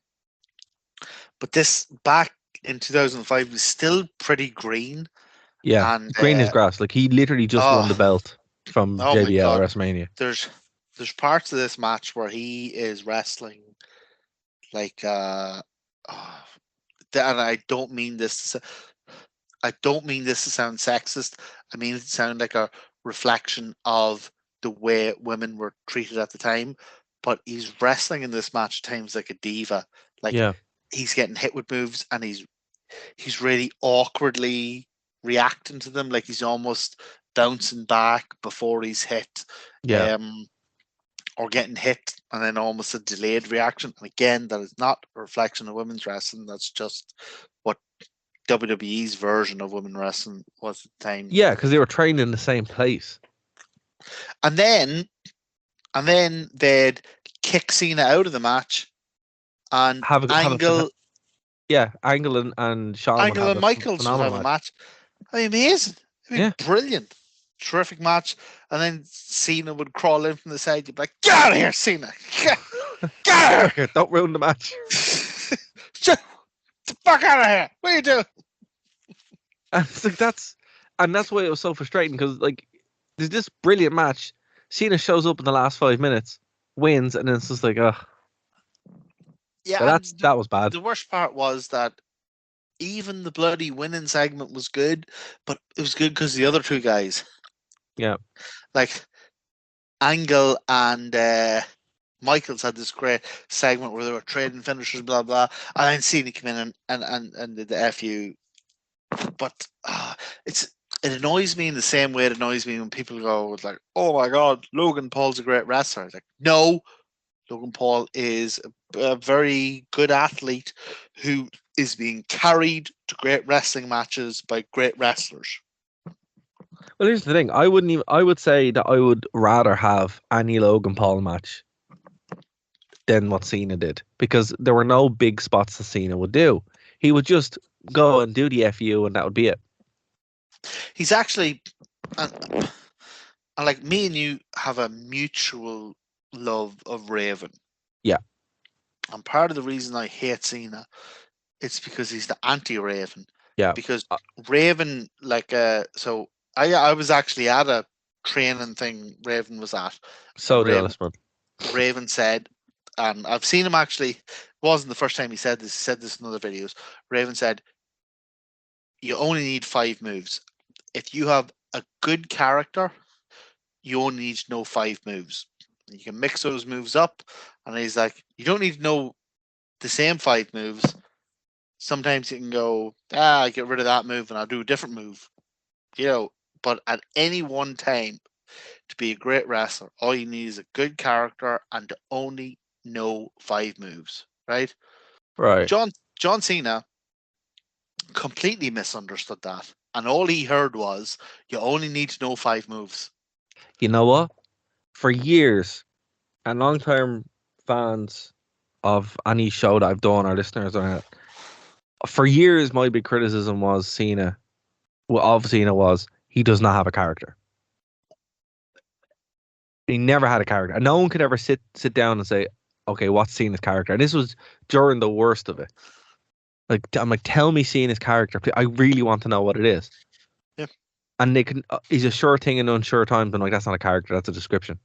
But this back in 2005 was still pretty green. Yeah, and green as grass. Like he literally just won the belt from JBL at WrestleMania. There's parts of this match where he is wrestling like and I don't mean this to sound sexist. I mean it to sound like a reflection of the way women were treated at the time. But he's wrestling in this match at times like a diva. Like he's getting hit with moves and he's really awkwardly reacting to them, like he's almost bouncing back before he's hit. Or getting hit and then almost a delayed reaction. And again, that is not a reflection of women's wrestling. That's just what WWE's version of women's wrestling was at the time. Yeah, because they were trained in the same place. And then they'd kick Cena out of the match and Angle and Shawn Angle and Michaels would have a match. I mean, amazing. I mean, brilliant. Terrific match. And then Cena would crawl in from the side. You'd be like, get out of here, Cena. Get out of here. Don't ruin the match. Get the fuck out of here. What are you doing? And it's like that's why it was so frustrating, because like there's this brilliant match. Cena shows up in the last 5 minutes, wins, and then it's just like, ugh. Yeah, but that was bad. The worst part was that even the bloody winning segment was good, but it was good because the other two guys. Yeah. Like Angle and Michaels had this great segment where they were trading finishers, blah blah, and then Cena came in and did the FU. But it annoys me in the same way it annoys me when people go like, "Oh my God, Logan Paul's a great wrestler." It's like, no, Logan Paul is a very good athlete who is being carried to great wrestling matches by great wrestlers. Well, here's the thing. I would say that I would rather have any Logan Paul match than what Cena did, because there were no big spots that Cena would do. He would just go and do the FU and that would be it. He's actually, and like me and you have a mutual love of Raven. Yeah. And part of the reason I hate Cena, it's because he's the anti-Raven. Yeah. because Raven, like, so I was actually at a training thing Raven was at. So Raven, jealous, man. Raven said, and I've seen him actually. It wasn't the first time he said this. He said this in other videos. Raven said, "You only need 5 moves. If you have a good character, you only need to know 5 moves. You can mix those moves up." And he's like, "You don't need to know the same 5 moves. Sometimes you can go, I get rid of that move and I'll do a different move, you know. But at any one time, to be a great wrestler, all you need is a good character and to only know 5 moves, right?" Right. John Cena completely misunderstood that, and all he heard was, "You only need to know 5 moves." You know what? For years, and long-term fans of any show that I've done, or listeners on it, for years, my big criticism was Cena. Well, of Cena was he does not have a character. He never had a character. And no one could ever sit down and say, okay, what's Cena's character? And this was during the worst of it. Like, I'm like, tell me Cena's character. I really want to know what it is. Yeah. And they can, he's a sure thing in unsure times. And like, that's not a character. That's a description.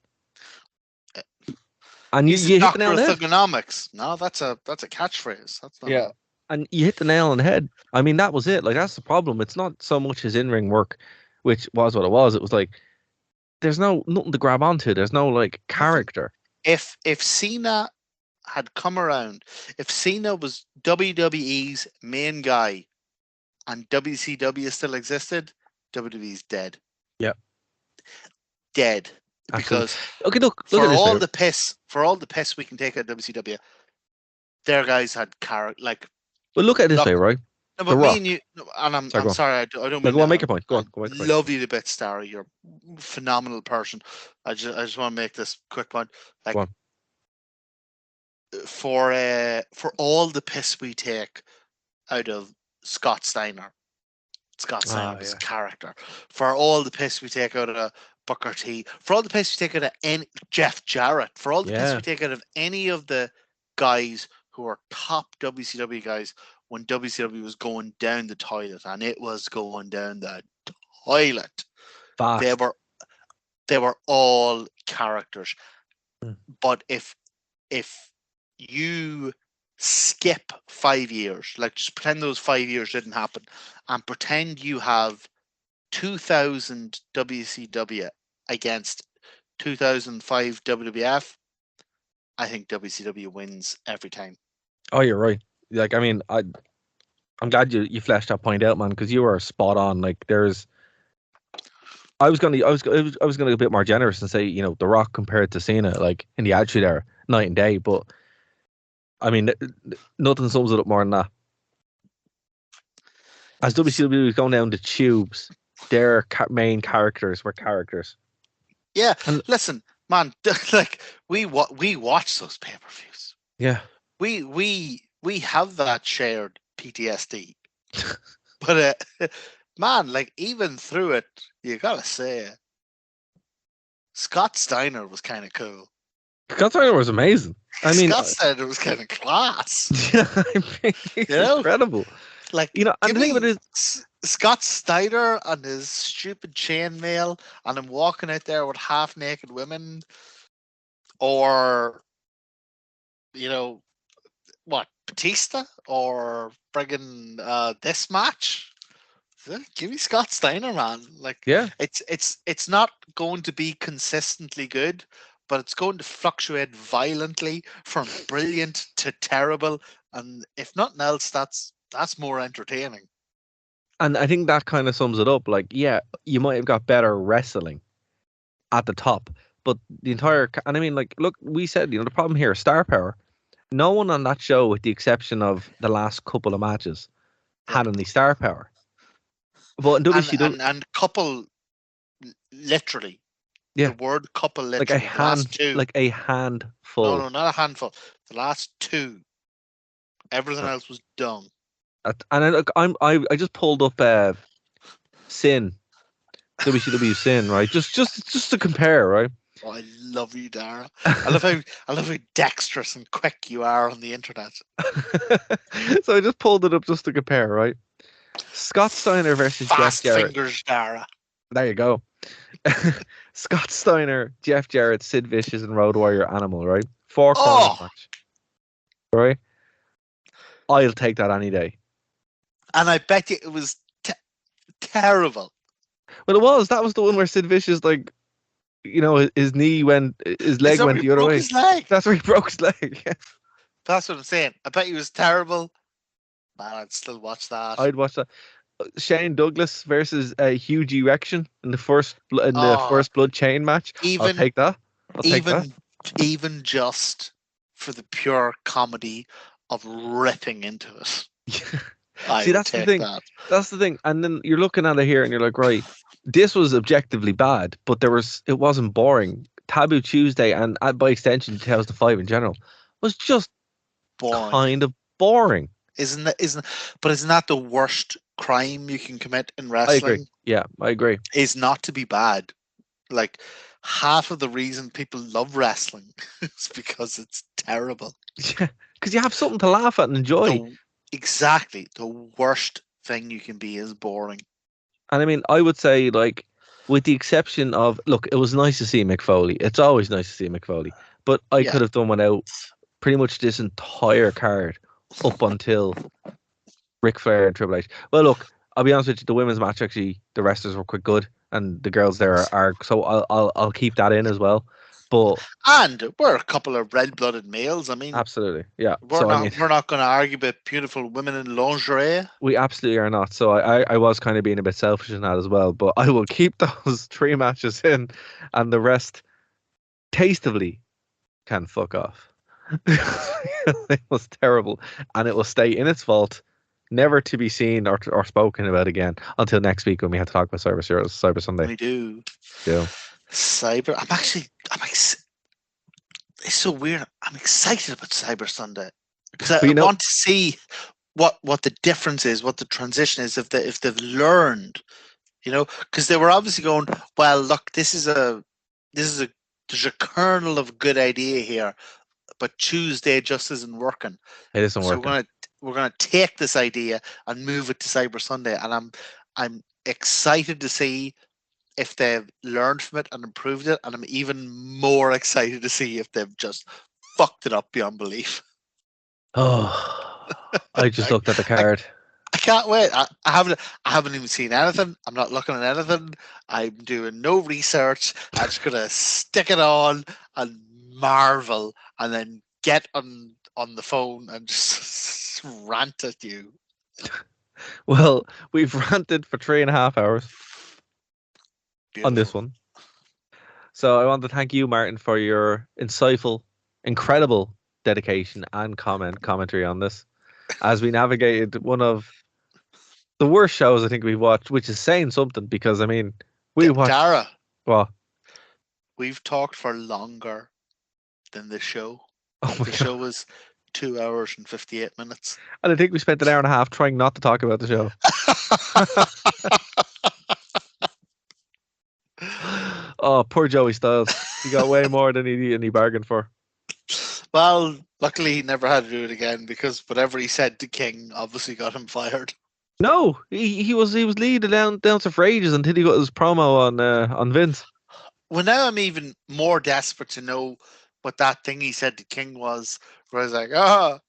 And He's you a hit the doctor nail on of the head. thugonomics. No, that's a catchphrase. That's not. Yeah. And you hit the nail on the head. I mean, that was it. Like, that's the problem. It's not so much his in-ring work, which was what it was. It was like, there's nothing to grab onto. There's no like character. If Cena had come around, if Cena was WWE's main guy and WCW still existed, WWE's dead. Yep. Dead. Absolutely. Because okay, look for at this. all the piss we can take at WCW, their guys had character. Like, well, look at it this look, way, right? no, but The me Rock. and you, no, and I'm Sorry, sorry, I don't No, mean go on, that. make your point. Go on, make your point. Love you to bits, Starry. You're a phenomenal person. I just want to make this quick point. Like, Go on. for all the piss we take out of Scott Steiner was a character. For all the piss we take out of Booker T, for all the piss we take out of any Jeff Jarrett, for all the piss we take out of any of the guys who are top WCW guys when WCW was going down the toilet, and it was going down the toilet. Fast. They were all characters. But if you skip 5 years, like just pretend those 5 years didn't happen, and pretend you have 2000 WCW against 2005 WWF, I think WCW wins every time. Oh, you're right. Like, I mean, I'm glad you fleshed that point out, man, because you were spot on. Like, I was gonna go a bit more generous and say, you know, The Rock compared to Cena, like in the Attitude Era, night and day. But I mean, nothing sums it up more than that. As WCW was going down the tubes, their main characters were characters. Yeah, and listen, man, like we watch those pay-per-views. Yeah, we have that shared PTSD. But man, like even through it, you gotta say, Scott Steiner was kind of cool. Scott Steiner was amazing. I mean, Scott Steiner was kind of class. Yeah, I mean, he's incredible. Like, you know, and the thing about it is, Scott Steiner and his stupid chainmail, and him walking out there with half-naked women, or you know, what, Batista, or friggin' this match. Give me Scott Steiner, man. Like, yeah, it's not going to be consistently good, but it's going to fluctuate violently from brilliant to terrible, and if nothing else, that's more entertaining. And I think that kind of sums it up. Like, yeah, you might have got better wrestling at the top, but the entire, and I mean, like, look, we said, you know, the problem here is star power. No one on that show, with the exception of the last couple of matches, had any star power. But in WCW, and couple, literally, yeah, the word couple, literally, like a handful. No, not a handful. The last 2, everything else was dumb. And I just pulled up Sin, WCW Sin, right? Just to compare, right? Oh, I love you, Dara. I love how dexterous and quick you are on the internet. So I just pulled it up just to compare, right? Scott Steiner versus Jeff Fast Jarrett. fingers, Dara. There you go. Scott Steiner, Jeff Jarrett, Sid Vicious, and Road Warrior Animal, right? 4 corners match. Right? I'll take that any day. And I bet you it was terrible. Well, it was. That was the one where Sid Vicious, like, you know, his knee went, his leg went the other way. His leg? That's where he broke his leg. Yeah. That's what I'm saying. I bet you it was terrible. Man, I'd still watch that. I'd watch that. Shane Douglas versus Huge Erection in the first blood chain match. I'll take that. Even just for the pure comedy of ripping into it. See, that's the thing. That's the thing. And then you're looking at it here, and you're like, right, this was objectively bad, but it wasn't boring. Taboo Tuesday, and by extension, 2005 in general, was just boring. Kind of boring. Isn't that the worst crime you can commit in wrestling? I agree. Yeah, I agree. Is not to be bad. Like, half of the reason people love wrestling is because it's terrible. Yeah, because you have something to laugh at and enjoy. Exactly. The worst thing you can be is boring. And I mean, I would say, like, with the exception of, look, it was nice to see Mick Foley. It's always nice to see Mick Foley. But I could have done without pretty much this entire card up until Ric Flair and Triple H. Well, look, I'll be honest with you, the women's match, actually, the wrestlers were quite good, and the girls there are so I'll keep that in as well. And we're a couple of red-blooded males. I mean, absolutely, yeah. We're not going to argue about beautiful women in lingerie. We absolutely are not. So I was kind of being a bit selfish in that as well. But I will keep those 3 matches in, and the rest tastefully can fuck off. It was terrible, and it will stay in its vault, never to be seen or spoken about again until next week when we have to talk about Cyber Sunday. We do. Yeah. Cyber. It's so weird. I'm excited about Cyber Sunday because I want to see what the difference is, what the transition is, if they've learned, you know, because they were obviously going, well, look, there's a kernel of good idea here, but Tuesday just isn't working. It isn't working. So we're gonna take this idea and move it to Cyber Sunday, and I'm excited to see if they've learned from it and improved it, and I'm even more excited to see if they've just fucked it up beyond belief. Oh, I just looked at the card. I can't wait. I haven't even seen anything. I'm not looking at anything. I'm doing no research. I'm just gonna stick it on and marvel, and then get on the phone and just rant at you. Well, we've ranted for 3.5 hours. Beautiful. On this one. So I want to thank you, Martin, for your insightful, incredible dedication and commentary on this as we navigated one of the worst shows I think we've watched, which is saying something because, I mean, we watched... Dara, what? We've talked for longer than the show. The show was 2 hours and 58 minutes. And I think we spent an hour and a half trying not to talk about the show. Oh, poor Joey Styles. He got way more than he bargained for. Well, luckily he never had to do it again because whatever he said to King obviously got him fired. No, he was leading down for ages until he got his promo on Vince. Well, now I'm even more desperate to know what that thing he said to King was, where I was like, now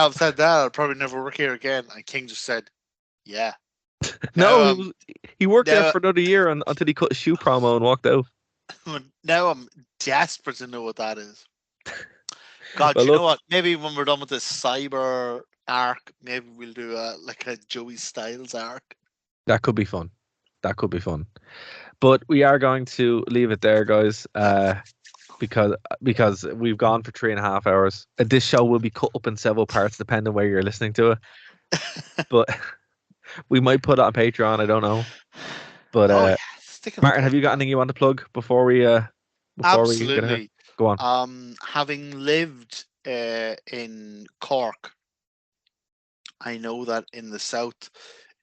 I've said that, I'll probably never work here again. And King just said, yeah. No, he worked there for another year until he cut a shoe promo and walked out. Now I'm desperate to know what that is. God, well, you know what? Maybe when we're done with this cyber arc, maybe we'll do a Joey Styles arc. That could be fun. But we are going to leave it there, guys, because we've gone for 3.5 hours. This show will be cut up in several parts depending where you're listening to it. But we might put it on Patreon. I don't know. But Martin, have you got anything you want to plug before we? Absolutely. Go on. Having lived in Cork, I know that in the south,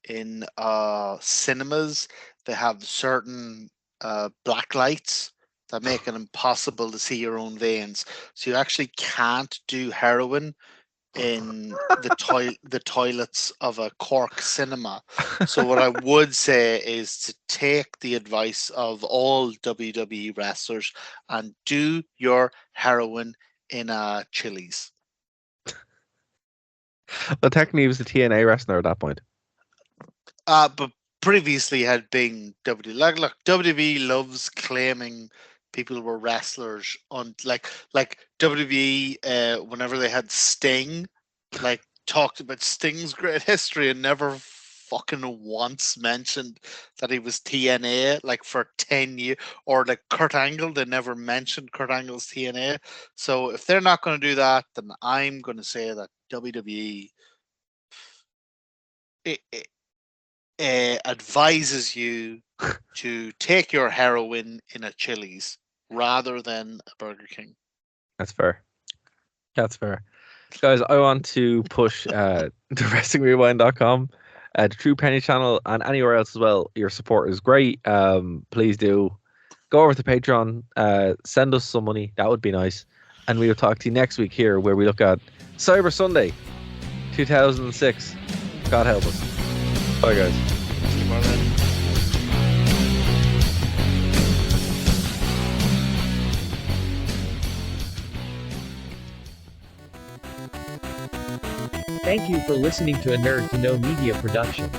in cinemas, they have certain black lights that make it impossible to see your own veins. So you actually can't do heroin in the toilets of a Cork cinema. So what I would say is to take the advice of all WWE wrestlers and do your heroin in a Chili's. Well, technically, he was the TNA wrestler at that point. But previously had been WWE. Look, WWE loves claiming people were wrestlers on like WWE. Whenever they had Sting, like talked about Sting's great history and never fucking once mentioned that he was TNA like for 10 years, or like Kurt Angle, they never mentioned Kurt Angle's TNA. So if they're not going to do that, then I'm going to say that WWE advises you to take your heroin in a Chili's rather than a Burger King. That's fair. That's fair. Guys, I want to push to WrestlingRewind.com, the True Penny channel, and anywhere else as well. Your support is great. Please do go over to Patreon, send us some money. That would be nice. And we will talk to you next week here, where we look at Cyber Sunday 2006. God help us. Bye, guys. Thank you for listening to a Nerd to Know Media production.